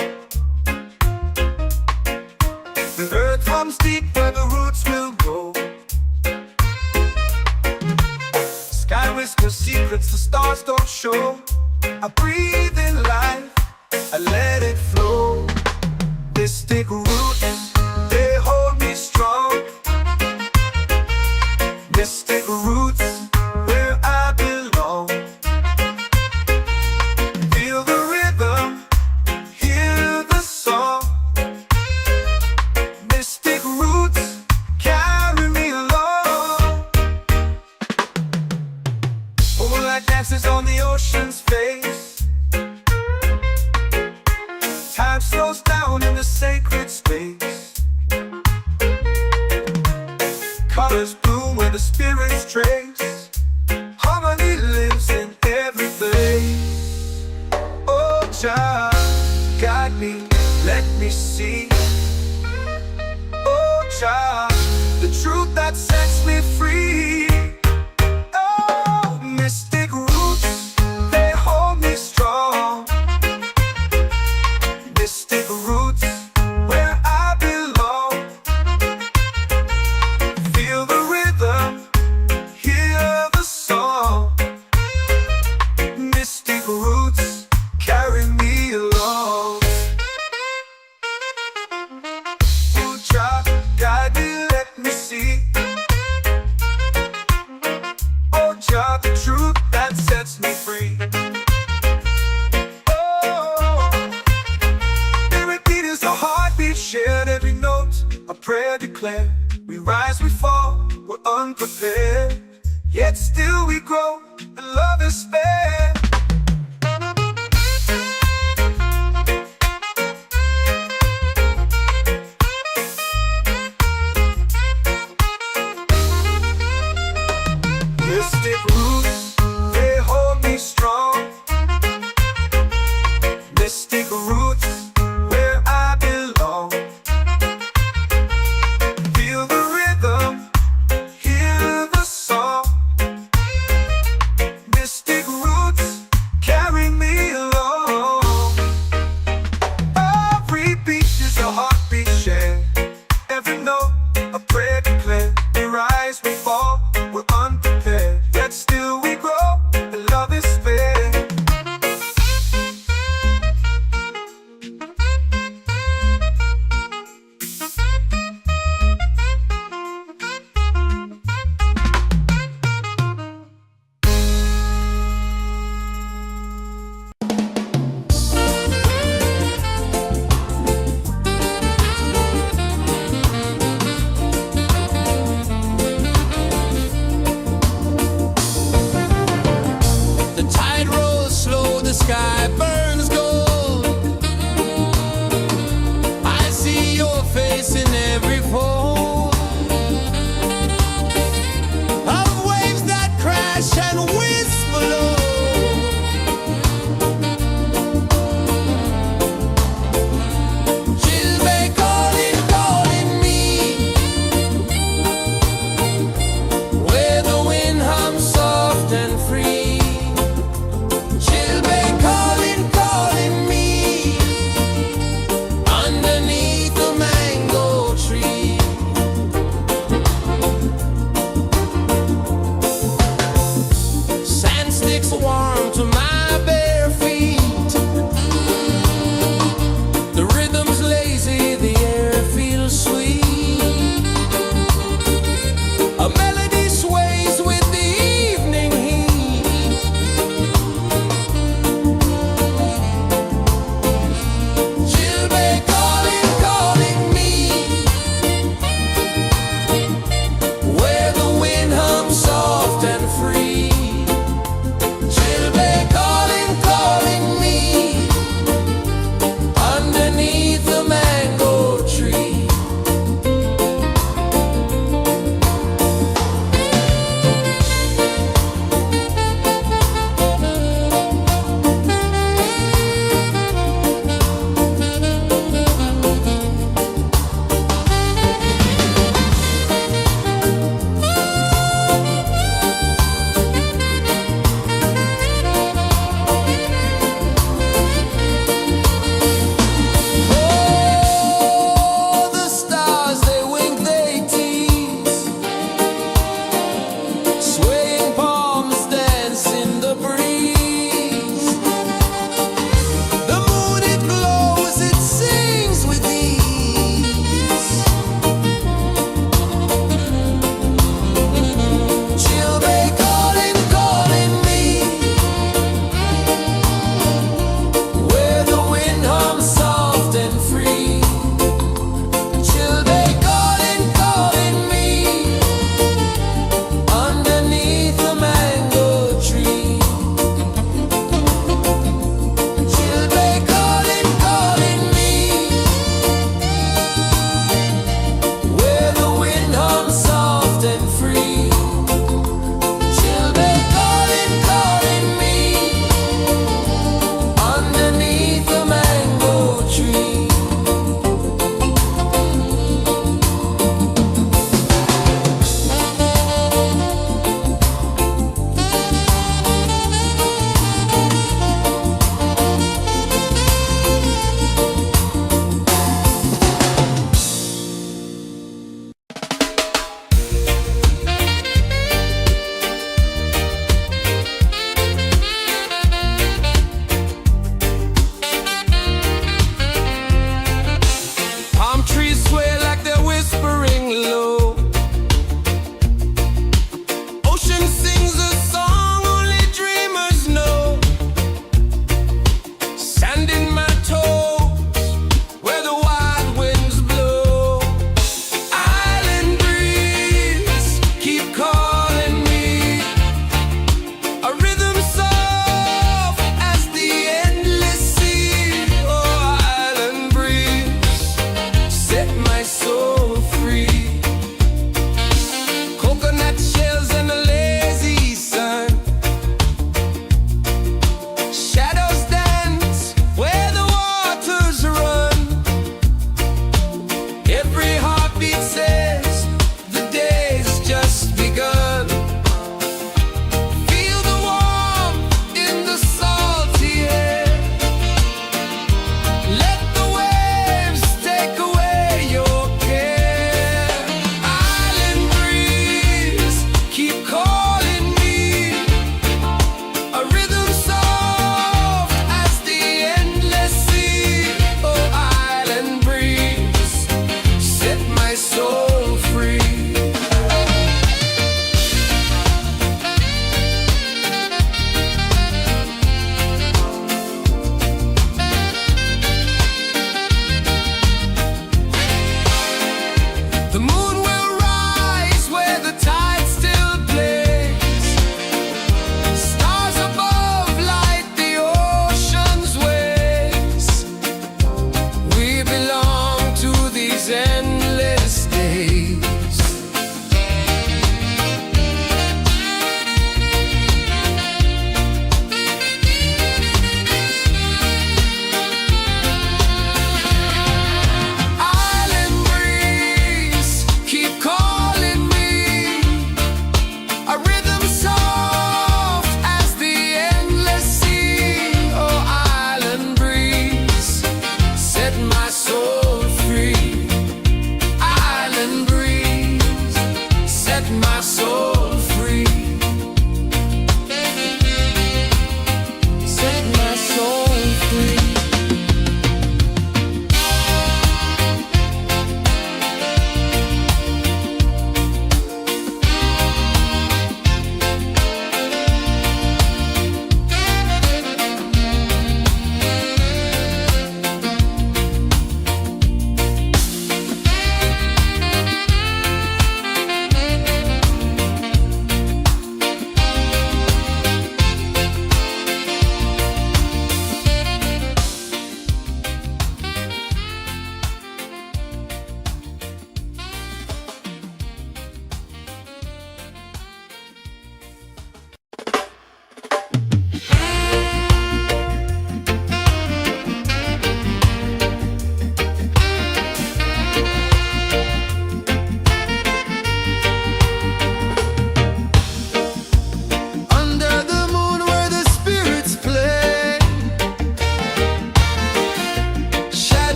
The earth comes deep where the roots will go. Sky whispers secrets the stars don't show. I breathe in life, I let it flow. Mystic roots, they hold me strong. Mystic roots, where I belong. Feel the rhythm, hear the song. Mystic roots, carry me along. Moonlight dances on the ocean's face. Time slows down in the sacred space. Colors bloom where the spirits trace. Harmony lives in every place. Oh, Jah, guide me, let me see. Oh, Jah, the truth that sets me free. Oh, mystic roots, they hold me strong. Mystic roots, where I belong. Feel the rhythm, hear the song. Mystic roots, carry me along. Oh, Jah, guide me, let me see. Oh, Jah, the truth that sets me free. Oh, spirit beat is a heartbeat, shared every note, a prayer declared. We rise, we fall, we're unprepared, yet still we grow, and love is spared. Mystic roots, they hold me strong. Mystic roots, where I belong. Feel the rhythm, hear the song. Mystic roots,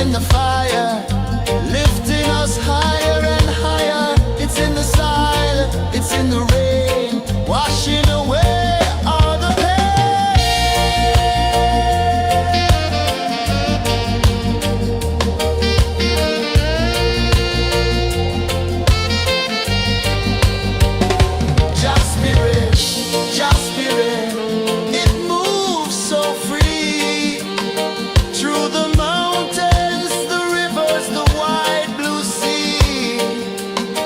in the fire, lifting us higher and higher. It's in the silence, it's in the rain, washing away all the pain. Just spirit, just spirit, it moves so free through the mountains, the rivers, the wide blue sea.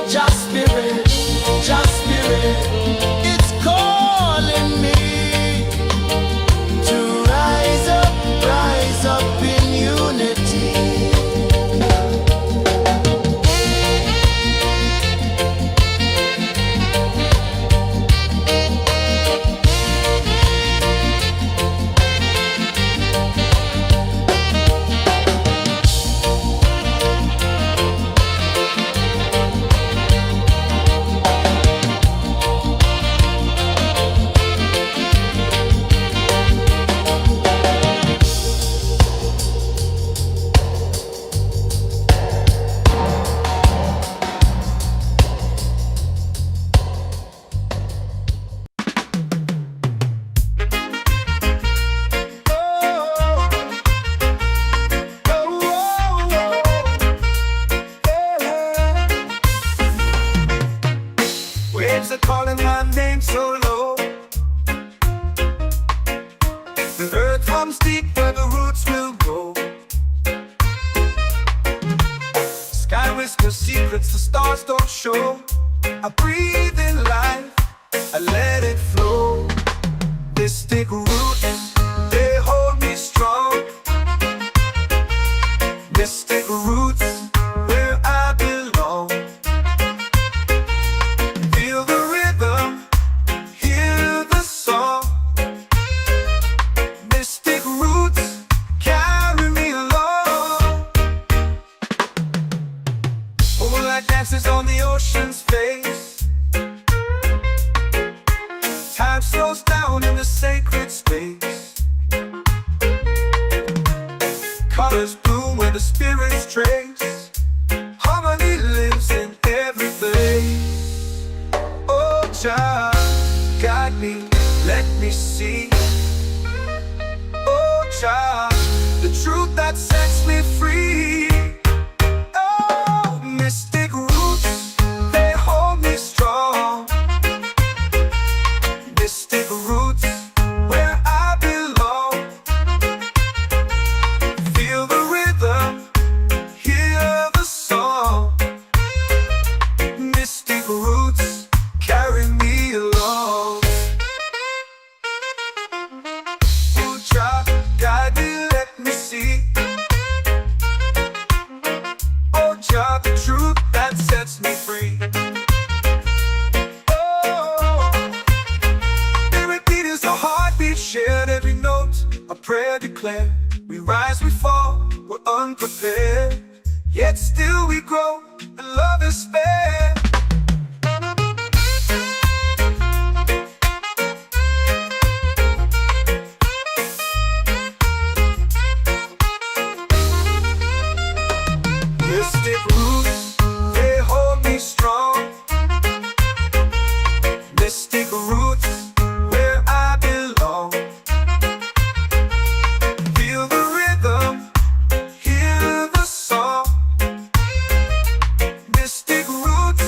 Just spirit, it's calling me to rise up in unity. Waves are calling my name so low. The earth hums deep where the roots will grow. Sky whispers secrets the stars don't show. I breathe in life, I let it flow. Mystic roots, they hold me strong. Mystic roots, where I belong. Feel the rhythm, hear the song. Mystic roots, carry me along. Moonlight dances on the ocean's face. Time slows down in the sacred space. Colors bloom where the spirits trace. Harmony lives in every place. Oh, child, guide me, let me see. Oh, child, the truth that sets me free. Oh, mystic roots, they hold me strong. Mystic roots, where I belong. Feel the rhythm, hear the song. Mystic roots, carry me along. Oh, child, guide me, let me see. Oh, child, the truth that sets me free. Oh, every beat is a heartbeat shared, every note a prayer declared. We rise, we fall, we're unprepared, yet still we grow, and love is spared. Mystic roots, they hold me strong. Mystic roots, where I belong. Feel the rhythm, hear the song. Mystic roots,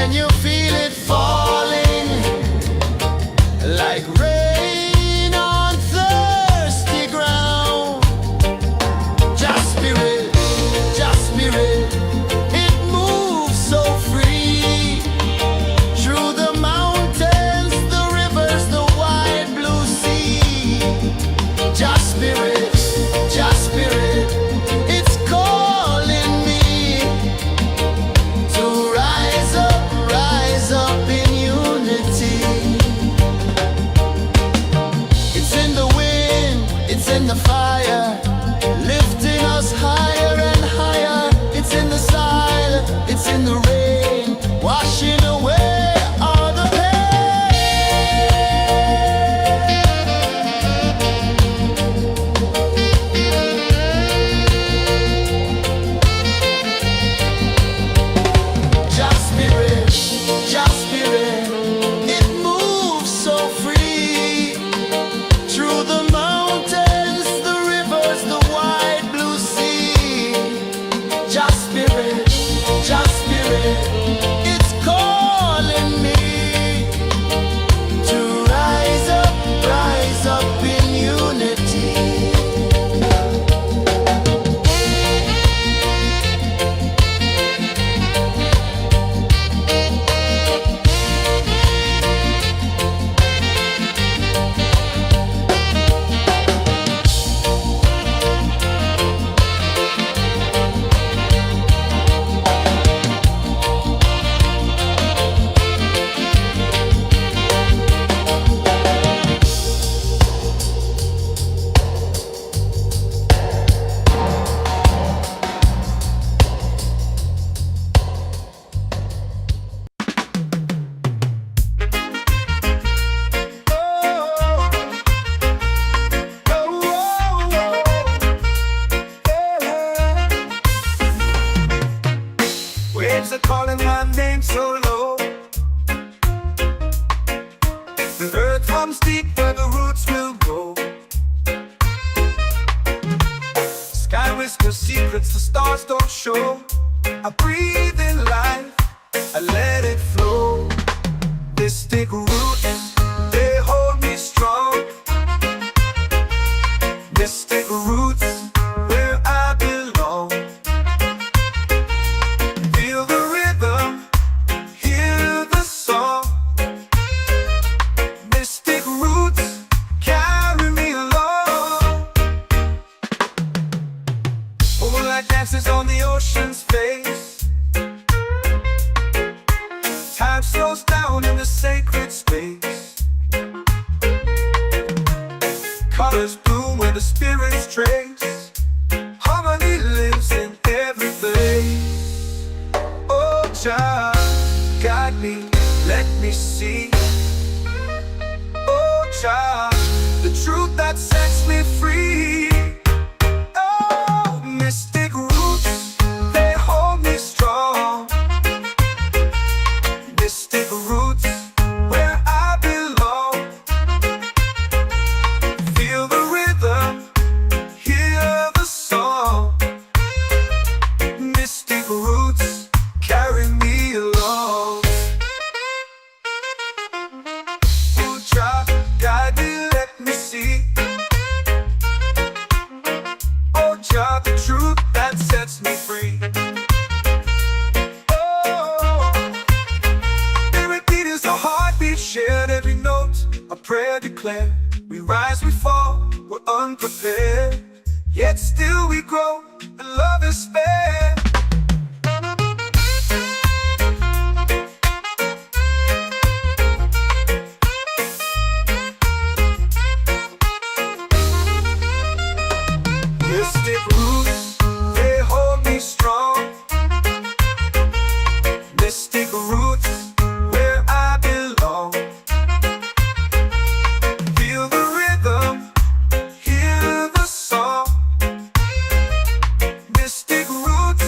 Can you feel it falling like rain on thirsty ground? Just spirit, it moves so free through the mountains, the rivers, the wide blue sea. Just spirit, it's calling me to rise up in unity. It's in the wind, it's in the fire, lifting us higher and higher. It's in the silence, it's in the rain, washing away all the Just spirit, it moves so free through the mountains, the rivers, the wide blue sea. Just spirit, it's calling me to rise up in unity. Waves are calling my name so low. The earth hums deep where the roots will go. Sky whispers secrets the stars don't show. I breathe in life, I let it flow. Mystic roots, they hold me strong. Mystic roots, where I belong. Feel the rhythm, hear the song. Mystic roots, carry me along. Moonlight dances on the ocean's face. Time slows down in the sacred space. Colors bloom where the spirits trace. Harmony lives in every place. Oh, child, guide me, let me see. Oh, child, the truth that sets me free. Oh, mystic roots, they hold me strong. Mystic roots, where I belong. Feel the rhythm, hear the song. Mystic roots, carry me along. Oh, child, guide me, let me see. Oh, child, the truth that sets me free. Oh, every beat is a heartbeat shared, every note a prayer declared. We rise, we fall, we're unprepared, yet still we grow, and love is spared. Mystic roots, they hold me strong. Mystic roots, where I belong. Feel the rhythm, hear the song. Mystic roots,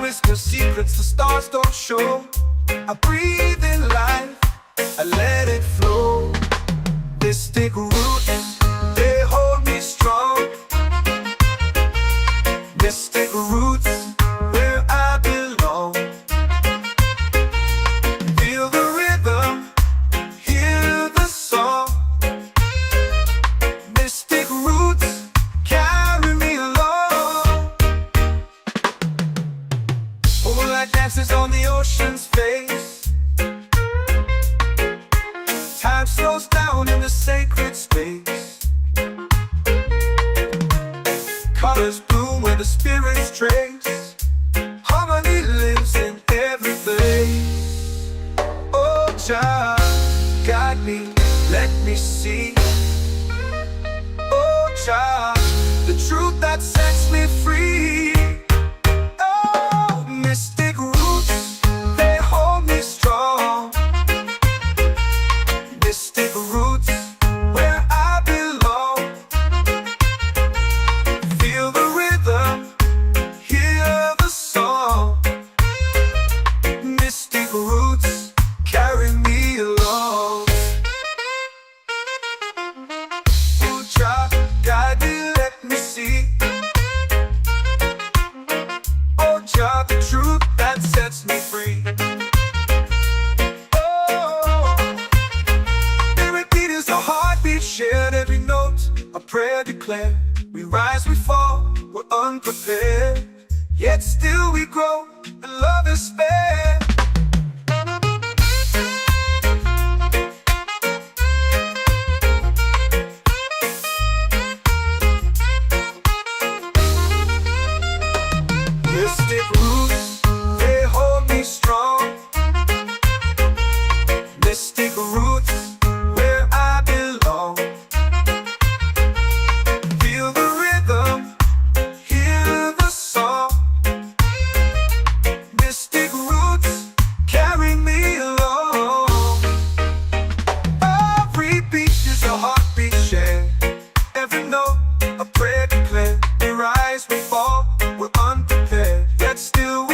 whisper secrets the stars don't show. I breathe in life, I let it flow. Mystic roots, they hold me strong. Mystic roots, where I belong. Feel the rhythm, hear the song. Mystic roots, carry me along. Moonlight dances on the ocean's face. Time slows down in the sacred space. Colors bloom where the spirits trace. Harmony lives in every place. Oh, child, guide me, let me see. Oh, child, the truth that sets me free. Oh, mystic roots, they hold me strong. Mystic roots, where I belong. Feel the rhythm, hear the song. Mystic roots, carry me along. Oh, child, guide me, let me see. Oh, child, the truth that sets me free. Oh, spirit beat is a heartbeat shared, every note a prayer declared. We rise, we fall, we're unprepared, yet still we grow, and love is spared. Mystic roots, they hold me strong. Mystic roots, where I belong. Feel the rhythm, hear the song. Mystic roots, carry me along. Every beat is a heartbeat shared, every note a prayer declared. We rise, we fall, we're unprepared, yet still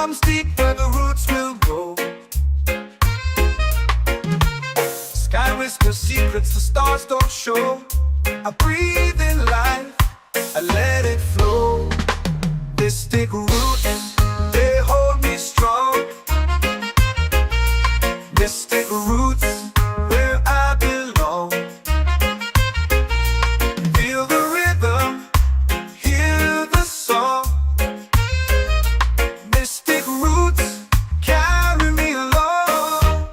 comes deep where the roots will grow. Sky whispers secrets the stars don't show. I breathe in life, I let it flow. Mystic roots, they hold me strong. Mystic roots, where I belong. Feel the rhythm, hear the song. Mystic roots, carry me along.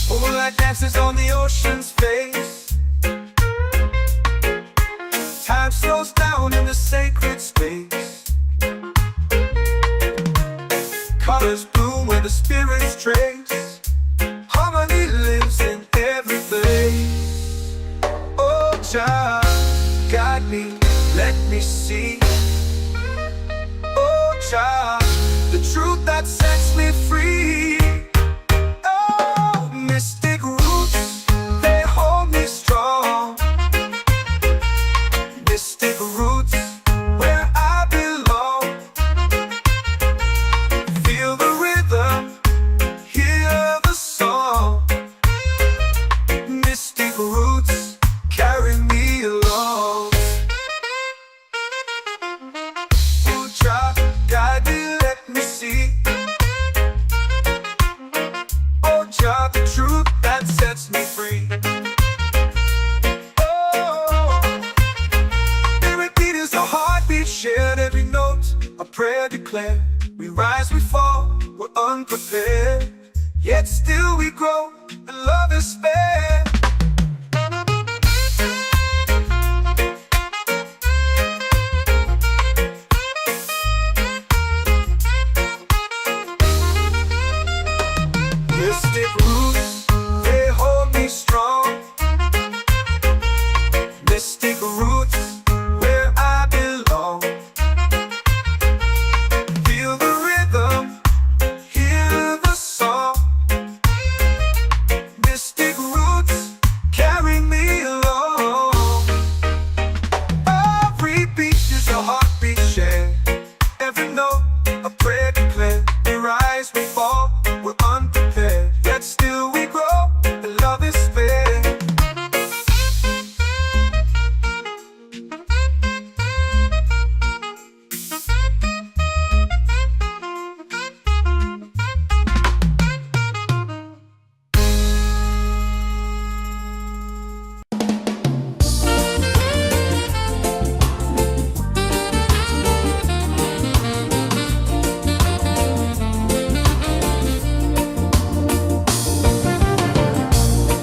Moonlight dances on the ocean's face. Time slows down in the sacred space. Colors bloom where the spirits trace. Harmony lives in every place. Oh, child, guide me, let me see. Oh, child, the truth that sets me free. Oh, mystic roots, they hold me strong. Mystic roots, where I belong. Feel the rhythm, hear the song. Mystic roots, carry me along. Oh, child, guide me, let me see. Oh, child, the truth that sets me free. Shared every note, a prayer declared. We rise, we fall, we're unprepared. Yet still we grow, and love is spared. Mystic roots, they hold me strong. Mystic roots, where I belong. Feel the rhythm, hear the song. Mystic roots, carry me along. Every beat is a heartbeat shared. Every note, a prayer declared. We rise, we fall, we're unprepared. Yet still we grow, and love is spared.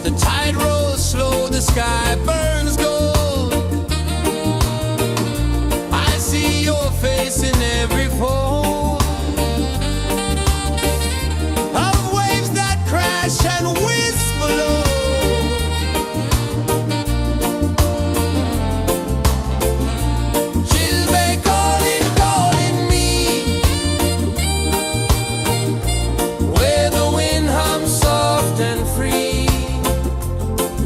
The tide rolls slow, the sky burns gold. I see your face in every fold of waves that crash and whisper low. She'll be calling, calling me where the wind hums soft and free.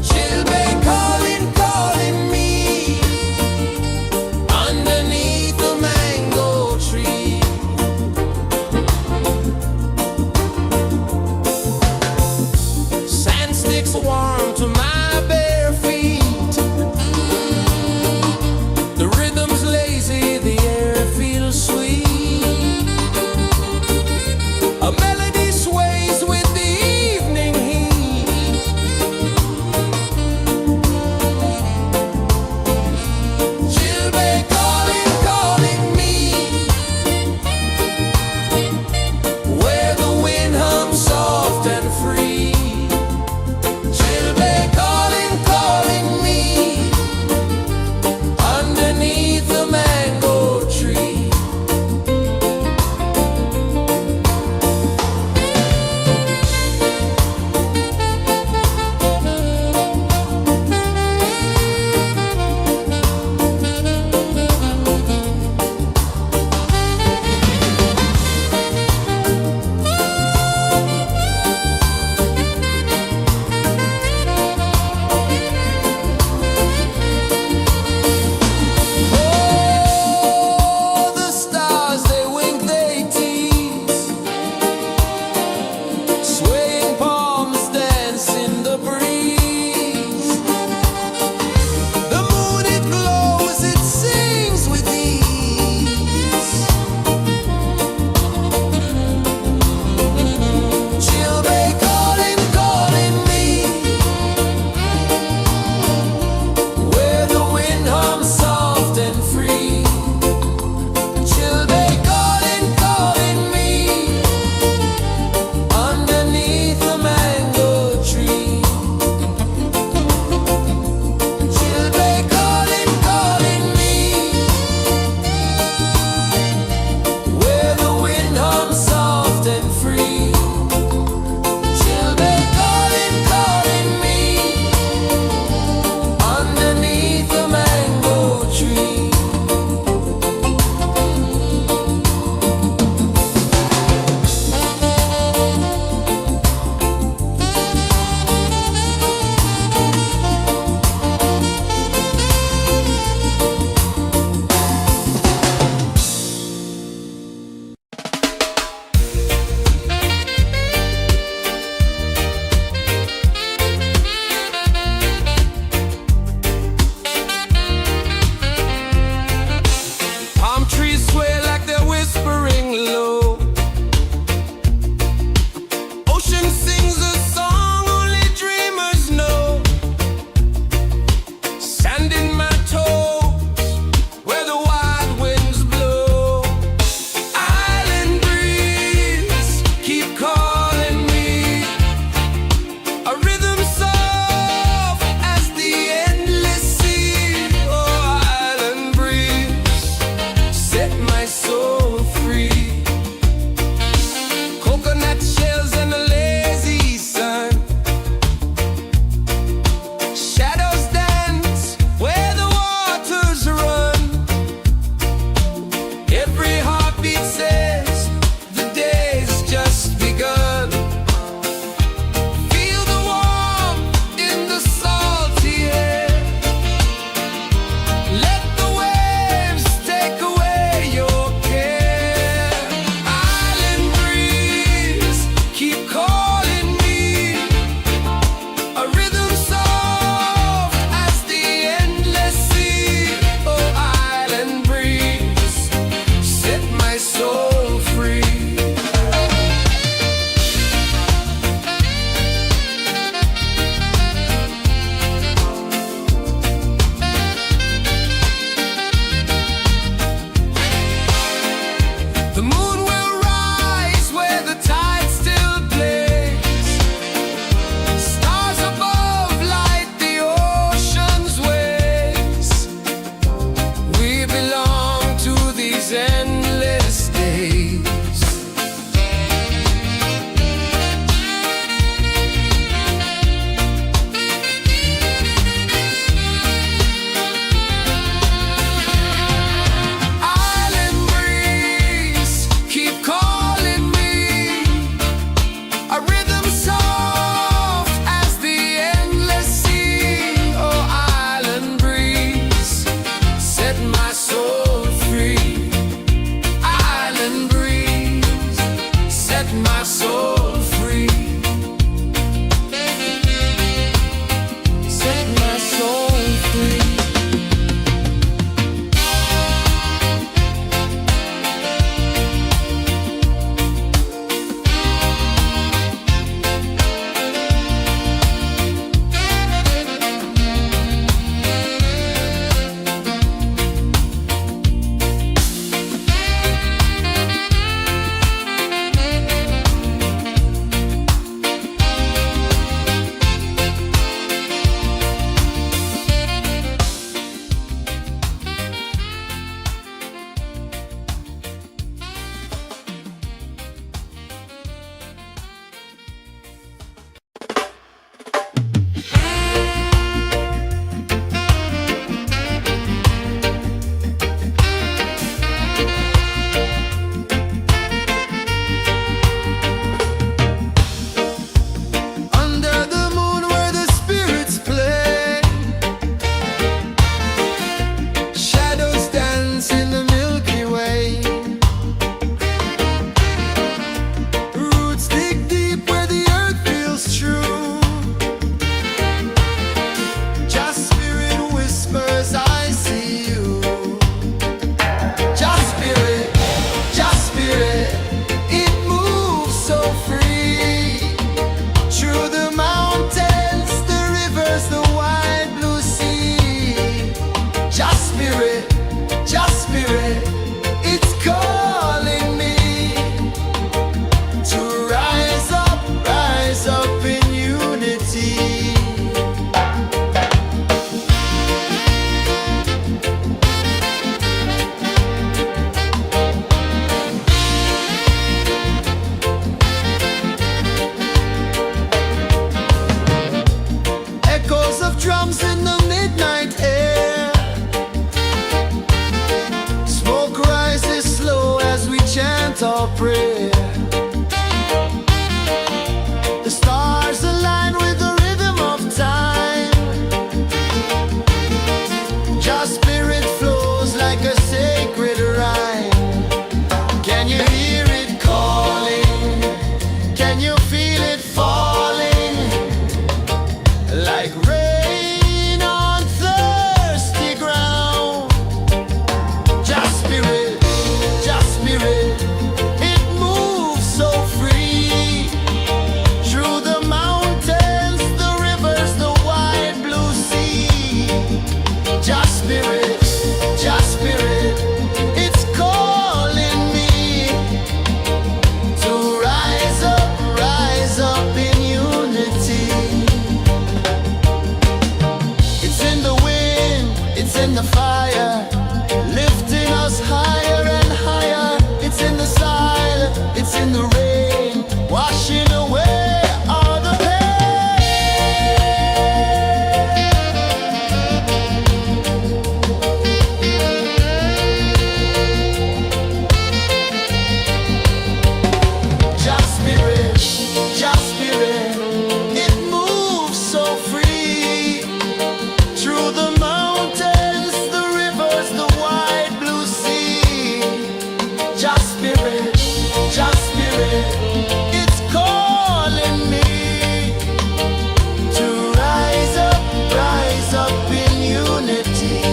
She'll be calling, calling me underneath the mango your prayer. The stars align with the rhythm of time. Your spirit flows like a sacred rhyme. Can you hear it calling? Can you feel it falling? Like rain on thirsty ground. Just spirit, it moves so free. Through the mountains, the rivers, the wide blue sea. Just spirit, it's calling me to rise up in unity. It's in the wind, it's in the fire, lifting us higher and higher. It's in the silence, it's in the rain, washing away all the pain. Just spirit, it moves so free. Through the mountains, the rivers, the wide blue sea. Just spirit, it's calling me to rise up in unity.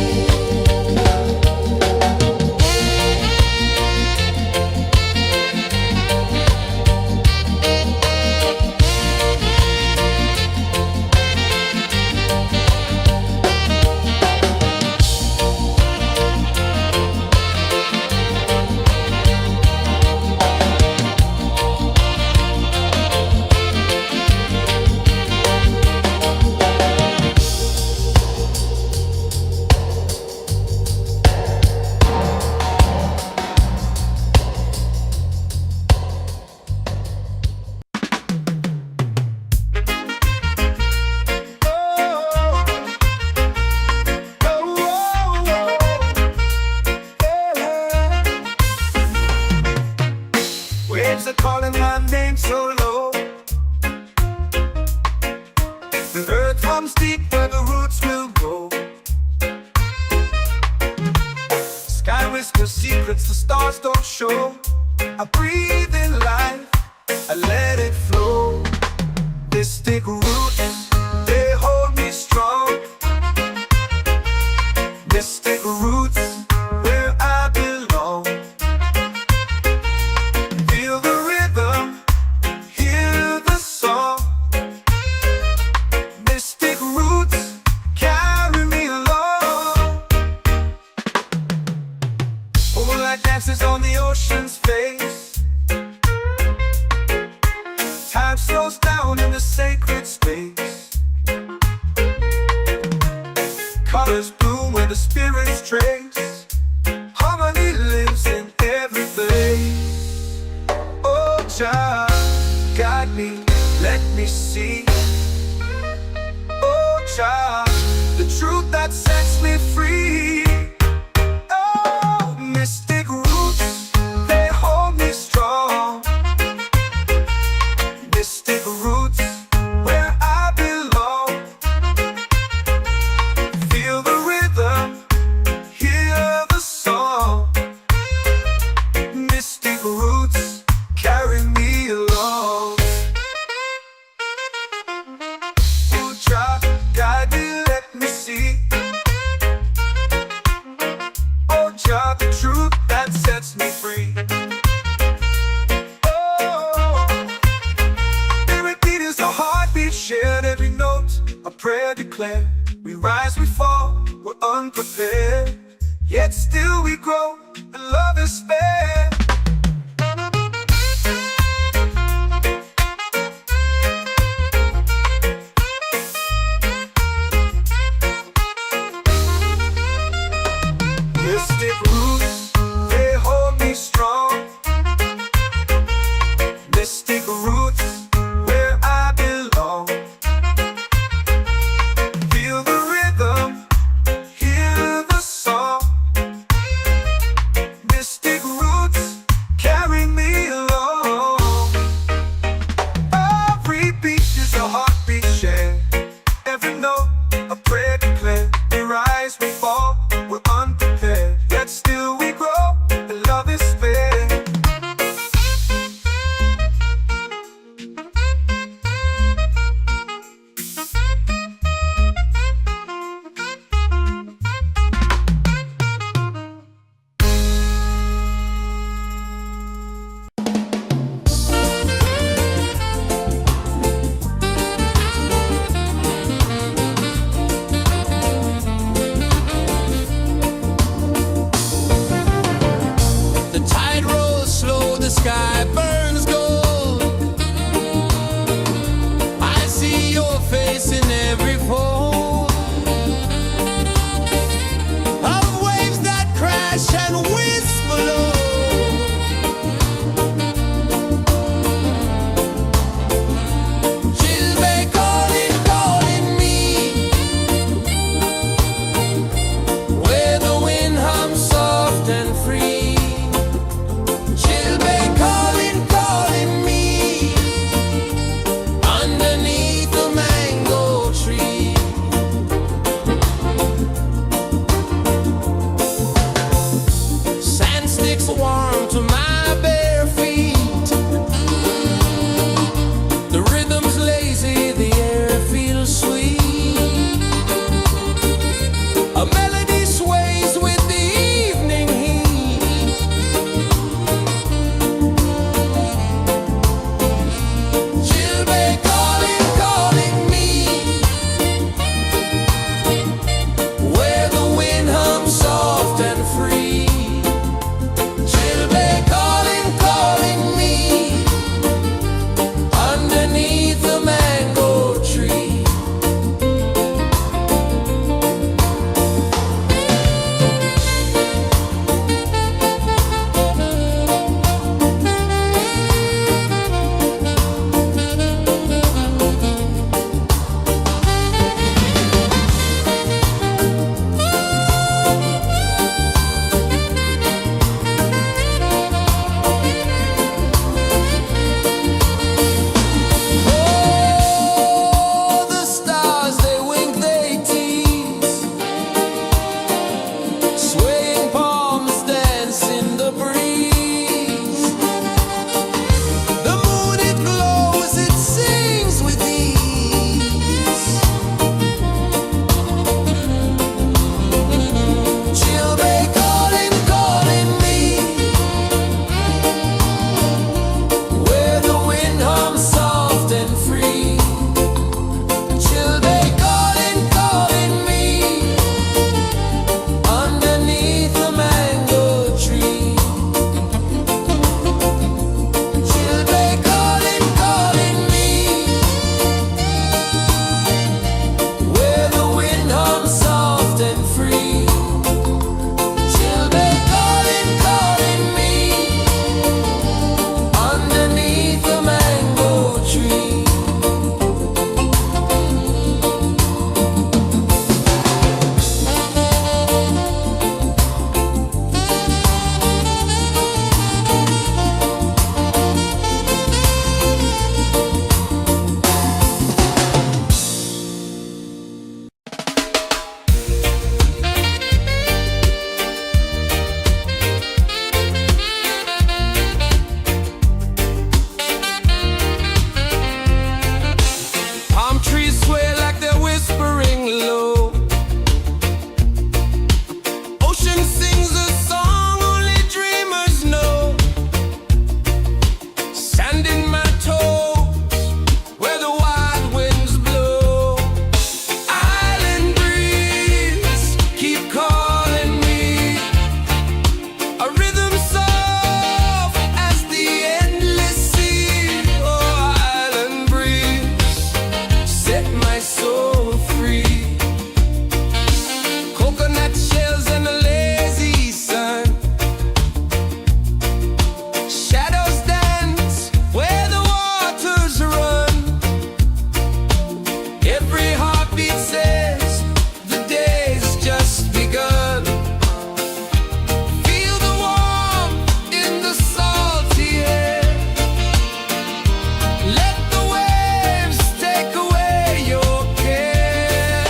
Waves are calling my name so low. The earth hums deep where the roots will go. Sky whispers secrets the stars don't show. I breathe in life, I let it flow. Mystic roots, they hold me strong. Mystic roots, where I belong. Feel the rhythm, hear the song. Mystic roots, carry me along. Moonlight dances on the ocean's face. Time slows down in the sacred space. Colors bloom where the spirits trace. Harmony lives in every place. Oh, Jah, guide me, let me see. Oh, Jah, the truth that sets me free. Oh, mystic roots, they hold me strong. Mystic roots, where I belong. Feel the rhythm, hear the song. Mystic roots, carry me along. Oh, Jah, guide me, let me see. Oh, Jah, the truth that sets me free. Oh, every beat is a heartbeat shared, every note a prayer declared. We rise, we fall, we're unprepared, yet still we grow, and love is spared. Mystic roots, they hold me strong. Mystic roots, where I belong. Feel the rhythm, hear the song. Mystic roots. sky burns gold. I see your face in every fold of waves that crash and whisper low. She'll be calling, calling me where the wind hums soft and free. She'll be calling, calling me underneath the mango tree. Sand sticks warm to my bare feet. The rhythm's lazy, the air feels sweet. A melody sways with the evening heat. She'll be calling, calling me where the wind hums soft and free. She'll be calling, calling me underneath the mango tree. Oh, the stars, they wink, they tease. Swaying palms dance in the breeze. The moon, it glows, it sings with ease. She'll be calling, calling me where the wind hums soft and free. She'll be calling, calling me underneath the mango tree. She'll be calling, calling me where the wind hums soft and free. She'll be calling, calling me underneath the mango tree. Palm trees sway like they're whispering low. Ocean sings a song only dreamers know. Sand in my toes where the wild winds blow. Island breeze, keep calling me. A rhythm soft as the endless sea. Oh, island breeze, set my soul free. Coconut shells and a lazy sun. Shadows dance where the waters run. Every heartbeat says the day's just begun. Feel the warmth in the salty air. Let the waves take away your care.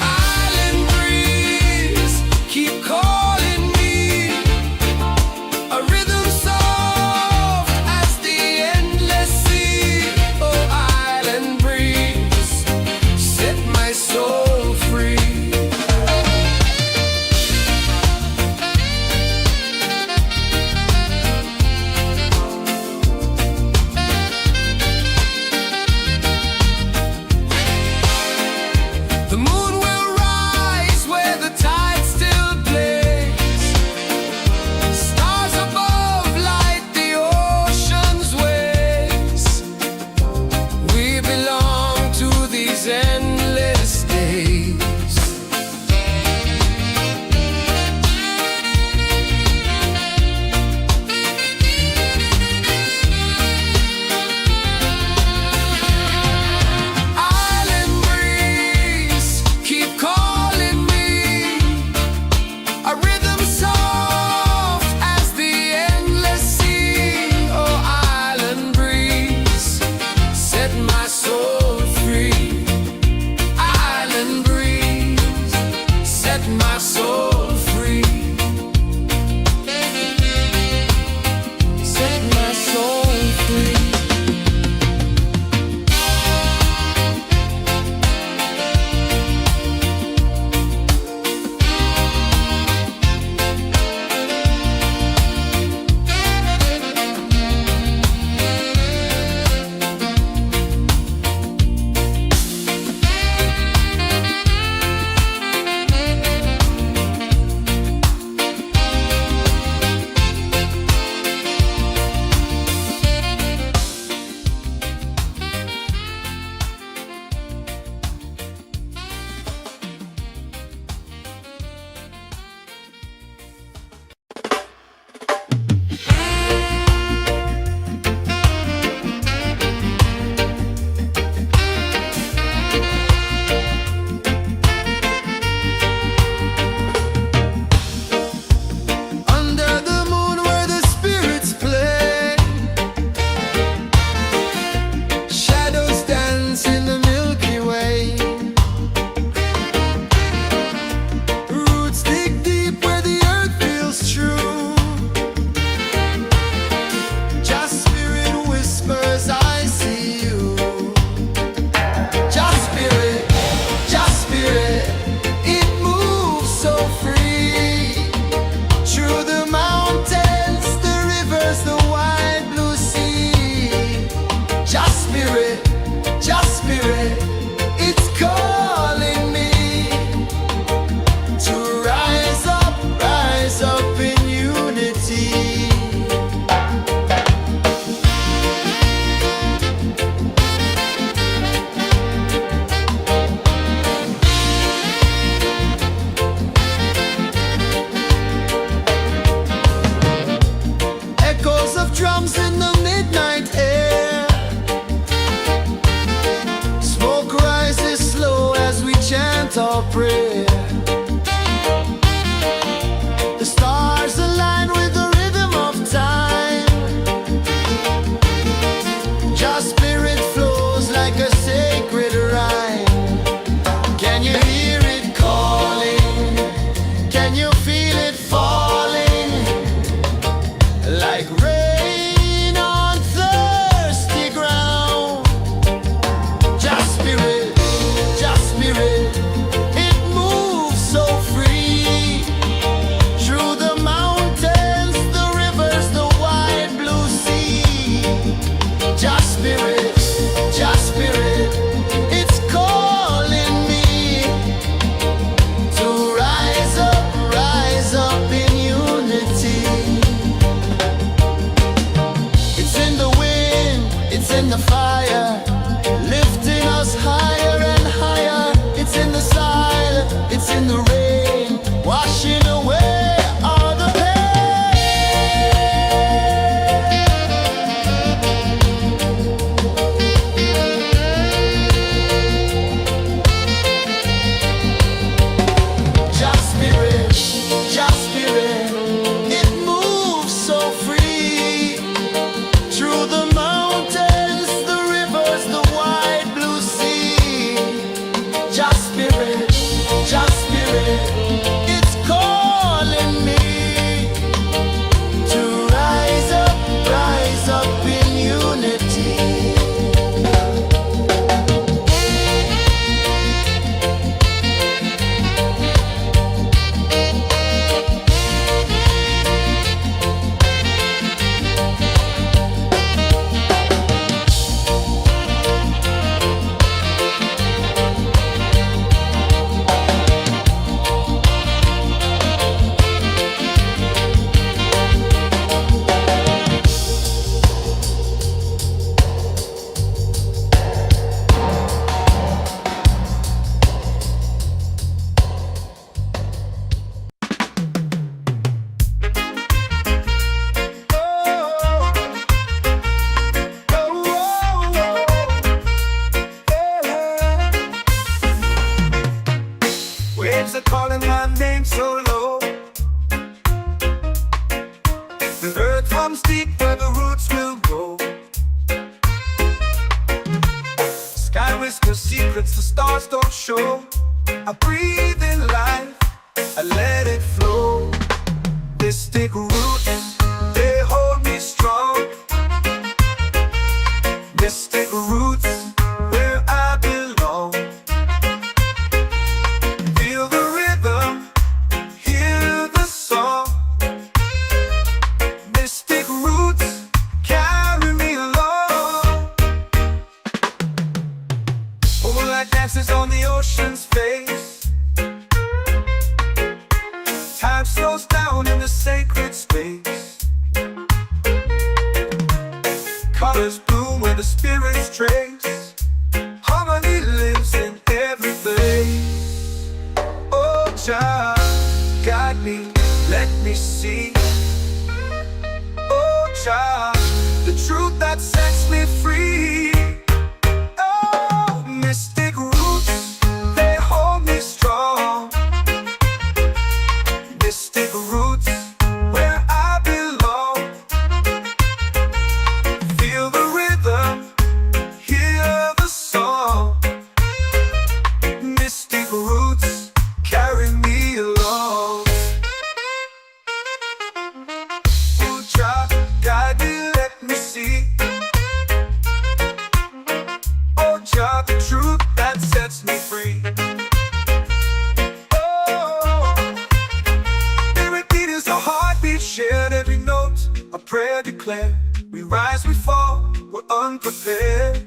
Island breeze, keep calling me. A rhythm soft as the endless sea. Oh, island breeze, set my soul free. The moon will rise where the tide still plays. Stars above like rain on thirsty ground. Just spirit, it moves so free through the mountains, the rivers, the wide blue sea. Just spirit, it's calling me to rise up in unity. It's in the wind, it's in the fire, lifting us higher and higher. It's in the silence, it's in the rain, washing away all the Just spirit, it moves so free through the mountains, the rivers, the wide blue sea. Just spirit, it's calling me to rise up in unity. Waves are calling my name so low. The earth runs deep where the roots will grow. Sky whispers secrets the stars don't show. I breathe in life, I let it flow. Mystic roots, they hold me strong. Mystic roots, where I belong. Feel the rhythm, hear the song. Mystic roots, carry me along. Moonlight dances on the ocean's face. Time slows down in the sacred space. Colors bloom where the spirits trace. Harmony lives in every place. Oh, Jah, guide me, let me see. Oh, Jah, the truth that sets me free. Oh, mystic roots, they hold me strong. Mystic roots, where I belong. Feel the rhythm, hear the song. Mystic roots, carry me along. Oh, Jah, guide me, let me see. Oh, Jah, the truth that sets me free. Oh, spirit beat is a heartbeat shared, every note a prayer declared. We rise, we fall, we're unprepared,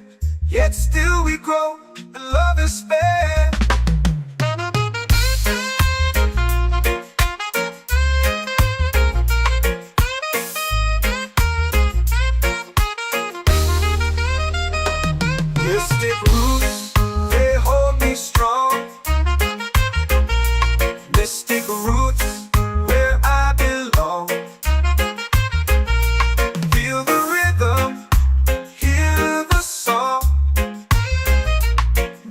yet still we grow, and love is spared. Mystic roots, they hold me strong. Mystic roots, where I belong. Feel the rhythm, hear the song.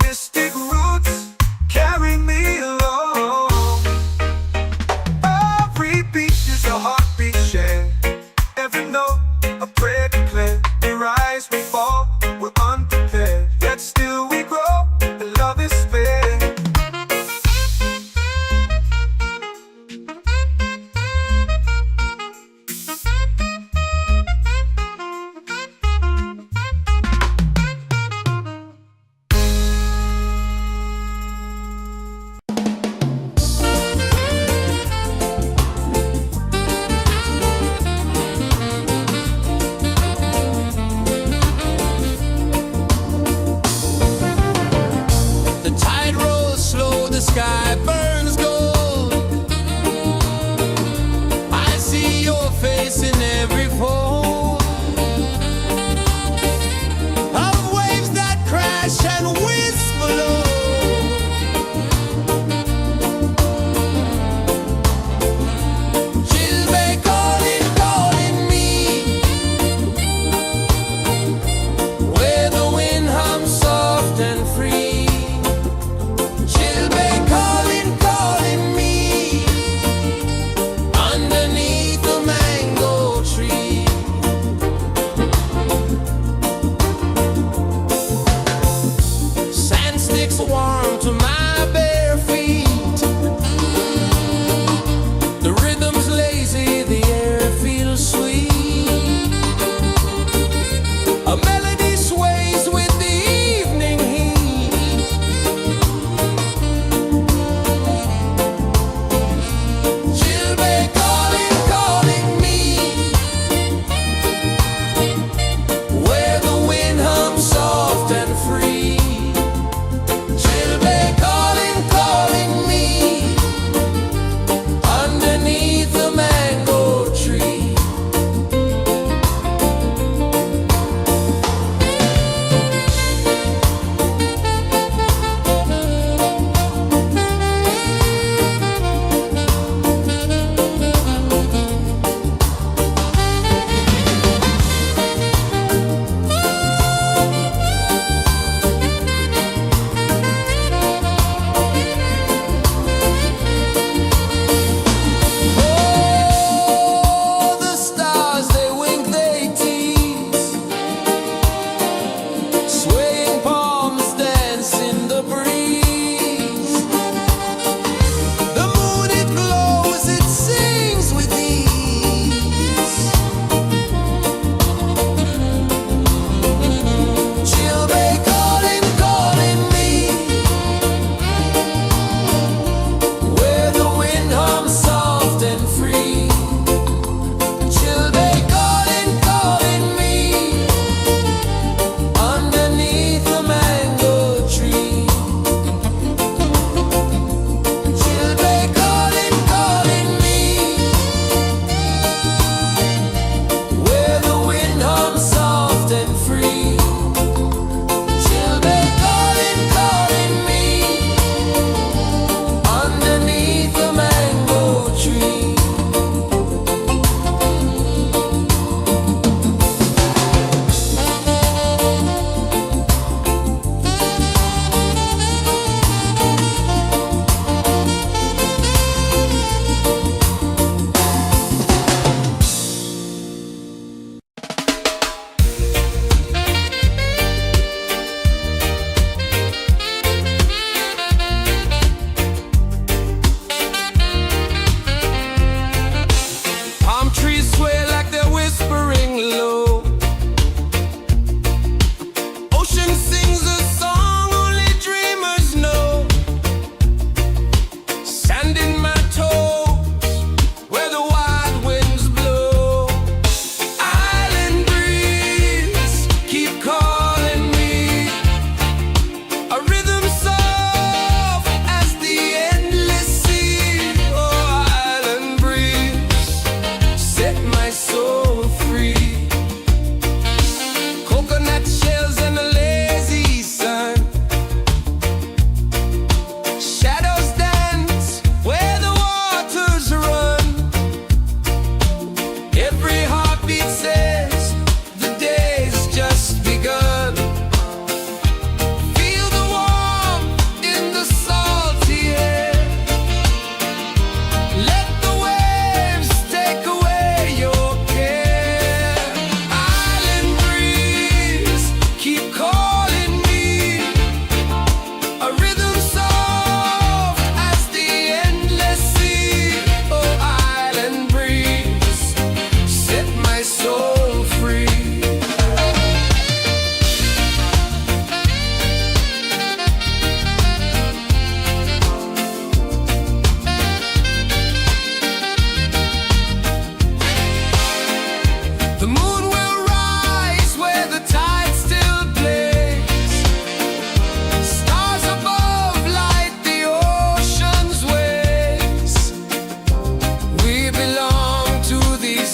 Mystic roots, carry me along. Every beat is a heartbeat shared, every note a prayer declared. We rise, we fall, we're unprepared, yet still we grow, and love is spared. grace in every fold of waves that crash and whisper low. Warm to my bare feet. The rhythm's lazy, the air feels sweet. A melody sways with the evening heat. She'll be calling, calling me, where the wind hums soft and free.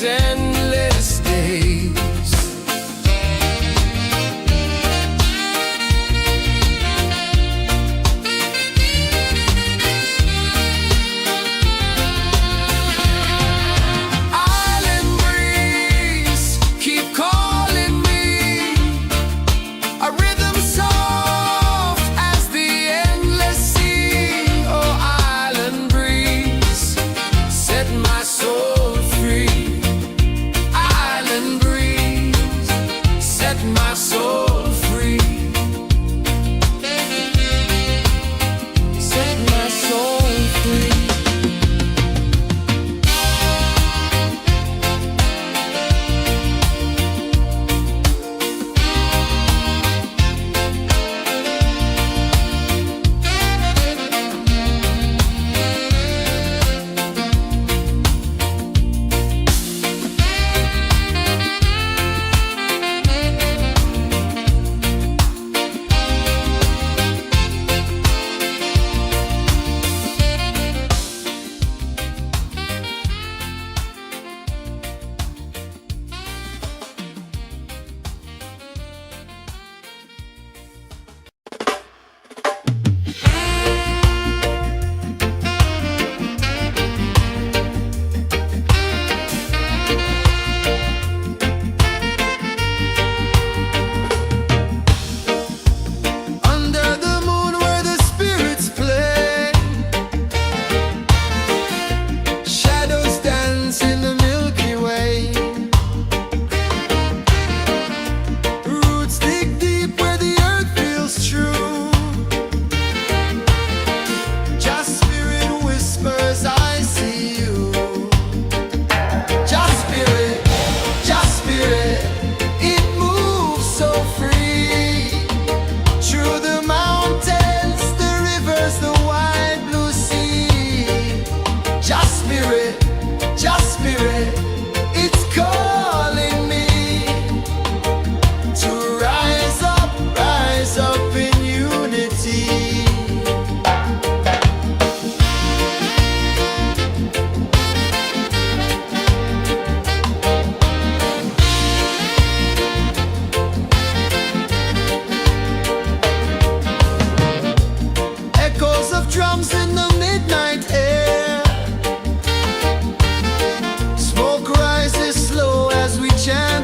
and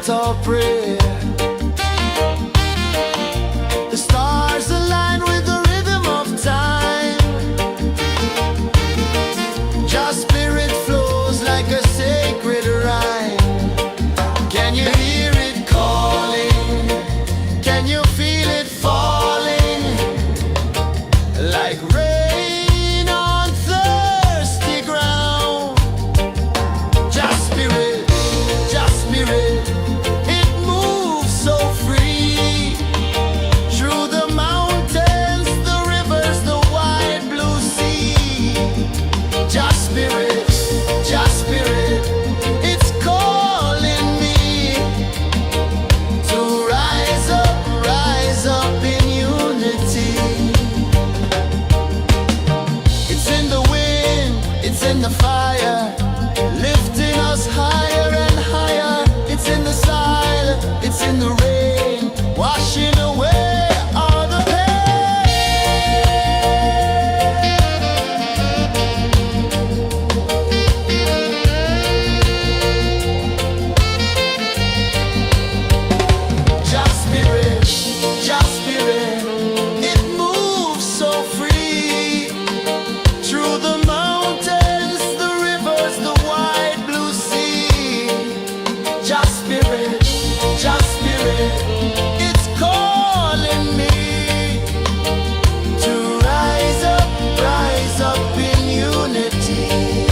chant our prayer. The stars align with the rhythm of time. Your spirit flows like a sacred rhyme. Can you hear it calling? Can you feel it falling? Like rain on thirsty ground. Just spirit, it moves so free. Through the mountains, the rivers, the wide blue sea. Just spirit, it's calling me to rise up in unity. It's in the wind, it's in the fire, lifting us higher and higher. It's in the silence, it's in the rain, washing away all the Just spirit, it moves so free. Through the mountains, the rivers, the wide blue sea. Just spirit, it's calling me to rise up in unity.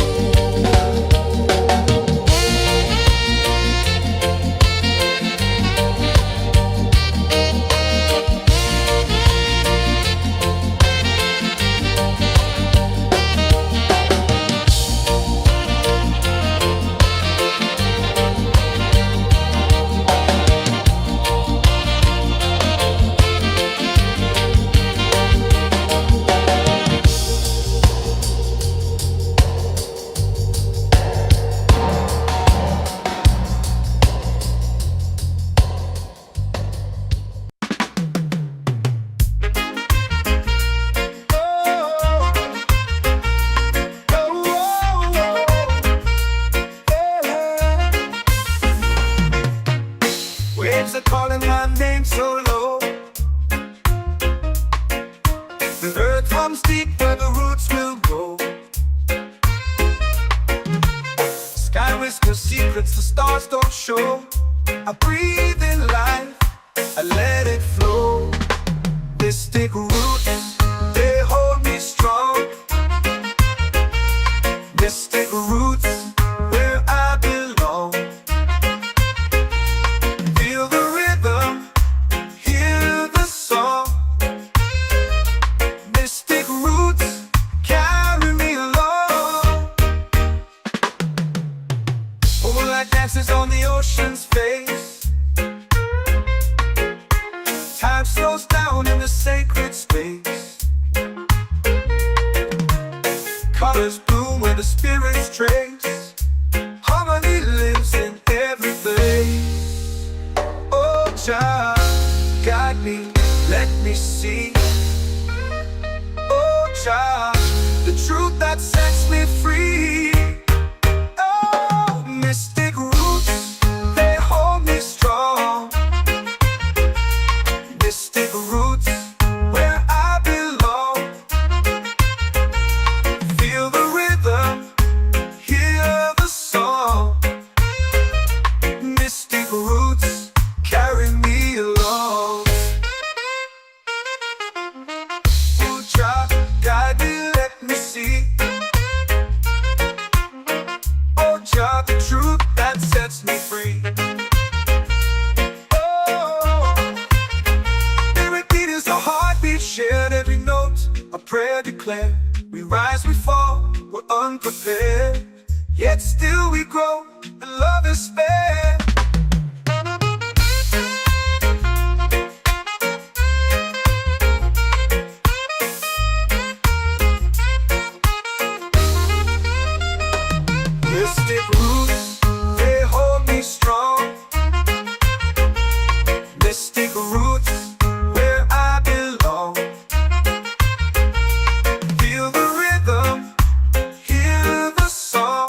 Waves are calling my name so low. The earth hums deep where the roots will grow. Sky whispers secrets the stars don't show. I breathe in life, I let it flow. Mystic roots, they hold me strong. Mystic roots, where I belong. Feel the rhythm, hear the song. Mystic roots, carry me along. Moonlight dances on the ocean's face. Time slows down in the sacred space. Colors bloom where the spirits trace. Harmony lives in every face. Oh, Jah, guide me, let me see. Oh, Jah, the truth that sets me free. Oh, mystic roots, they hold me strong. Mystic roots, where I belong. Feel the rhythm, hear the song. Mystic roots, carry me along. Oh, Jah, guide me, let me see. Oh, Jah, the truth that sets me free. Oh, spirit beat is a heartbeat shared, every note a prayer declared. We rise, we fall, we're unprepared, yet still we grow, and love is spared. Mystic roots, they hold me strong. Mystic roots, where I belong. Feel the rhythm, hear the song.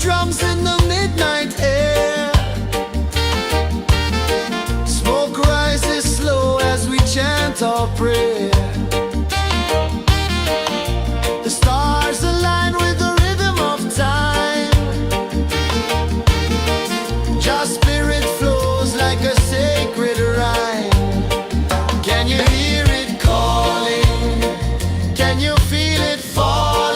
drums in the midnight air. Smoke rises slow as we chant our prayer. The stars align with the rhythm of time. Your spirit flows like a sacred rhyme. Can you hear it calling? Can you feel it falling?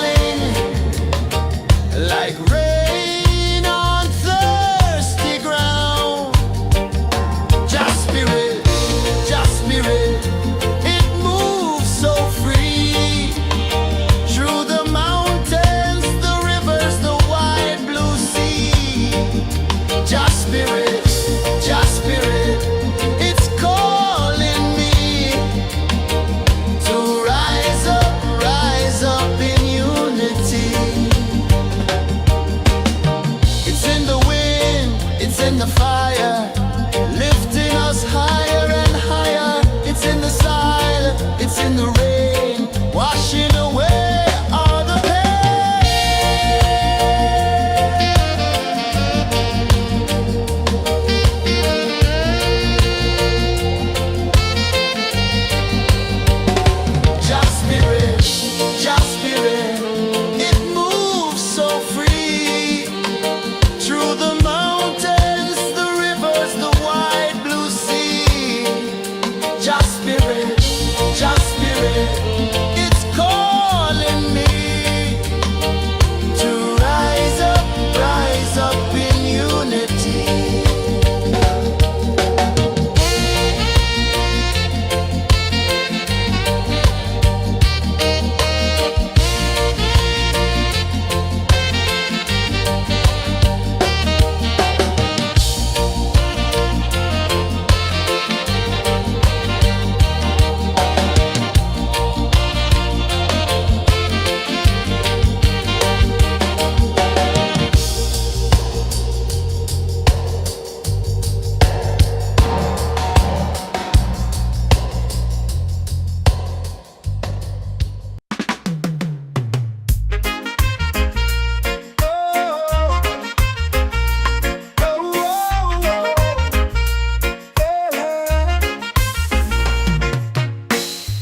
Like rain on thirsty ground. Just spirit, it moves so free. Through the mountains, the rivers, the wide blue sea. Just spirit, it's calling me to rise up in unity. It's in the wind, it's in the fire, lifting us higher and higher. It's in the silence, it's in the rain, washing away all the Just spirit, it moves so free. Through the mountains, the rivers, the wide blue sea. Just spirit, it's calling me to rise up in unity.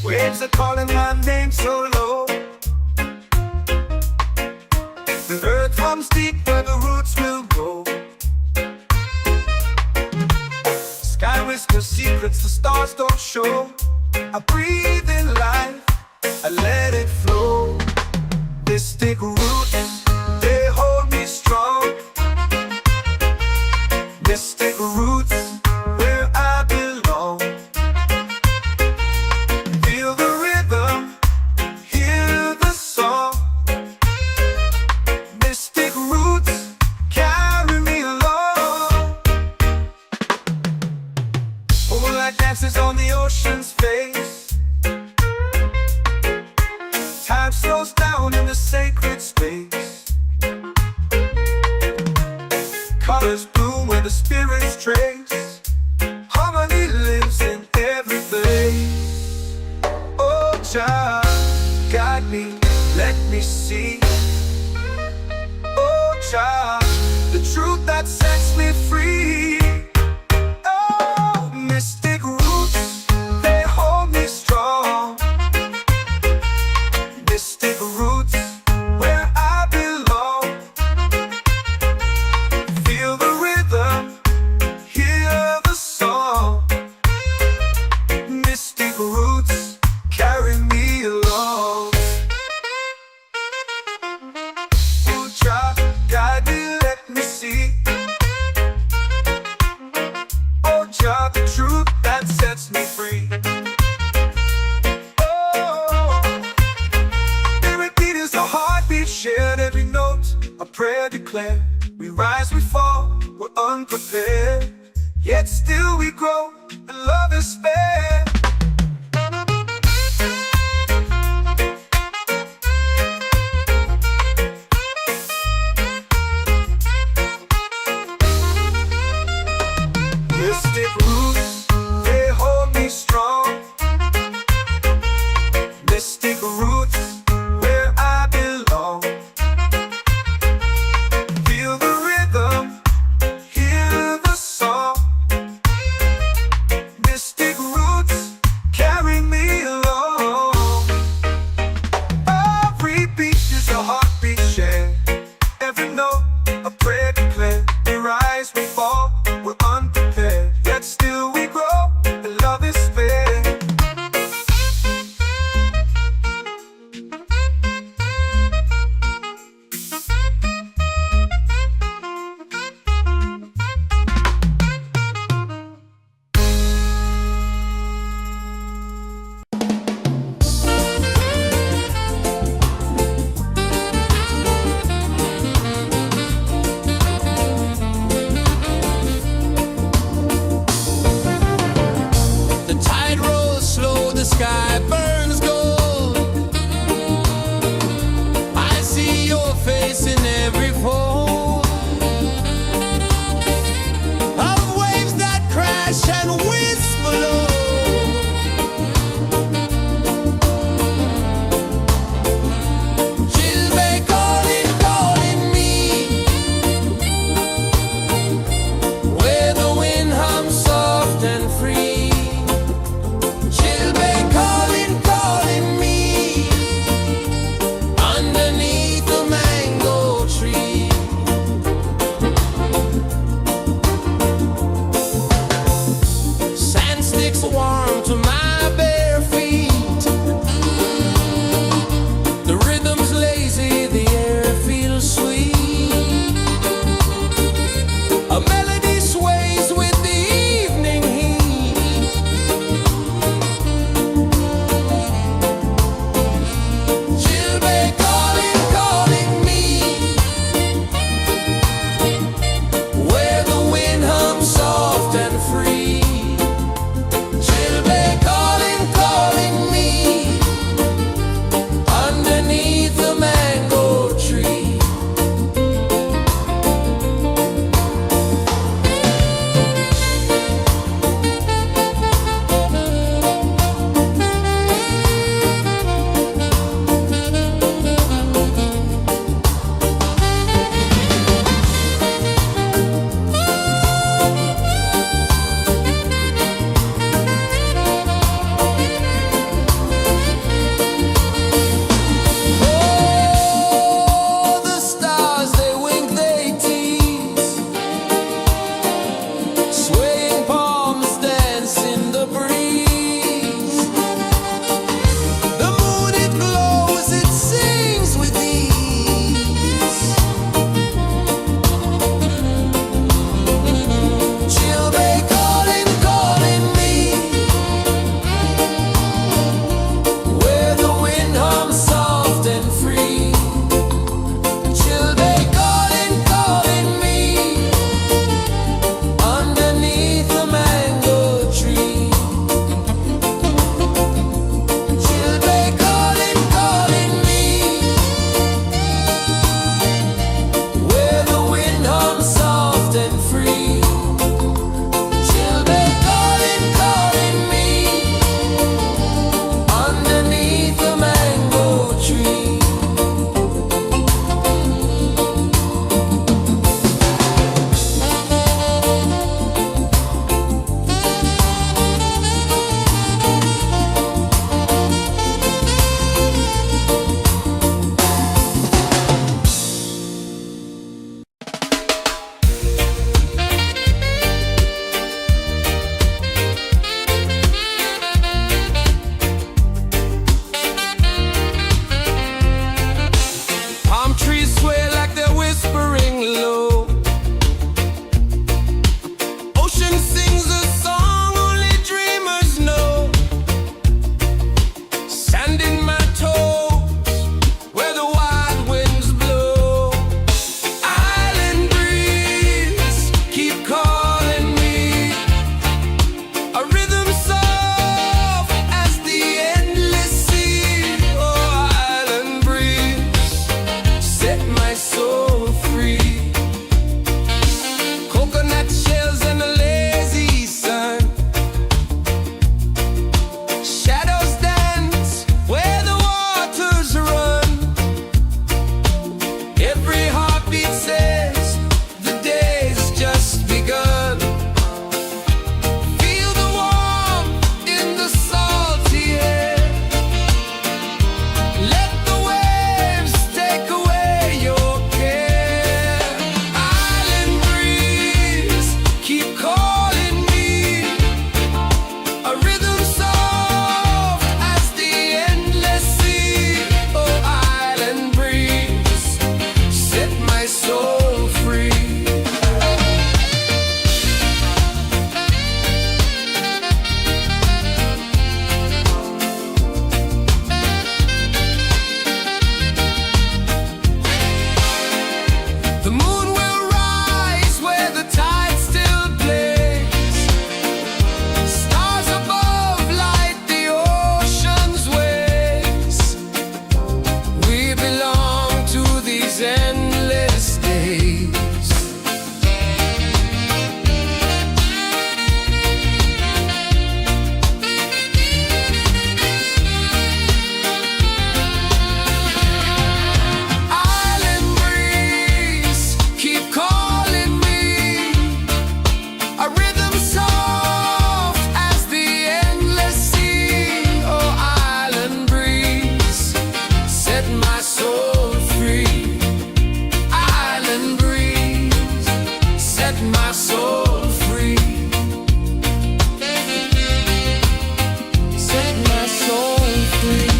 Waves are calling my name so low. The earth hums deep where the roots will go. Sky whispers secrets the stars don't show. I breathe in life, I let it flow. Mystic roots, they hold me strong. Mystic roots, where I belong. Feel the rhythm, hear the song. Mystic roots, carry me along. Moonlight dances on the ocean's face. Time slows down in the sacred space. Colors bloom where the spirits trace. Harmony lives in every place. Oh, child, guide me, let me see. Oh, child, the truth that sets me free. Oh, mystic roots, they hold me strong. Mystic roots, where I belong. Feel the rhythm, hear the song. Mystic roots, carry me along. Oh, child, guide me, let me see. Oh, child, the truth that sets me free. Oh, every beat is a heartbeat shared, every note a prayer declared. We rise, we fall, we're unprepared, yet still we grow, and love is spared. Mystic roots, they hold me strong. Mystic roots, where I belong. Feel the set my soul free. Set my soul free.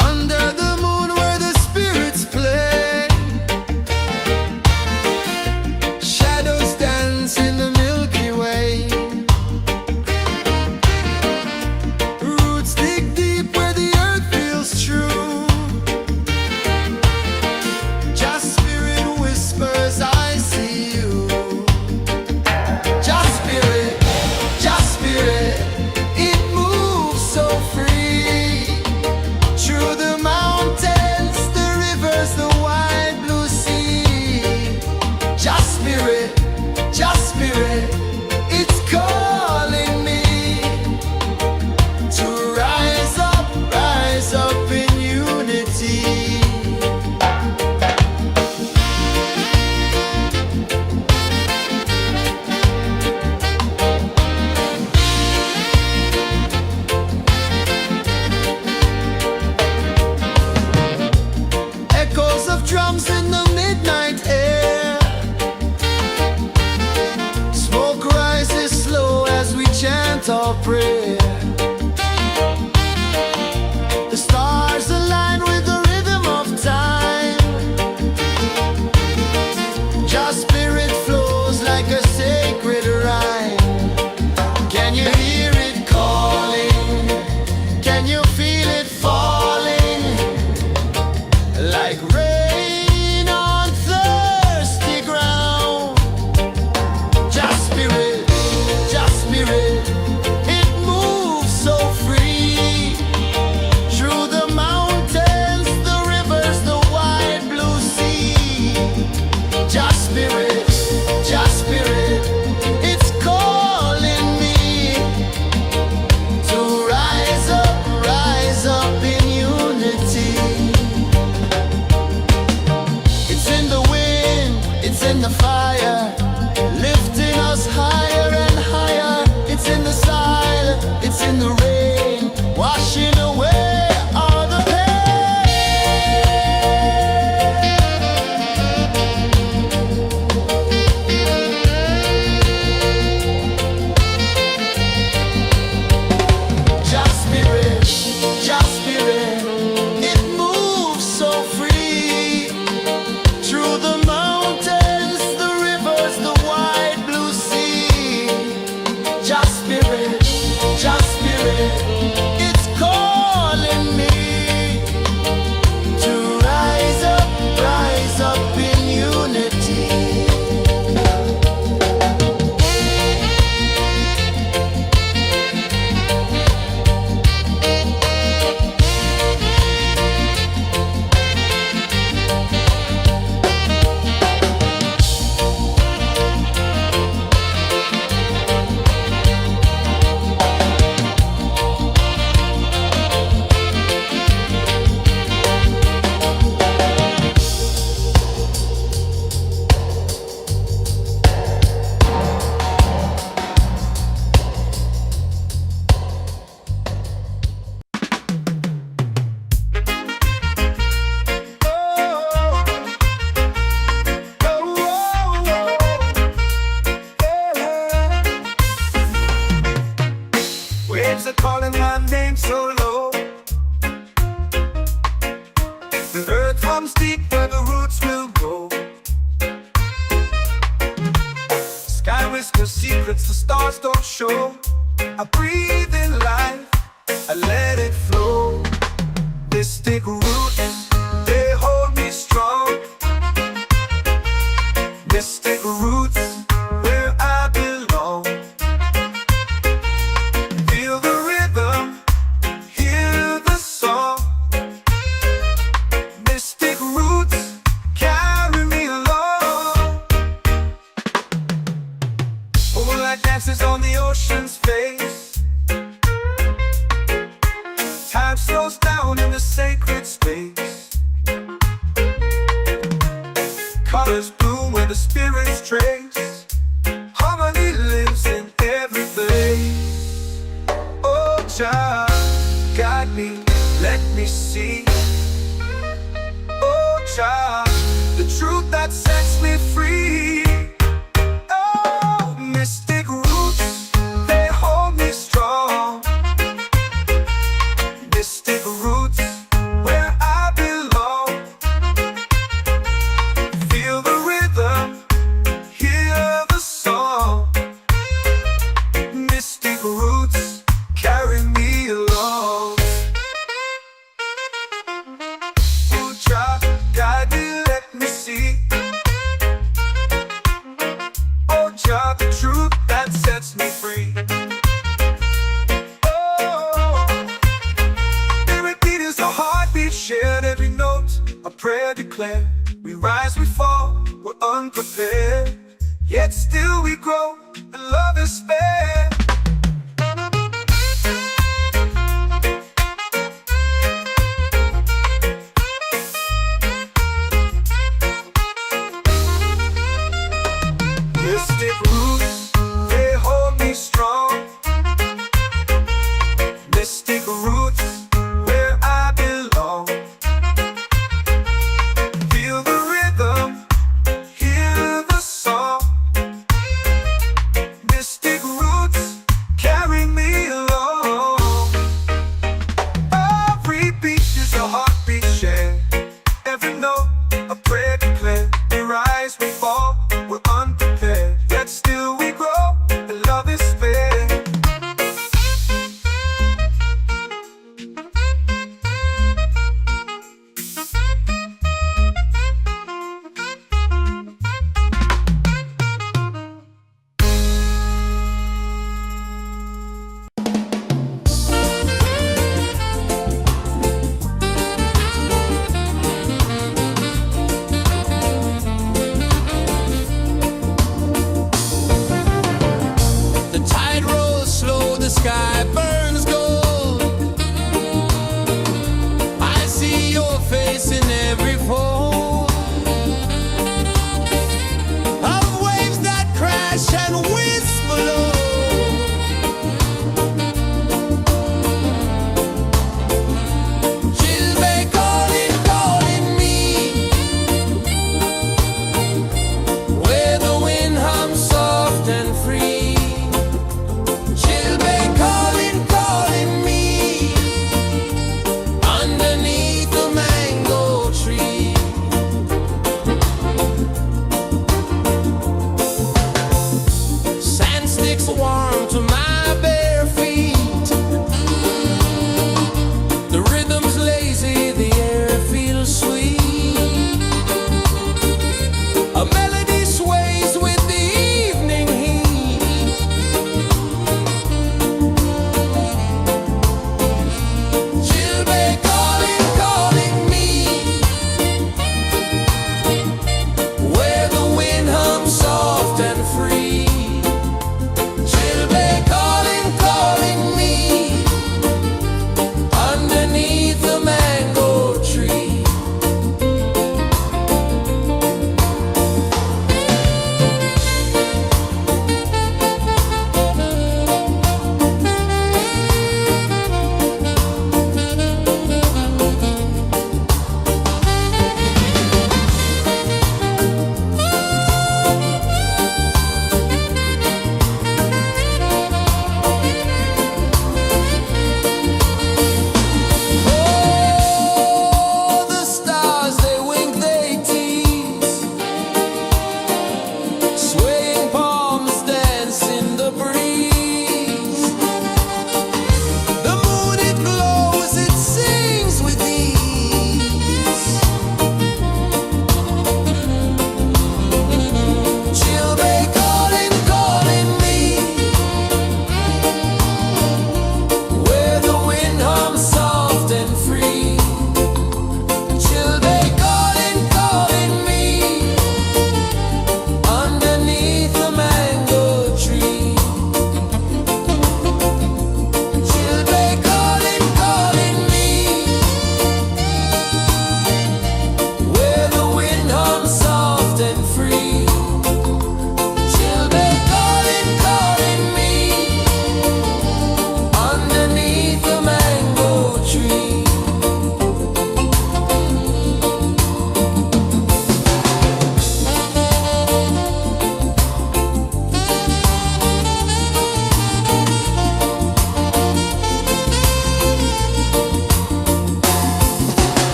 Under the moon where the spirits play, shadows dance in the Milky Way. Roots dig deep where the earth feels true. Just spirit whispers, I see you. Just spirit, it moves so free. Through the mountains, the rivers, the wide blue sea. Just spirit, it's calling me to rise up in unity. Echoes of drums in the midnight air. Smoke rises slow as we chant our prayer. The stars align with the rhythm of time. Just spirit flows like a sacred rhyme. Can you hear it calling? Can you feel it falling? Like rain on thirsty ground. Just spirit, it moves so free. Through the mountains, the rivers, the wide blue sea. Just spirit, it's calling me to rise up in unity. It's in the wind, it's in the fire, lifting us higher and higher. It's in the silence, it's in the rain, washing away all the pain. Just spirit, it moves so free. Through the mountains, the rivers, the wide blue sea. Just spirit, it's calling me to rise up in unity. Waves are calling my name so low. The earth runs deep where the roots will grow. Sky whispers secrets the stars don't show. I breathe in life, Jah, guide me, let me see. Oh Jah, the truth that sets me free. Oh, mystic roots, they hold me strong. Mystic roots, where I belong. Feel the rhythm, hear the song. Mystic roots carry me along. Oh Jah, guide me, let me see. Oh Jah, the truth that sets me free. Oh, every beat is a heartbeat shared, every note a prayer declared. We rise, we fall, we're unprepared, yet still we grow, and love is spared. Mystic roots, they hold me strong. Mystic roots, where I belong. Feel the rhythm, hear the song. Mystic roots.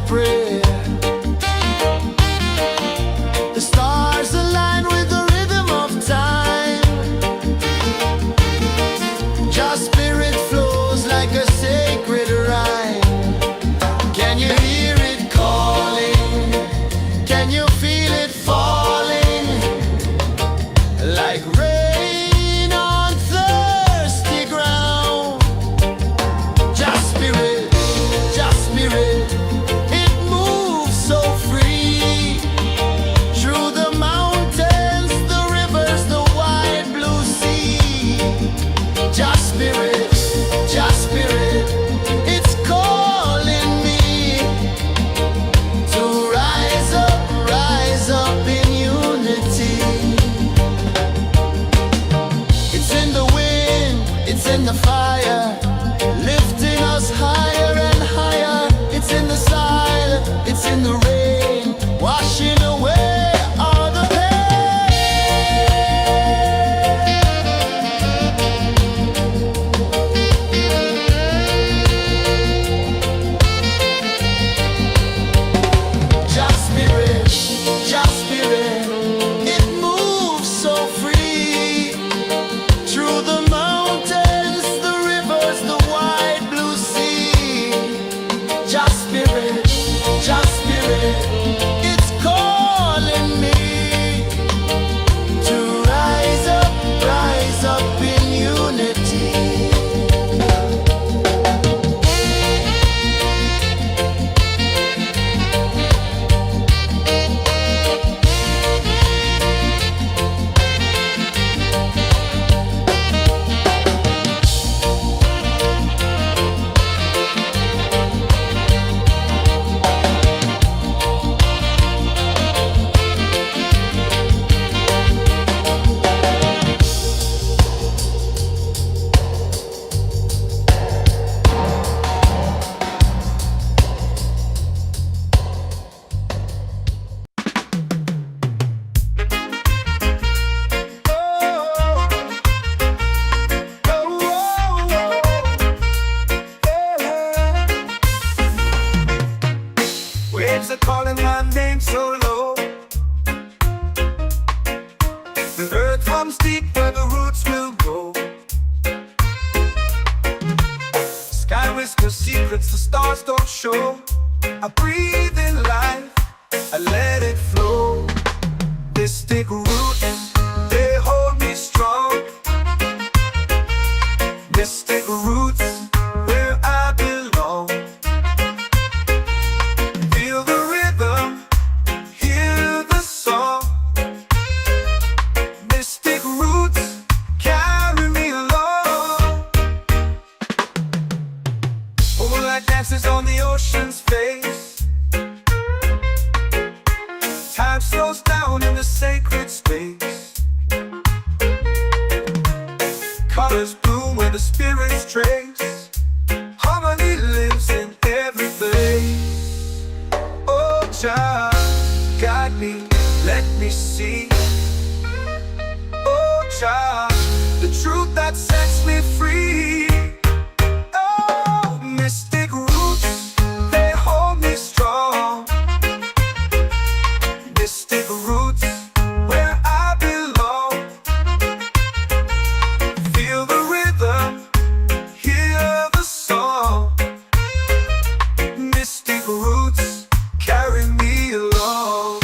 prayer. The stars align with the rhythm of time. Your spirit flows like a sacred rhyme. Can you hear it calling? Can you feel it falling? Like rain on thirsty ground. Just spirit, it moves so free. Through the mountains, the rivers, the wide blue sea. Just spirit, it's calling me to rise up in unity. It's in the wind, it's in the fire, lifting us higher and higher. It's in the silence, it's in the rain, washing away all the Just spirit, it moves so free. Through the mountains, the rivers, the wide blue sea. Just spirit, it's calling me to rise up in unity. Waves are calling my name so low. The earth comes deep where the roots will go. Sky whispers secrets the stars don't show. I breathe in life, I let it flow. Mystic roots, they hold me strong. Mystic roots, where I belong. Feel the rhythm, hear the song. Mystic roots, carry me along. Moonlight dances on the ocean's face. Time slows down in the sacred space. Colors bloom where the spirits trace. Harmony lives in every face. Oh, child, guide me, let me see. Oh, child, the truth that sets me free. Oh, mystic roots, they hold me strong. Mystic roots, where I belong. Feel the rhythm, hear the song. Mystic roots, carry me along.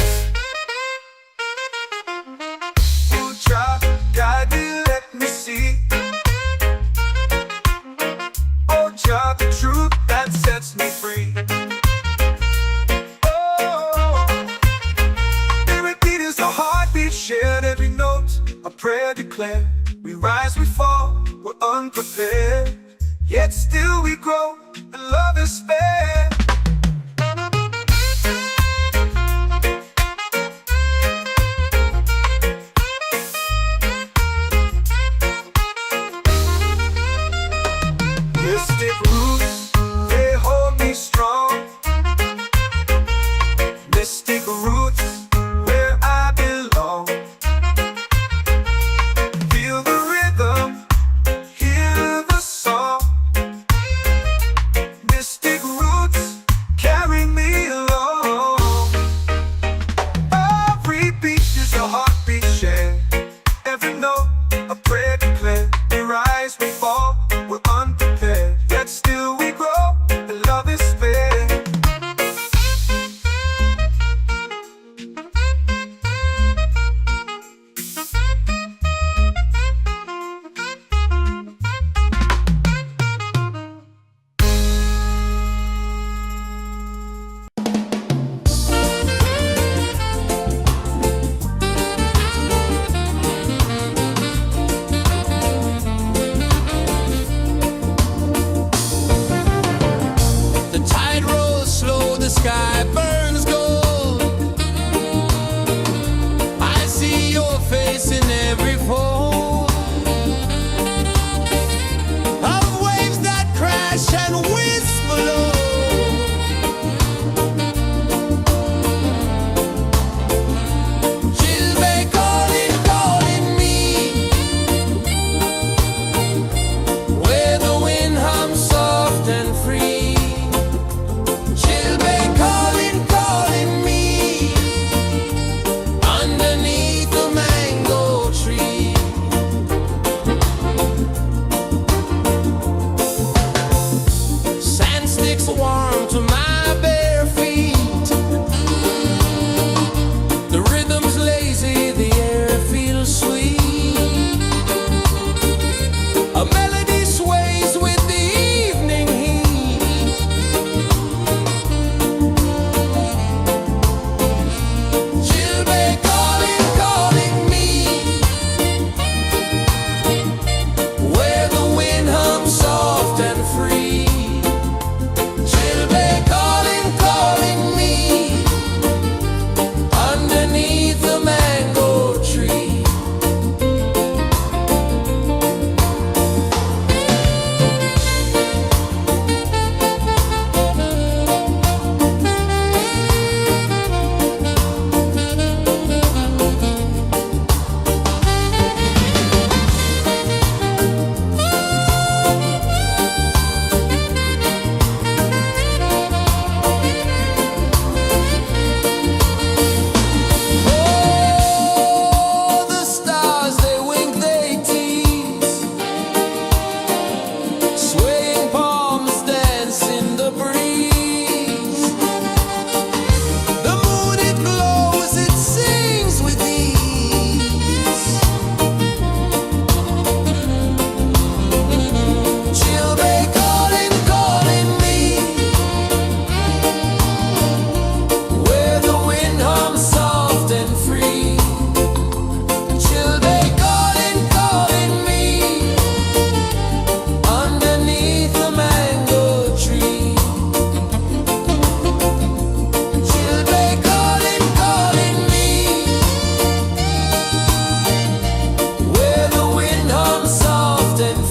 Oh, child, guide me, let me see. Oh, child, the truth that sets me free. Oh, spirit beat is a heartbeat shared, every note a prayer declared. We rise, we fall, we're unprepared, yet still we grow, and love is spared. Mystic roots, they hold me strong. Mystic roots, where I belong. Feel the rhythm, hear the song. Mystic roots, carry me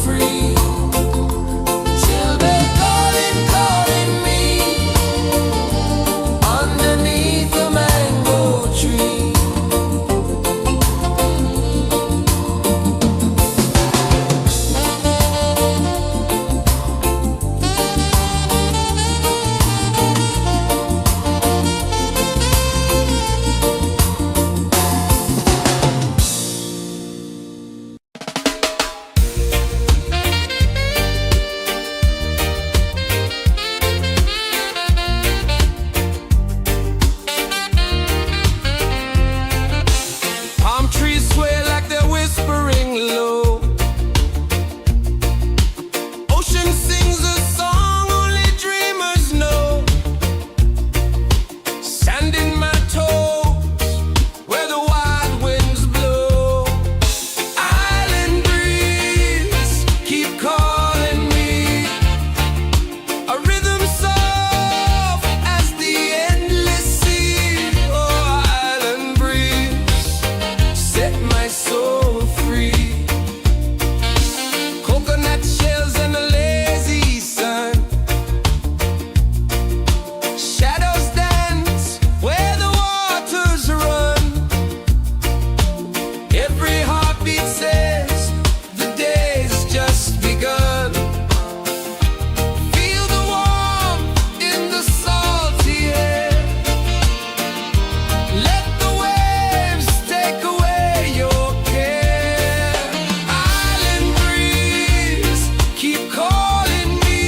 free. Children calling, calling me underneath the mango tree. Palm trees sway like they're whispering low. Ocean sings a song only dreamers know. Sand in my toes where the wild winds blow. Island breeze keep calling me. A rhythm soft as the endless sea. Oh, island breeze, set my soul free. Coconut shells and a lazy sun. Shadows dance where the waters run. Every heartbeat says the day's just begun. Feel the warmth in the salty air. Let the waves take away your care. Island breeze, keep calling me.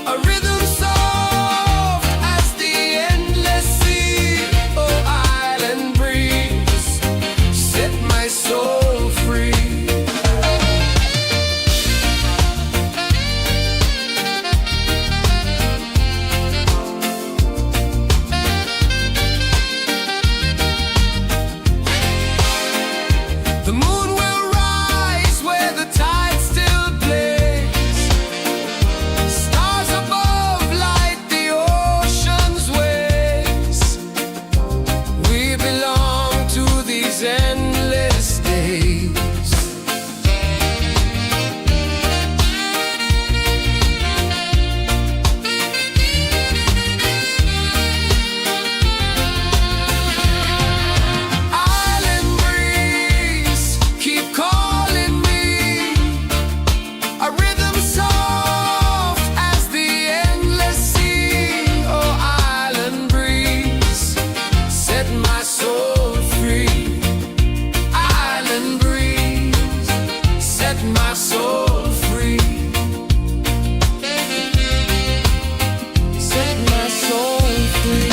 A rhythm soft as the endless sea. Oh, island breeze, set my soul free. The moon will rise where the tide still plays. Stars above light the ocean's waves. We belong to these endless days. Island breeze, keep calling me. A rhythm soft as the endless sea. Oh, island breeze, set my soul free. Island breeze, set my soul free. Set my soul free.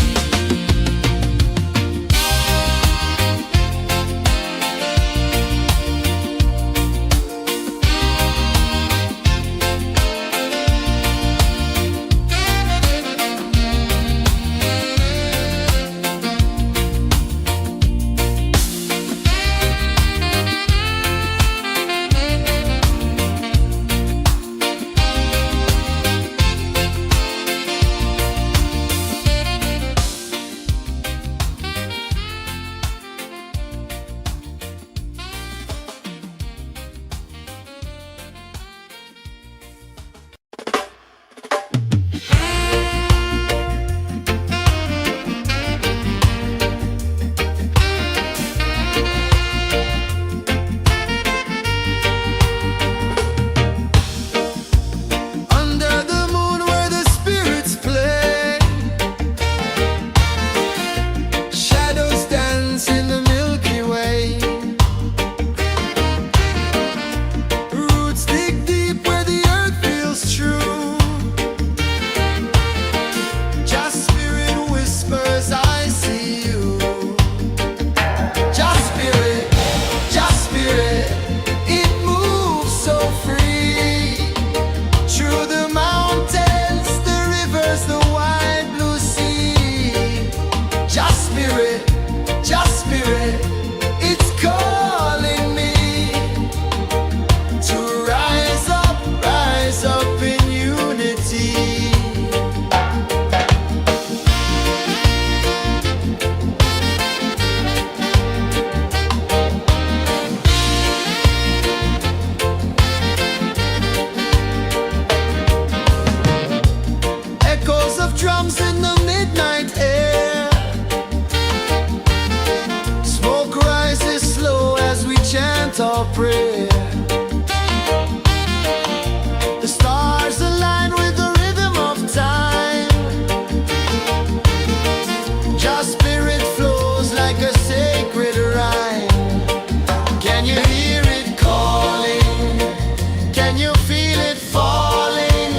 Can you feel it falling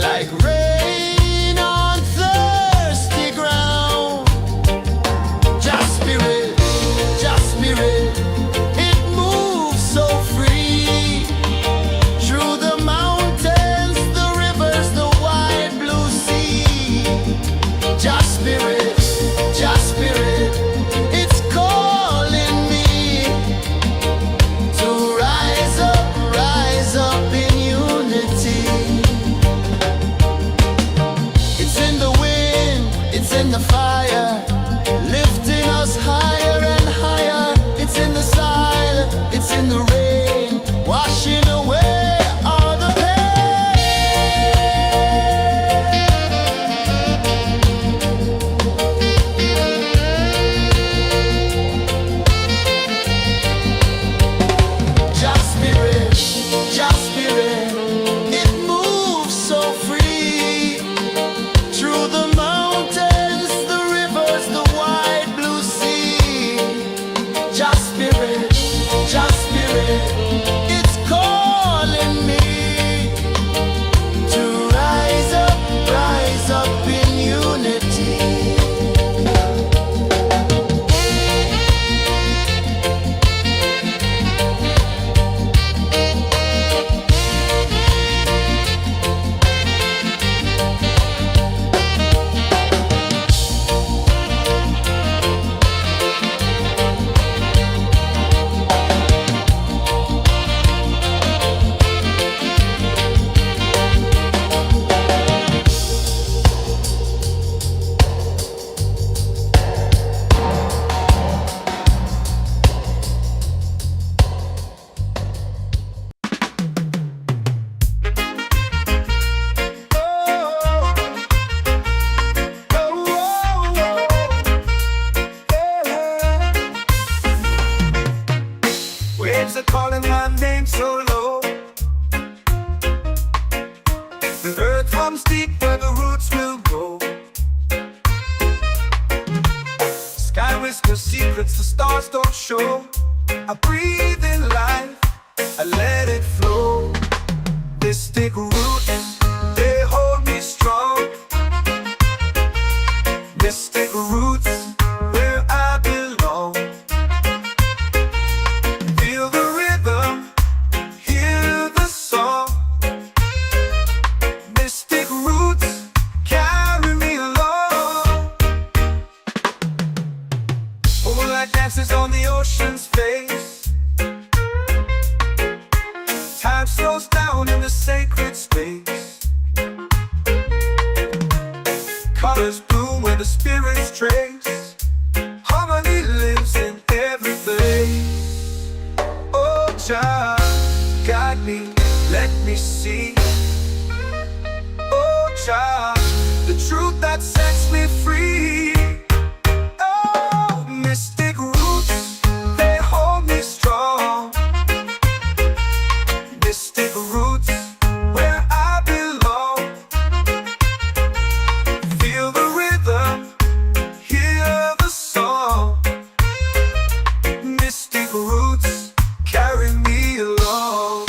like rain on thirsty ground? Just spirit, it moves so free through the mountains, the rivers, the wide blue sea. Just spirit, it's calling me to rise up in unity. It's in the wind, it's in the fire, lifting us higher and higher. It's in the silence, it's in the rain, washing away all the Just spirit, it moves so free through the mountains, the rivers, the wide blue sea. Just spirit, it's calling me to rise up in unity. Waves are calling my name so low. The earth comes deep where the roots will grow. Sky whispers secrets the stars don't show. I breathe in life, I let it flow. Mystic roots, they hold me strong. Mystic roots, where I belong. Feel the rhythm, hear the song. Mystic roots, carry me along. Moonlight dances on the ocean's face. Time slows down in the sacred space. Colors bloom where the spirits trace. Harmony lives in every place. Oh, child, guide me, let me see. Oh, child, the truth that sets me free. Oh, mystic roots, they hold me strong. Mystic roots, where I belong. Feel the rhythm, hear the song. Mystic roots, carry me along.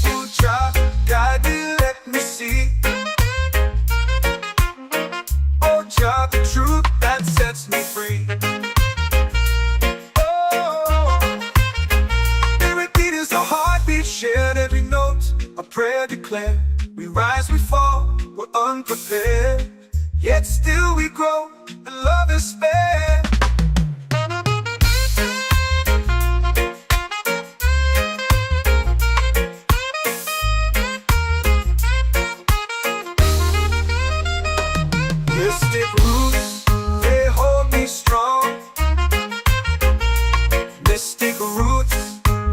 Oh, child, guide me, let me see. Oh, child, the truth that sets me free. Oh, every beat is a heartbeat shared, every note a prayer declared. We rise, we fall, we're unprepared, yet still we grow, and love is spared. Mystic roots, they hold me strong. Mystic roots,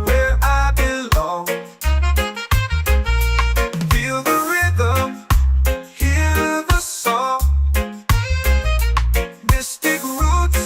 where I belong. Feel the rhythm, hear the song. Mystic roots,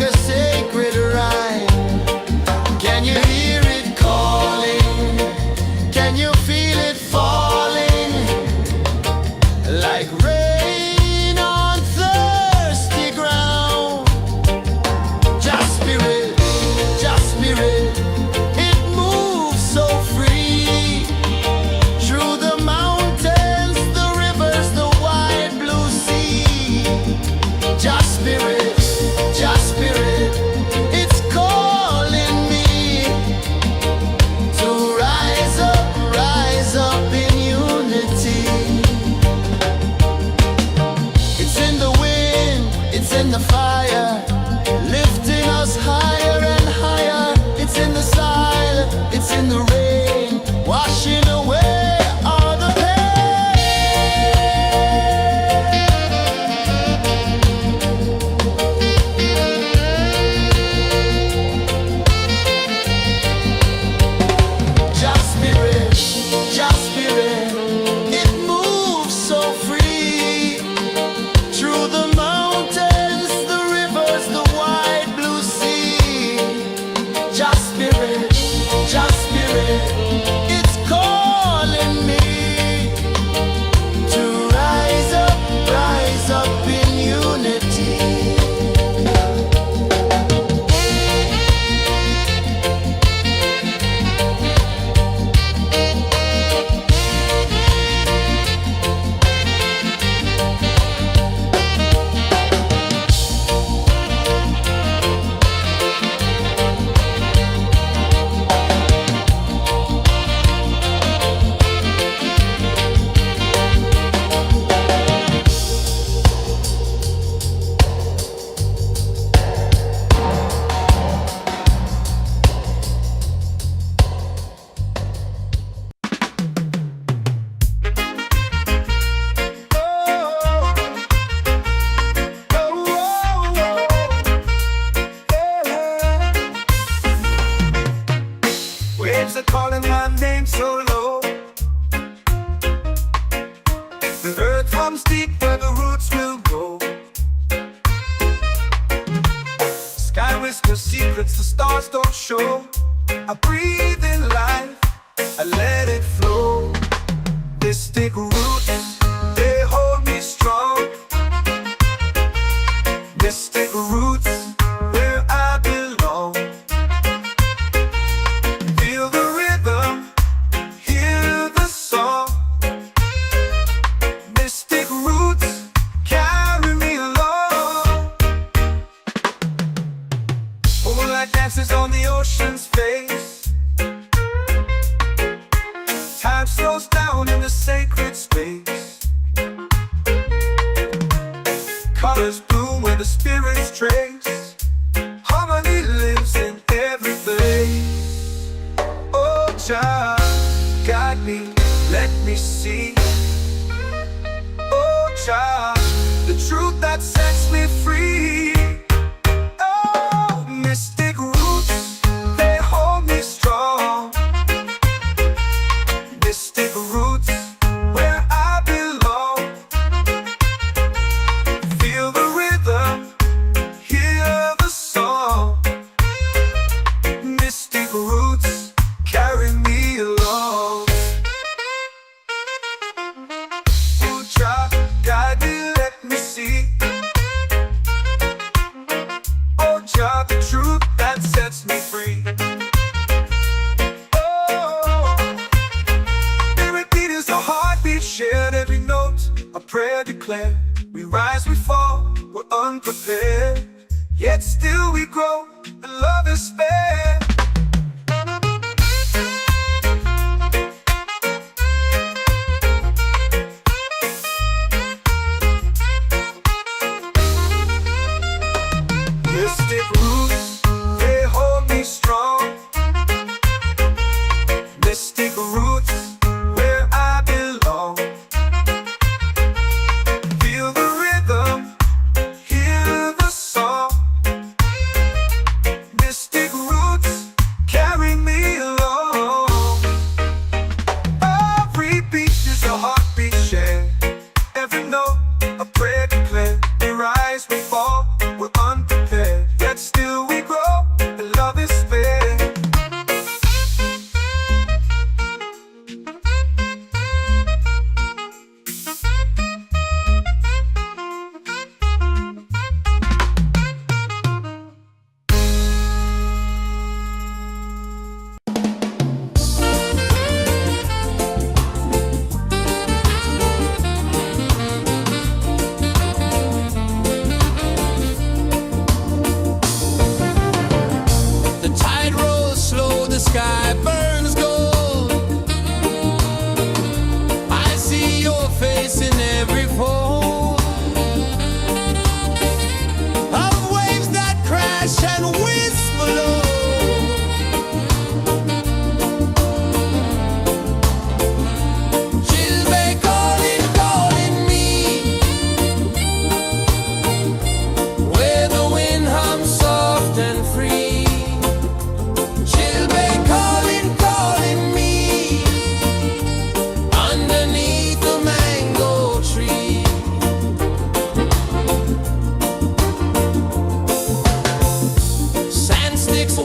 a sacred rhyme. Can you hear it calling? Can you feel it falling? Like rain on thirsty ground. Just spirit, it moves so free. Through the mountains, the rivers, the wide blue sea. Just spirit, it's calling me to rise up in unity. It's in the wind, it's in the fire, lifting us higher and higher. It's in the silence, it's in the rain, washing away all the Just spirit, it moves so free. Through the mountains, the rivers, the wide blue sea. Just spirit, it's calling me to rise up in unity. Waves are calling my name so low. The earth hums deep where the roots will go. Sky whispers secrets the stars don't show. I breathe in life, I let it flow. Mystic roots, they hold me strong. Mystic roots, where I belong. Feel the rhythm, hear the song. Mystic roots, carry me along. Moonlight dances on the ocean's face. Time slows down in the sacred space. Colors bloom where the spirits trace. Harmony lives in every place. Oh, child, guide me, let me see. Oh, child, the truth that sets me free. Oh, mystic roots, they hold me strong. Mystic roots, where I belong. Feel the rhythm, hear the song. Mystic roots, carry me along. Oh, child, guide me, let me see. Oh, child, the truth that sets me free. Oh, every beat is a heartbeat shared, every note a prayer declared. We rise, we fall, we're unprepared, yet still we grow, and love is spared. Mystic roots, they hold me strong. Mystic roots, where I belong. Feel the rhythm, hear the song. Mystic roots, carry me along. Every beat is a heartbeat shared, every note a prayer declared. We rise, we fall, we're unprepared, yet still crash and whisper low. Chilbey calling, calling me, where the wind hums soft and free. Chilbey calling, calling me, underneath the mango tree. Sand sticks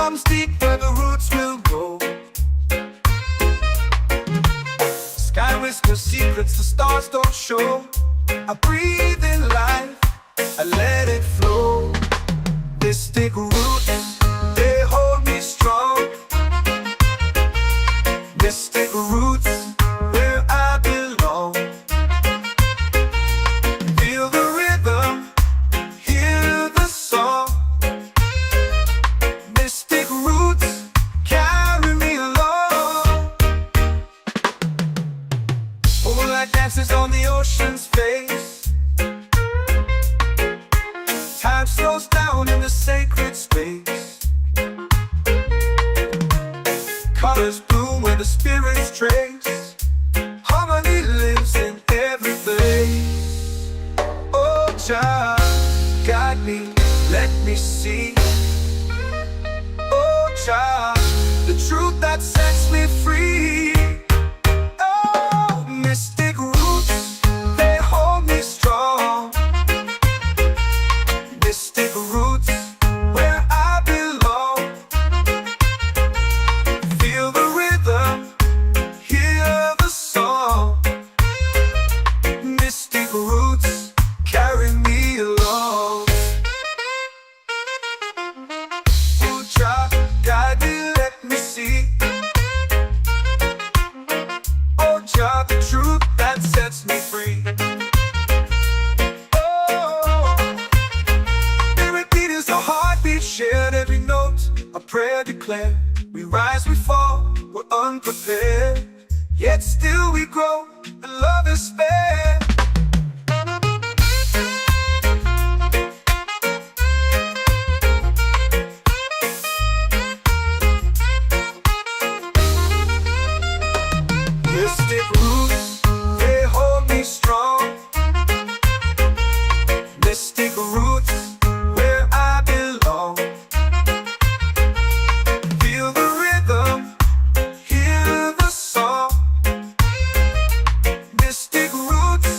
comes deep where the roots will go. Sky whispers secrets the stars don't show. I breathe in life, I let it flow. Mystic roots, they hold me strong. Mystic roots, where I belong. Feel the rhythm, hear the song. Mystic roots, carry me along. Moonlight dances on the ocean's face. Time slows down in the sacred space. Colors bloom where the spirits trace. Harmony lives in every place. Oh, child, guide me, let me see. Oh, child, the truth that sets me free. Oh, mystic roots, they hold me strong. Mystic roots, where I belong. Feel the rhythm, hear the song. Mystic roots, carry me along. Oh, child, guide me, let me see. Oh, child, the truth that sets me free. Shared every note, a prayer declared. We rise, we fall, we're unprepared. Yet still we grow, and love is spared. Mystic roots, they hold me strong. Mystic roots, where I belong. Feel the rhythm, hear the song. Mystic roots,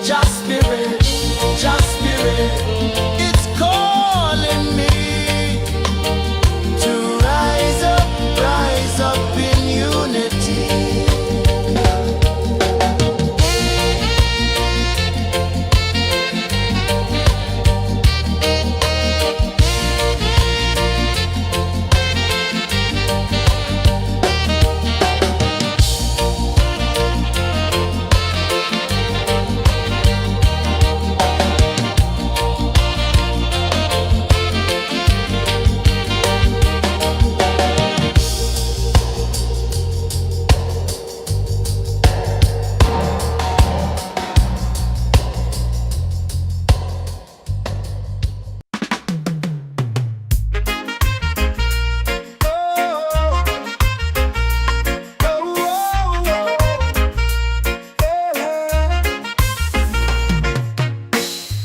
Just spirit, just spirit, it's calling me to rise up in unity.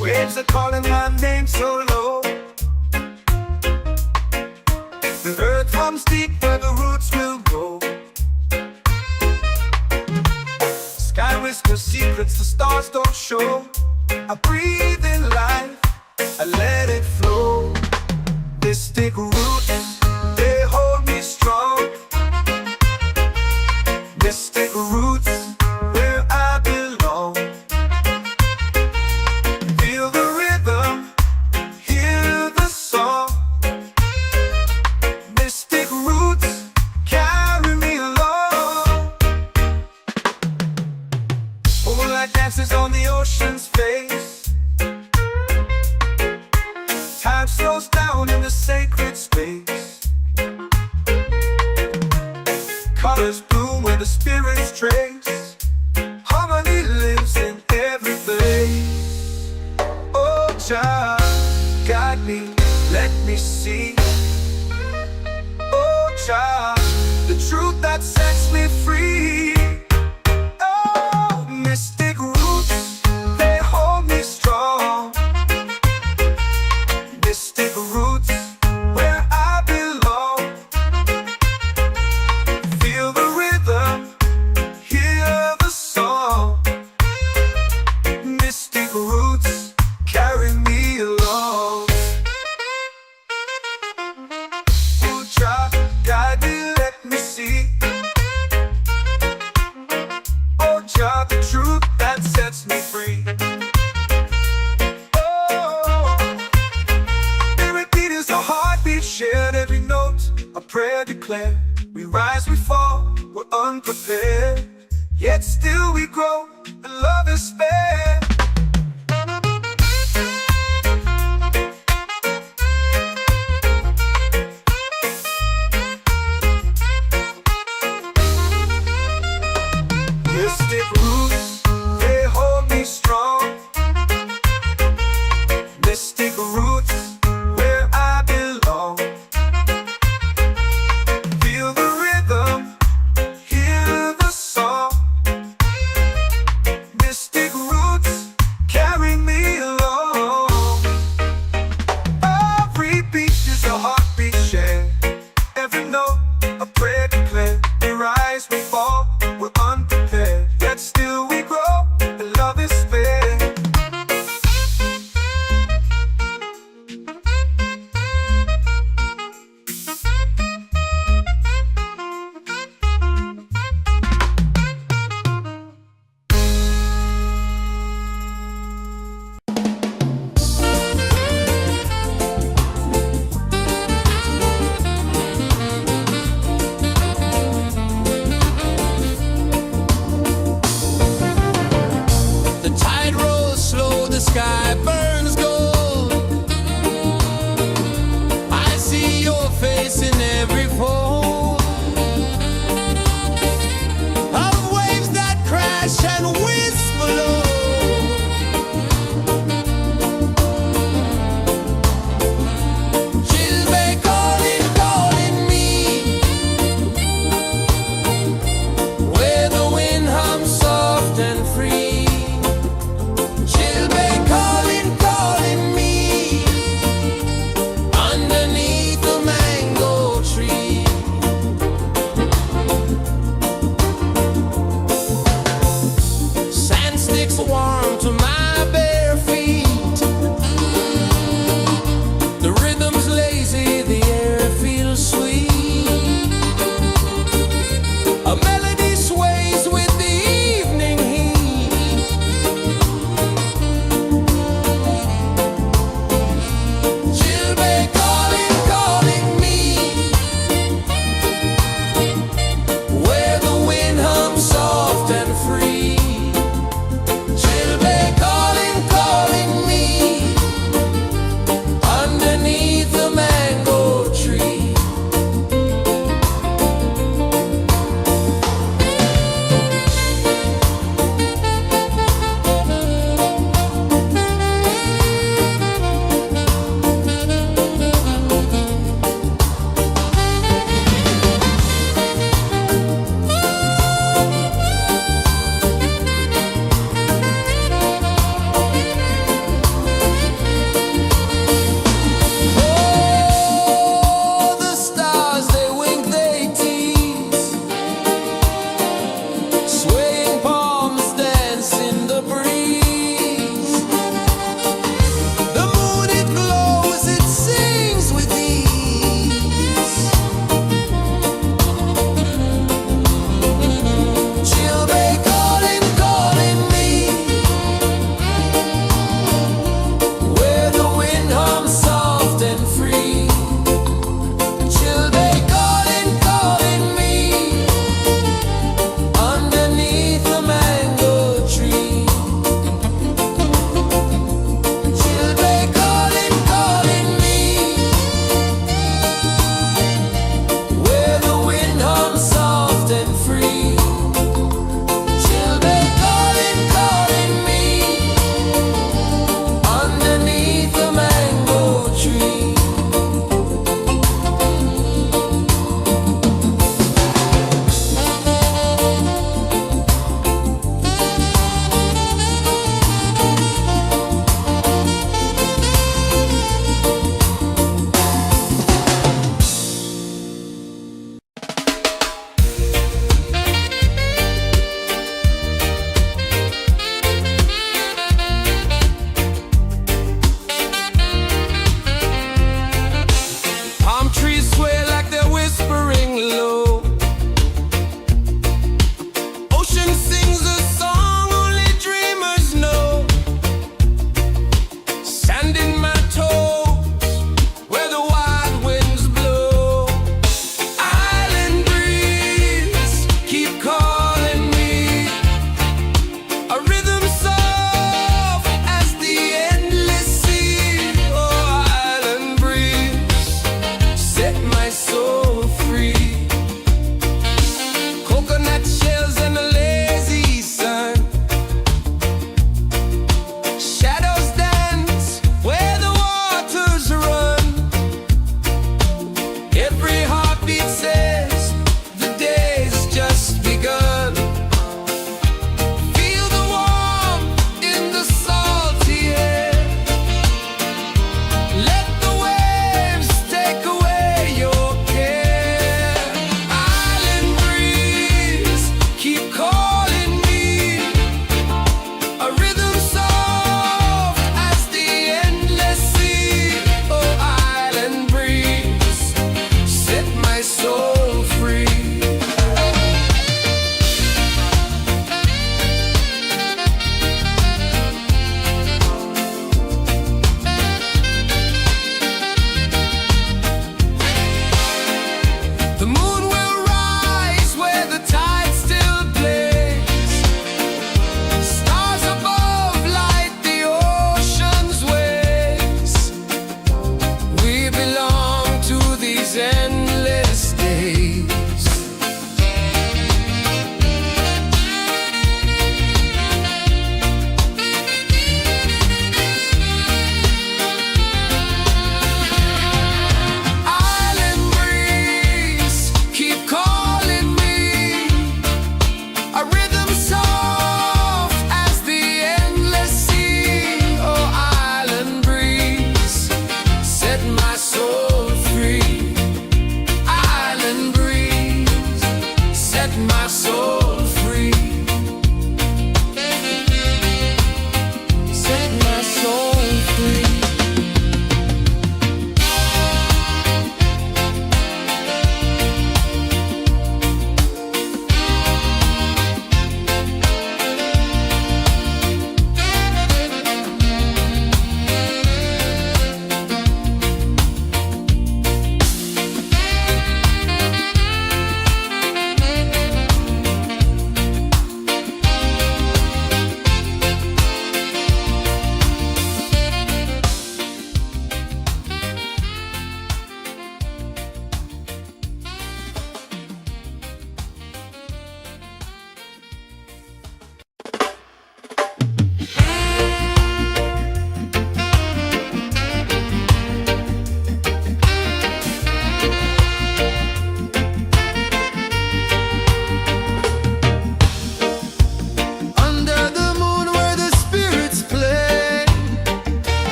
Waves are calling my name so low. The earth hums deep where the roots will go. Sky whispers secrets the stars don't show. I breathe in life, I let it flow. Mystic roots, they hold me strong. Mystic roots, where I belong. Feel the rhythm, hear the song. Mystic roots, carry me along. Moonlight dances on the ocean's face. Time slows down in the sacred space. Colors bloom where the spirits trace. Harmony lives in every place. Oh, child, guide me, let me see. Oh, child, the truth that sets me free. Oh, mystic roots, they hold me strong. Mystic roots, where I belong. Feel the rhythm, hear the song. Mystic roots, carry me along. Oh, child, guide me, let me see. Oh, child, the truth that sets me free. Oh, every beat is a heartbeat shared, every note a prayer declared. We rise, we fall, we're unprepared, yet still we grow, and love is spared. Mystic roots, they hold me strong. Mystic roots, where I belong. Feel the rhythm, hear the song. Mystic roots, carry me along. Every beat is a heartbeat shared, every note a prayer declared. We rise, we fall, we're unprepared, yet still we grow, and love is spared. The tide rolls slow, the sky burns gold. I see your face in every fold of waves that crash and whisper low. She'll be calling me, where the wind hums soft and free. She'll be calling me, underneath the mango tree. Sand sticks warm to my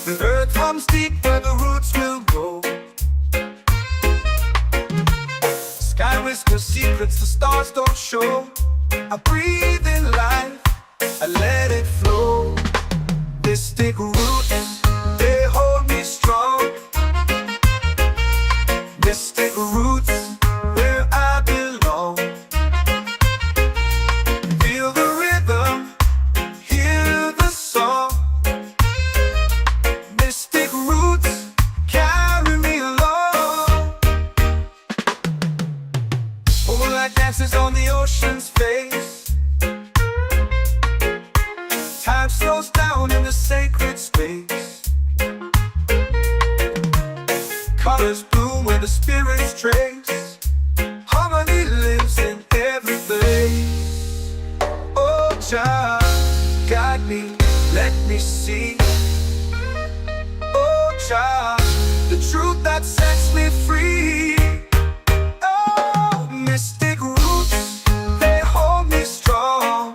The earth hums deep where the roots will go. Sky whispers secrets the stars don't show. I breathe in life, I let it flow. Mystic roots, they hold me strong. Mystic roots, where I belong. Feel the rhythm, hear the song. Mystic roots, carry me along. Moonlight dances on the ocean's face. Time slows down in the sacred space. Colors bloom where the spirits trace. Harmony lives in every place. Oh, child, guide me, let me see. Oh, child, the truth that sets me free. Oh, mystic roots, they hold me strong.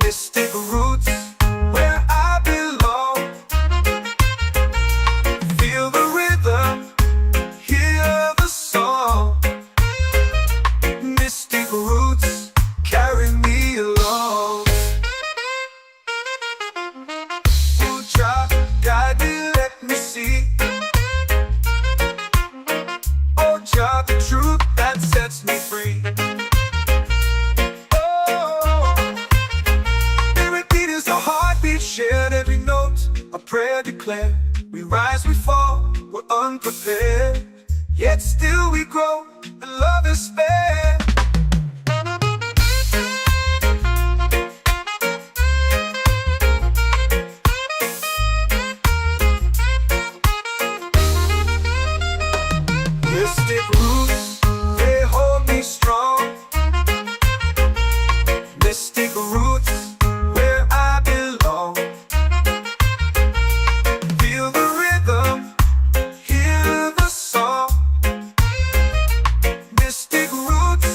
Mystic roots, where I belong. Feel the rhythm, hear the song. Mystic roots, carry me along. Oh, child, guide me, let me see. Oh, child, the truth that sets me free. A heartbeat shared, every note a prayer declared. We rise, we fall, we're unprepared, yet still we grow, and love is spared. Mystic roots, they hold me strong. Mystic roots, where I belong. Feel the rhythm, hear the song. Mystic roots,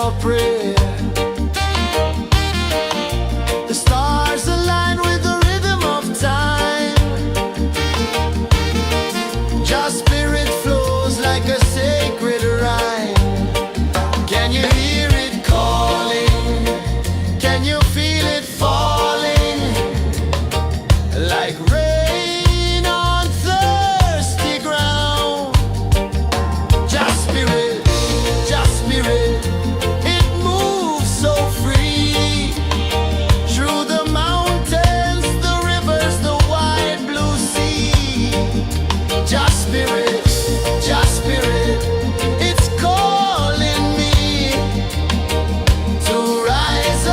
our prayer. The stars align with the rhythm of time. Just spirit flows like a sacred rhyme. Can you hear it calling? Can you feel it falling? Like rain on thirsty ground. Just spirit, it moves so free. Through the mountains, the rivers, the wide blue sea. Just spirit, it's calling me to rise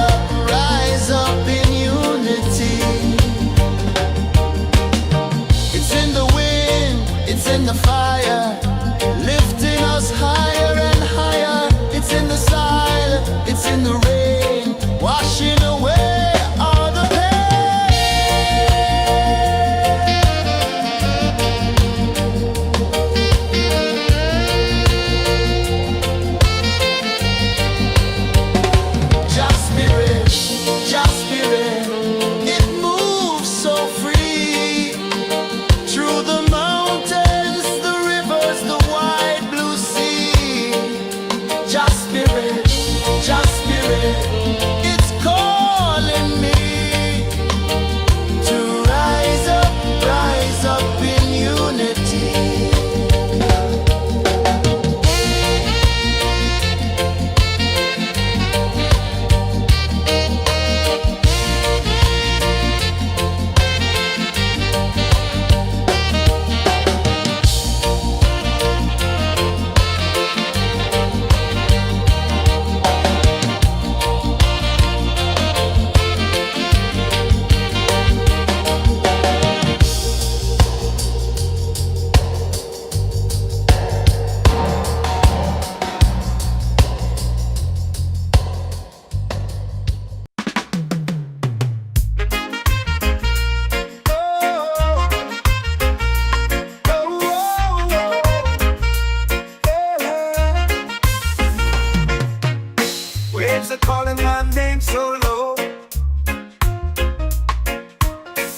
up in unity. It's in the wind, it's in the fire, lifting us higher and higher. It's in the silence, it's in the rain, washing away all the Just spirit, it moves so free. Through the mountains, the rivers, the wide blue sea. Just spirit, it's calling me to rise up in unity. Waves are calling my name so low.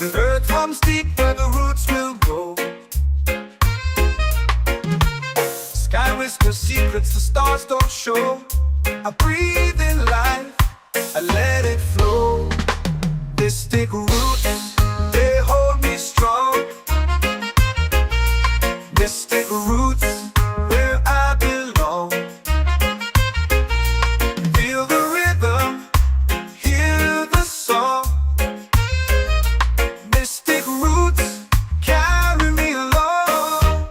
The earth hums deep where the roots will go. Sky whispers secrets the stars don't show. I breathe in life, I let it flow. They stick root and they hold me strong. Mystic roots where I belong. Feel the rhythm, hear the song. Mystic roots carry me along.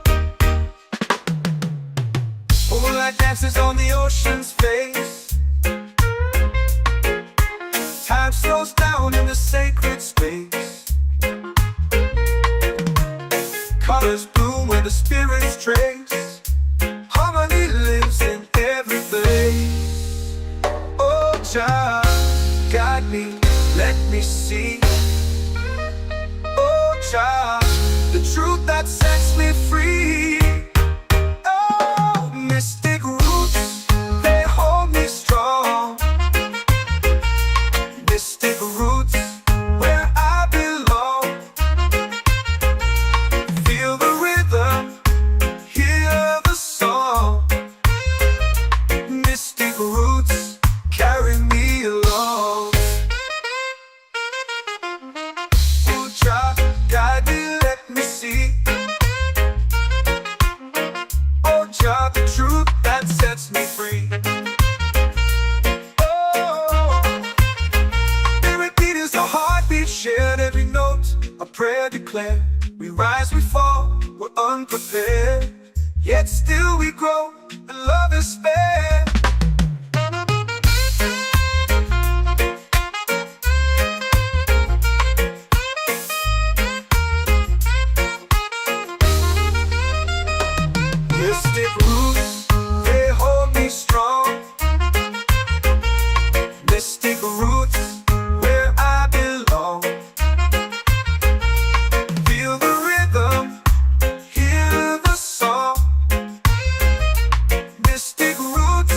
Moonlight dances on the ocean's face. Time slows down in the sacred space. Colors bloom where the spirits trace. Harmony lives in every place. Oh, Jah, guide me, let me see. Oh, Jah, the truth that sets me free. Oh, mystic roots, they hold me strong. Mystic roots where I belong. Feel the rhythm, hear the song. Mystic roots carry me along. Oh, Jah, guide me, let me see. Oh, Jah, the truth that sets me free. Oh, spirit beat is a heartbeat shared, every note a prayer declared. We rise, we fall, we're unprepared, yet still we grow, and love is spared. Mystic roots, they hold me strong. Mystic roots where I belong. Feel the rhythm, hear the song. Mystic roots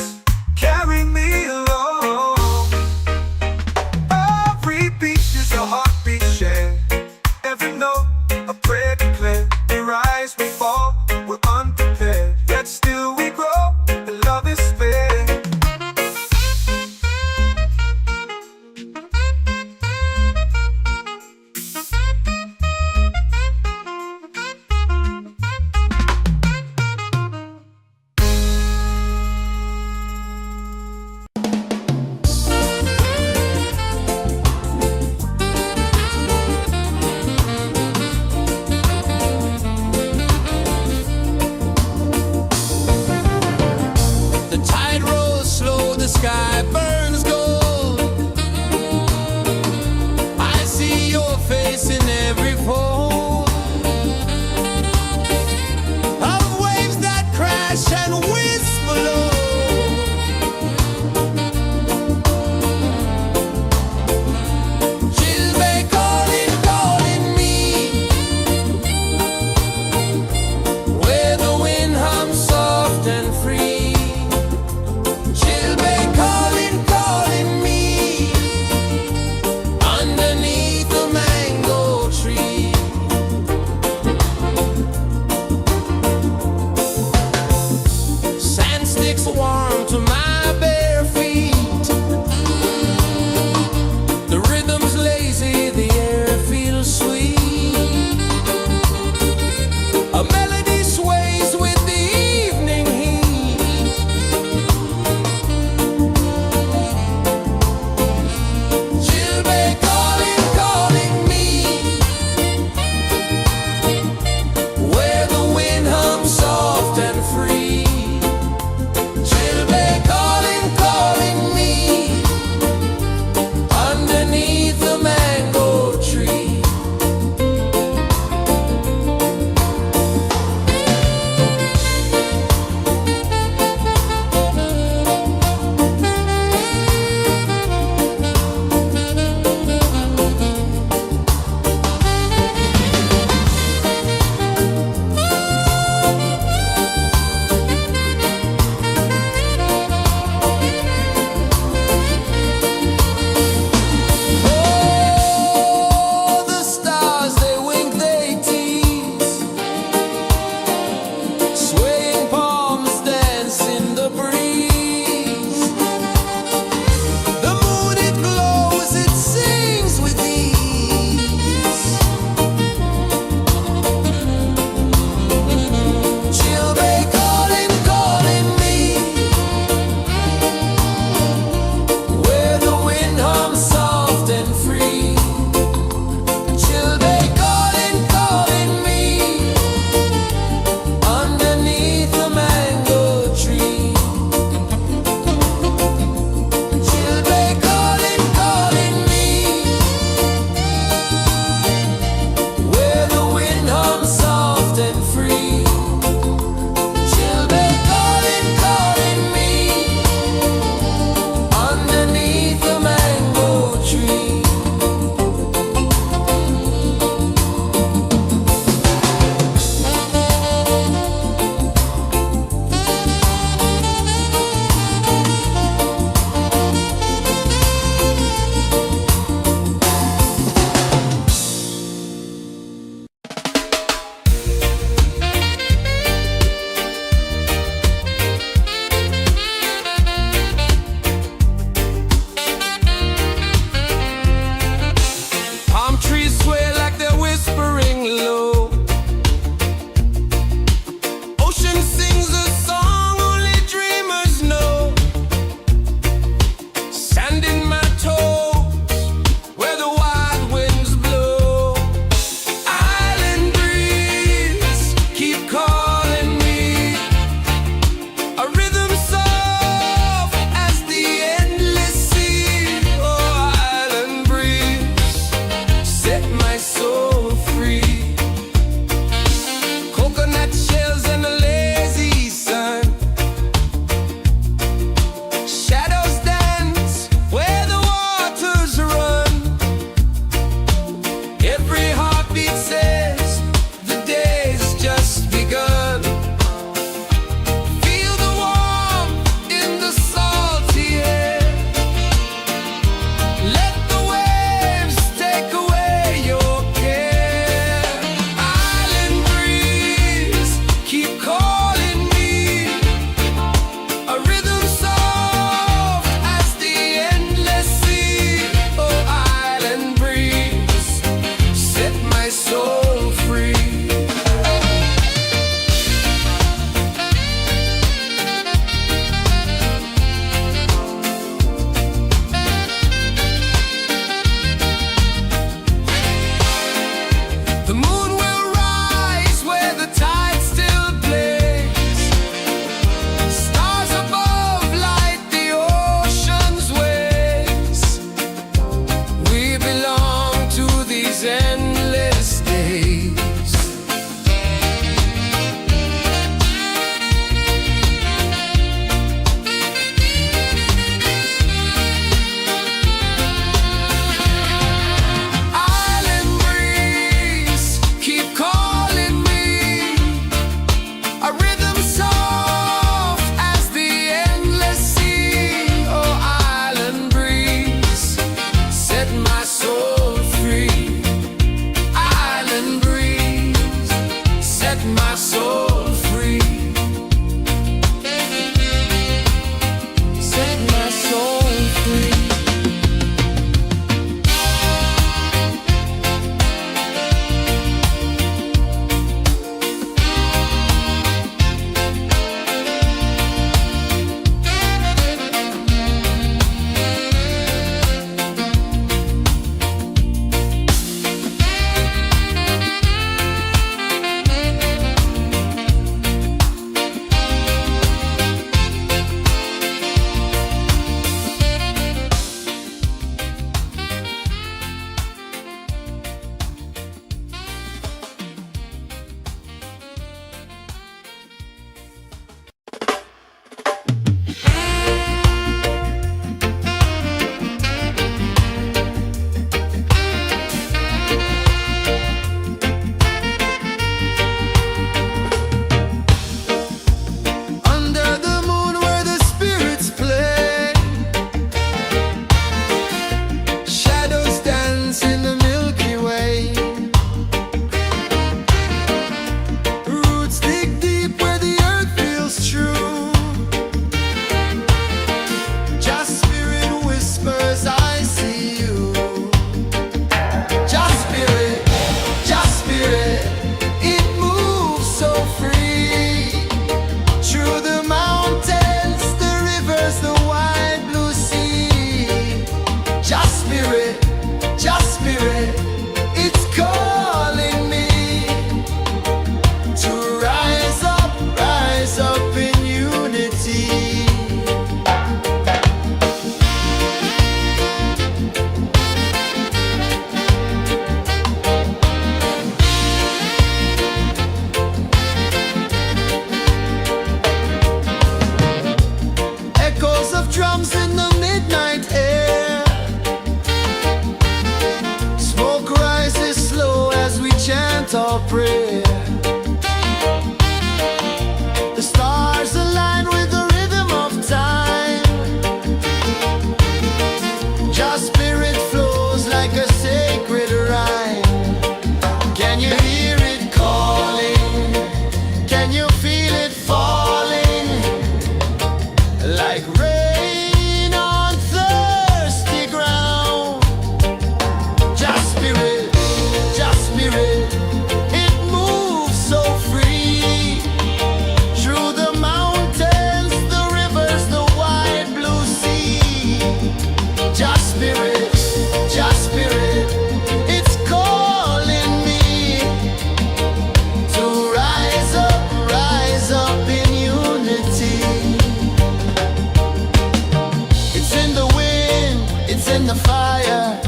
in the fire,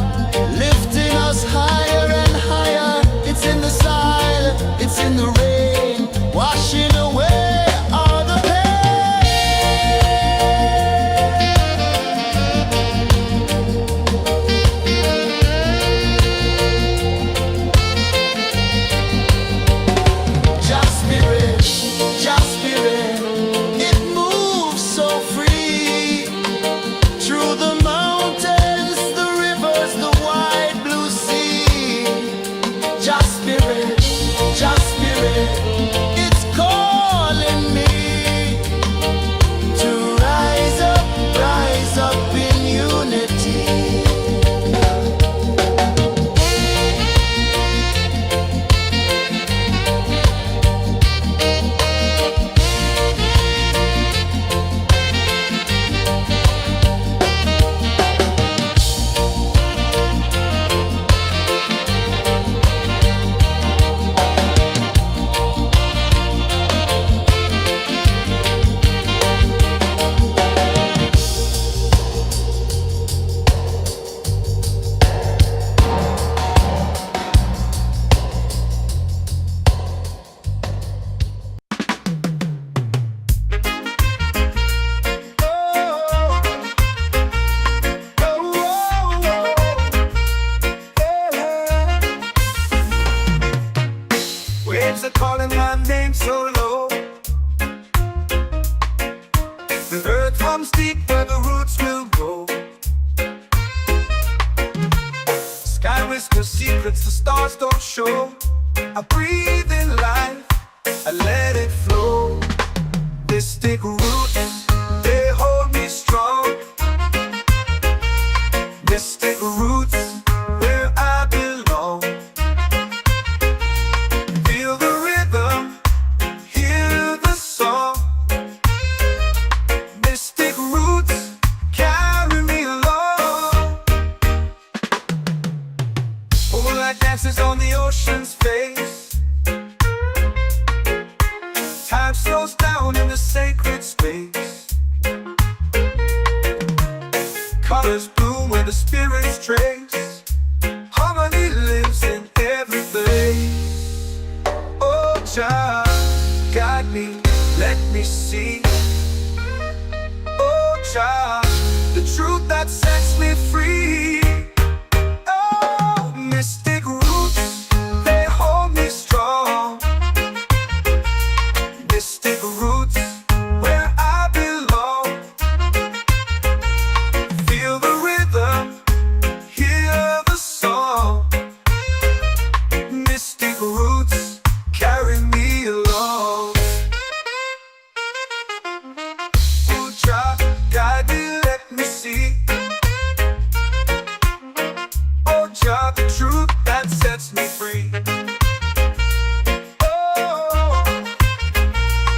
lifting us higher and higher. It's in the silence, it's in the rain, washing away all the pain. Just spirit, just spirit, it moves so free through the mountains, the rivers, the wide blue sea. Just spirit, it's calling me to rise up in unity. Waves are calling my name so low. The earth hums deep where the roots will grow. Sky whispers secrets the stars don't show. I breathe in life, I let it flow. Mystic roots, they hold me strong. Mystic roots, where I belong. Feel the rhythm, hear the song. Mystic roots, carry me along. Moonlight dances on the ocean's face. Time slows down in the sacred space. Colors bloom where the spirits trace. Harmony lives in every place. Oh, child, guide me, let me see. Oh, child, the truth that sets me free. Oh, mystic roots, they hold me strong. Mystic roots, where I belong. Feel the rhythm, hear the song. Mystic roots, carry me along. Oh, child, guide me, let me see. Oh, child, the truth that sets me free. Oh,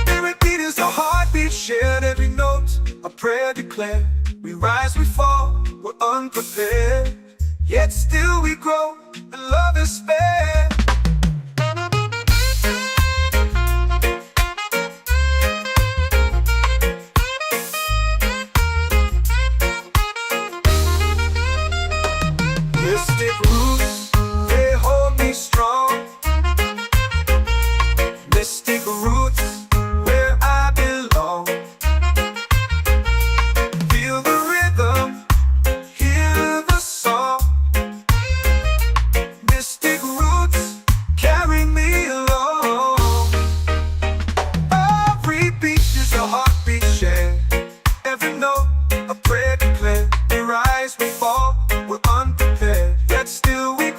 spirit beat is a heartbeat shared, every note a prayer declared. We rise, we fall, we're unprepared, yet still we grow, and love is spared. Mystic roots, they hold me strong. Mystic roots, where I belong. Feel the rhythm, hear the song. Mystic roots, carry me along. Every beat is a heartbeat shared, every note a prayer declared. We rise, we fall, we're unprepared, yet still we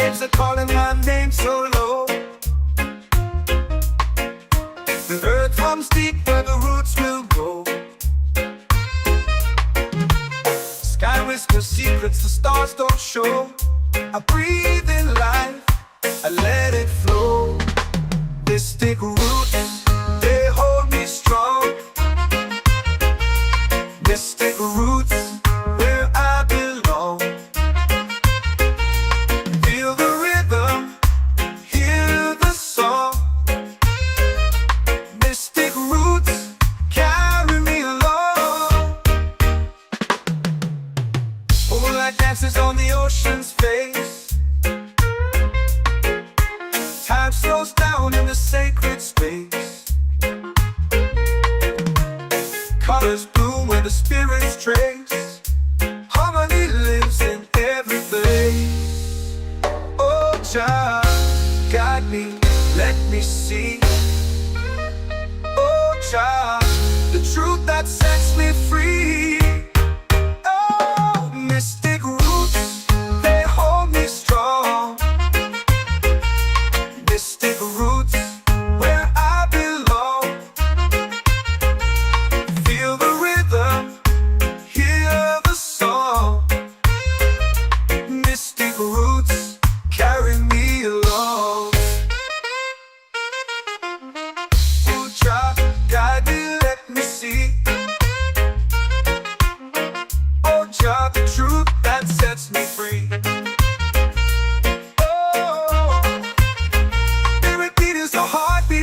waves are calling my name so low. The earth hums deep where the roots will grow. Sky whispers secrets the stars don't show. I breathe in life, I let it flow. Mystic roots, they hold me strong. Mystic roots, where I belong. Feel the rhythm, hear the song. Mystic roots, carry me along. Moonlight dances on the ocean's face. Time slows down in the sacred space. Colors bloom where the spirits trace. Harmony lives in every place. Oh, Jah, guide me, let me see. Oh, Jah, the truth that sets me free. Oh, mystic roots, they hold me strong. Mystic roots, where I belong. Feel the rhythm, hear the song. Mystic roots, carry me along. Oh, Jah, guide me, let me see. Oh, Jah, the truth that sets me free.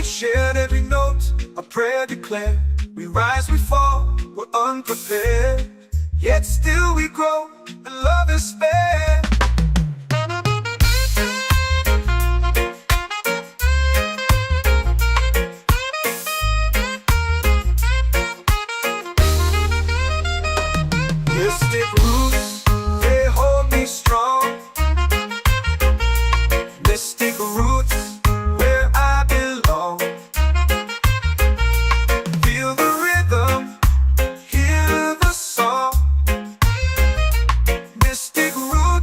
Shared every note, a prayer declared. We rise, we fall, we're unprepared. Yet still we grow, and love is spared. Mystic roots, they hold me strong. Mystic roots, where I belong. Feel the rhythm, hear the song. Mystic roots.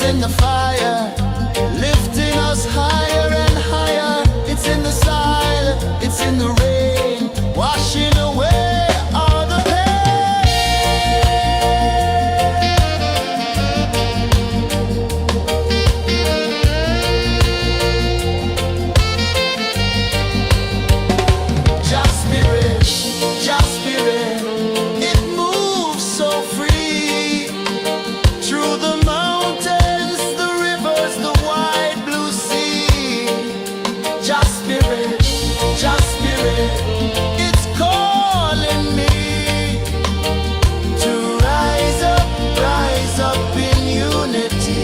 in the fire, lifting us higher and higher. It's in the silence, it's in the rain, washing away all the Just spirit, it moves so free through the mountains, the rivers, the wide blue sea. Just spirit, it's calling me to rise up in unity.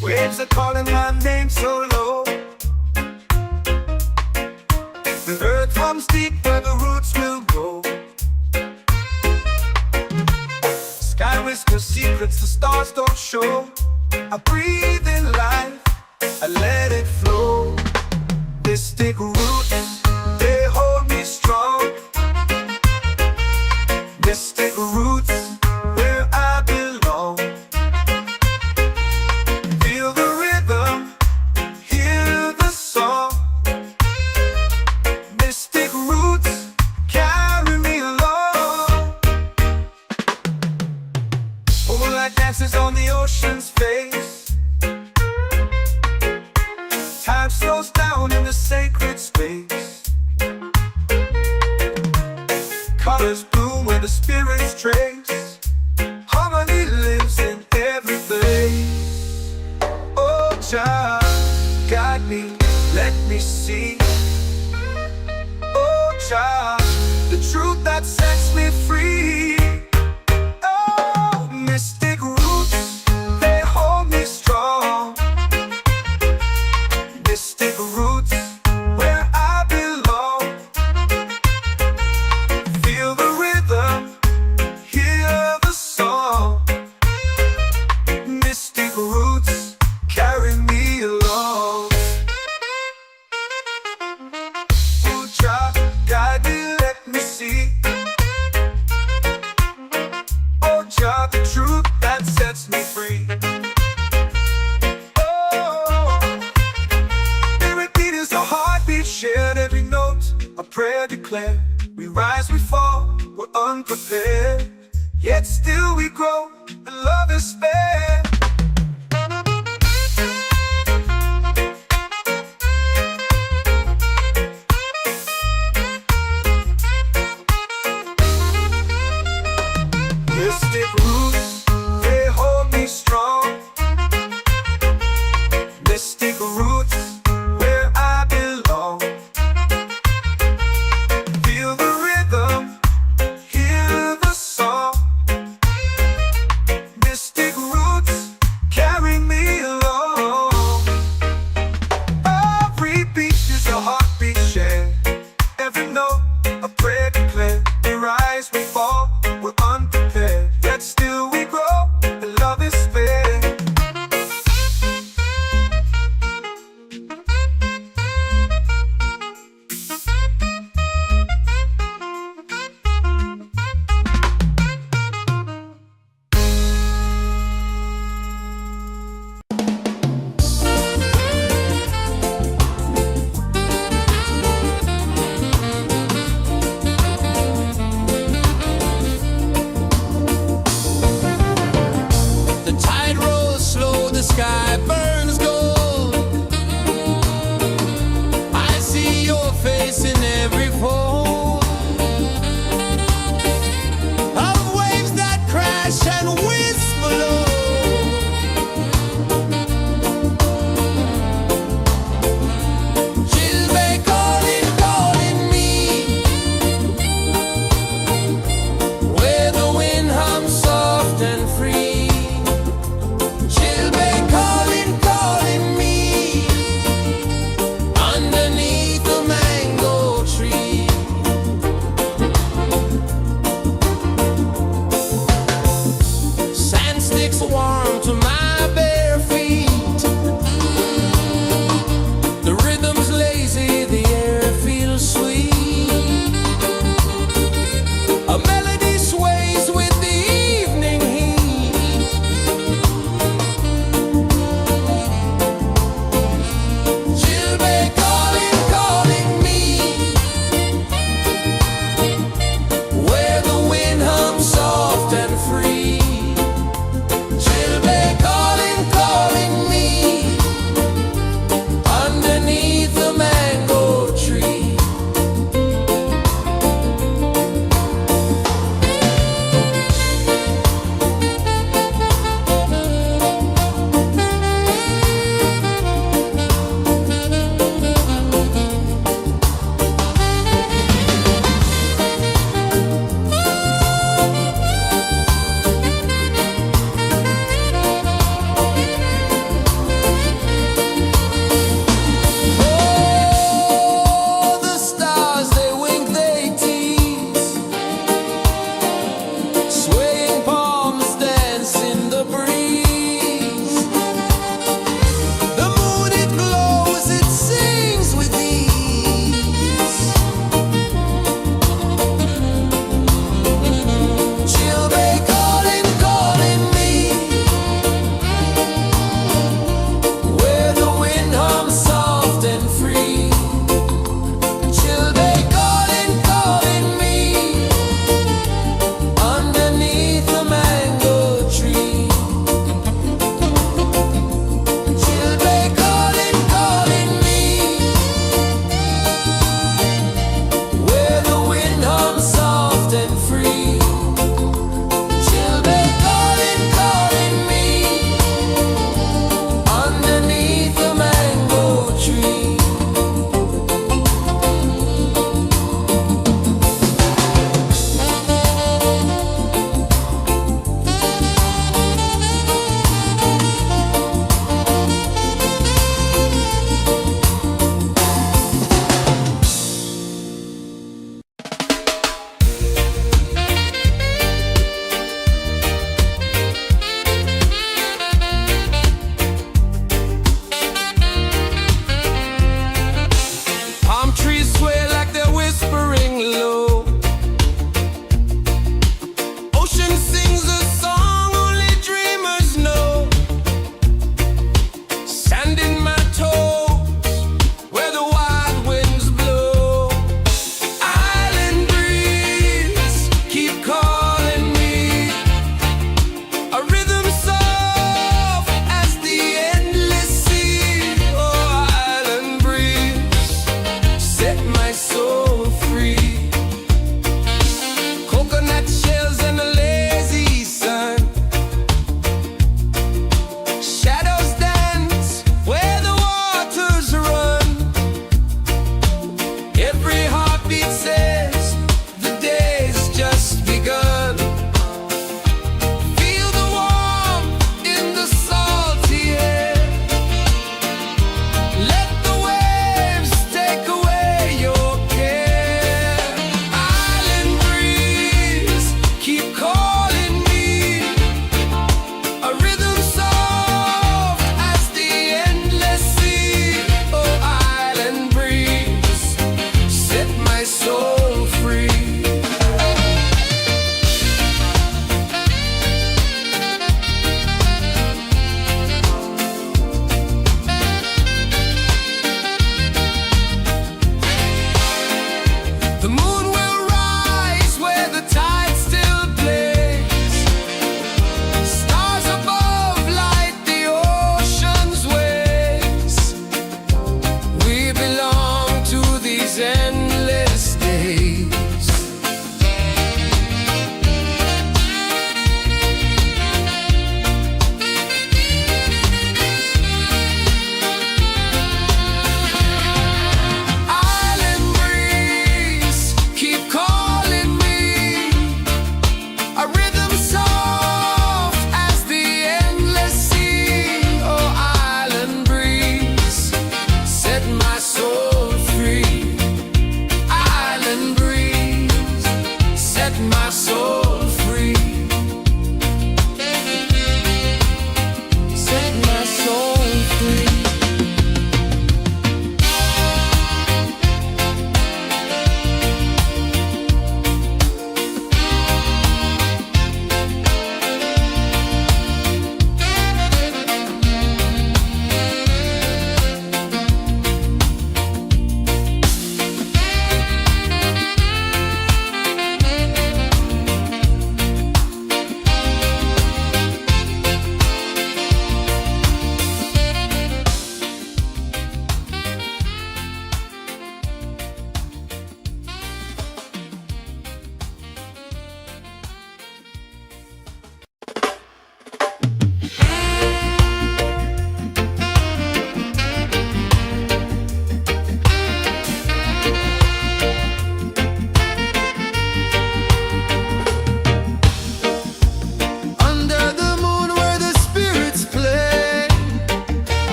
Waves are calling my name so low. The earth runs deep where the roots will go. Sky whispers secrets the stars don't show. I breathe in life, I let it flow. Mystic roots, they hold me strong. Mystic roots, where I belong. Feel the rhythm, hear the song. Mystic roots, carry me along. Moonlight dances on the ocean's face. Time slows down in the sacred space. Colors bloom where the spirits trace. Harmony lives in every place. Oh, child, guide me, let me see. Oh, child, the truth that sets me free. Oh, mystic roots, they hold me strong. Mystic roots, where I belong. Feel the rhythm, hear the song. Mystic roots, carry me along. Oh, child, guide me, let me see. Oh, child, the truth that sets me free. Oh, spirit beat is a heartbeat shared, every note a prayer declared. We rise, we fall, we're unprepared, yet still we grow, and love is spared. Mystic roots, they hold me strong. Mystic roots, where I belong. Feel the rhythm, hear the song. Mystic roots, carry me along. Every beat is a heartbeat shared, every note a prayer declared. We rise, we fall, we're unprepared, yet still we grow.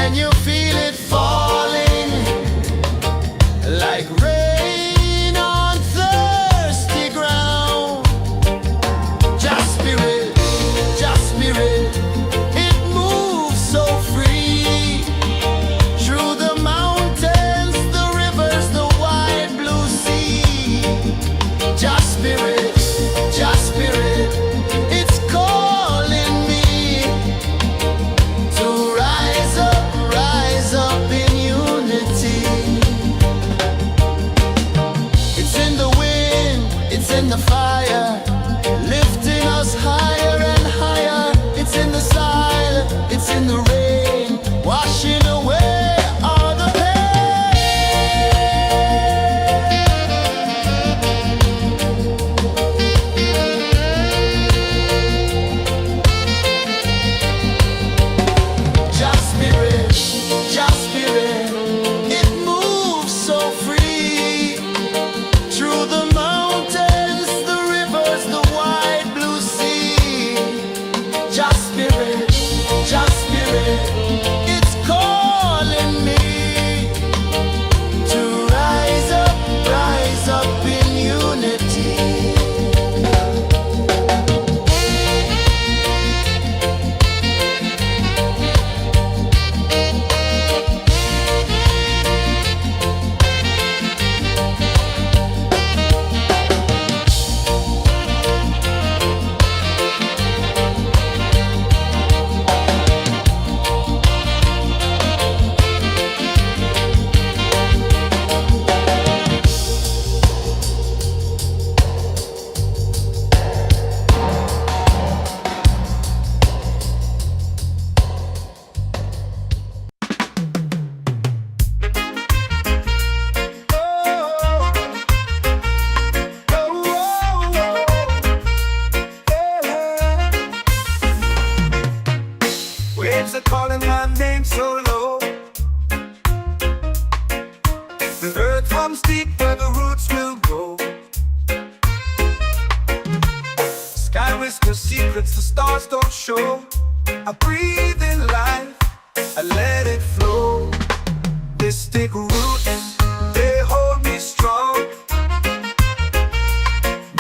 Can you feel it falling like rain on thirsty ground? Just spirit, it moves so free through the mountains, the rivers, the wide blue sea. Just spirit, it's calling me to rise up in unity. It's in the wind, it's in the fire, lifting us higher and higher. It's in the silence, it's in the rain, washing away all the Just spirit, it moves so free through the mountains, the rivers, the wide blue sea. Just spirit, it's calling me to rise up in unity. Waves are calling my name so low. The earth comes deep where the roots will grow. Sky whispers secrets the stars don't show. I breathe in life, I let it flow. Mystic roots, they hold me strong.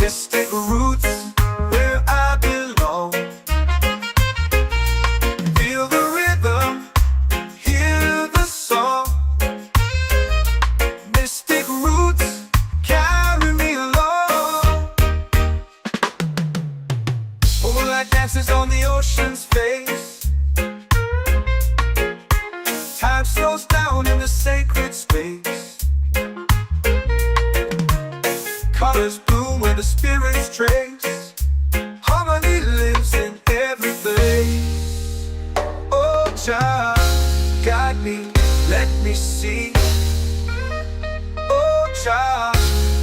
Mystic roots, where I belong. Feel the rhythm, hear the song. Mystic roots, carry me along. Moonlight dances on the ocean's face. Time slows down in the sacred space. Colors bloom where the spirits trace. Harmony lives in every place. Oh, Jah, guide me, let me see. Oh, Jah,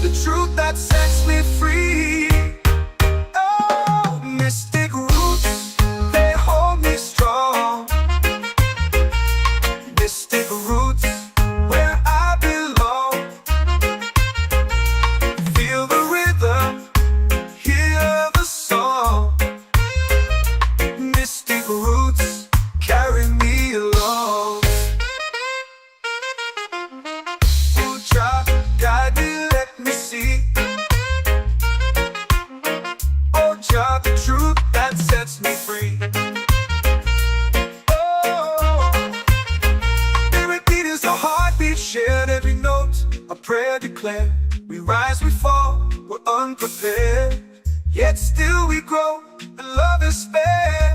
the truth that sets me free. Oh, mystic roots, they hold me strong. Mystic roots, where I belong. Feel the rhythm, hear the song. Mystic roots, carry me along. Oh, Jah, guide me, let me see. Oh, Jah, the truth that sets me free. Oh, spirit beat is a heartbeat shared, every note a prayer declared. We rise, we fall, we're unprepared, yet still we grow, and love is spared.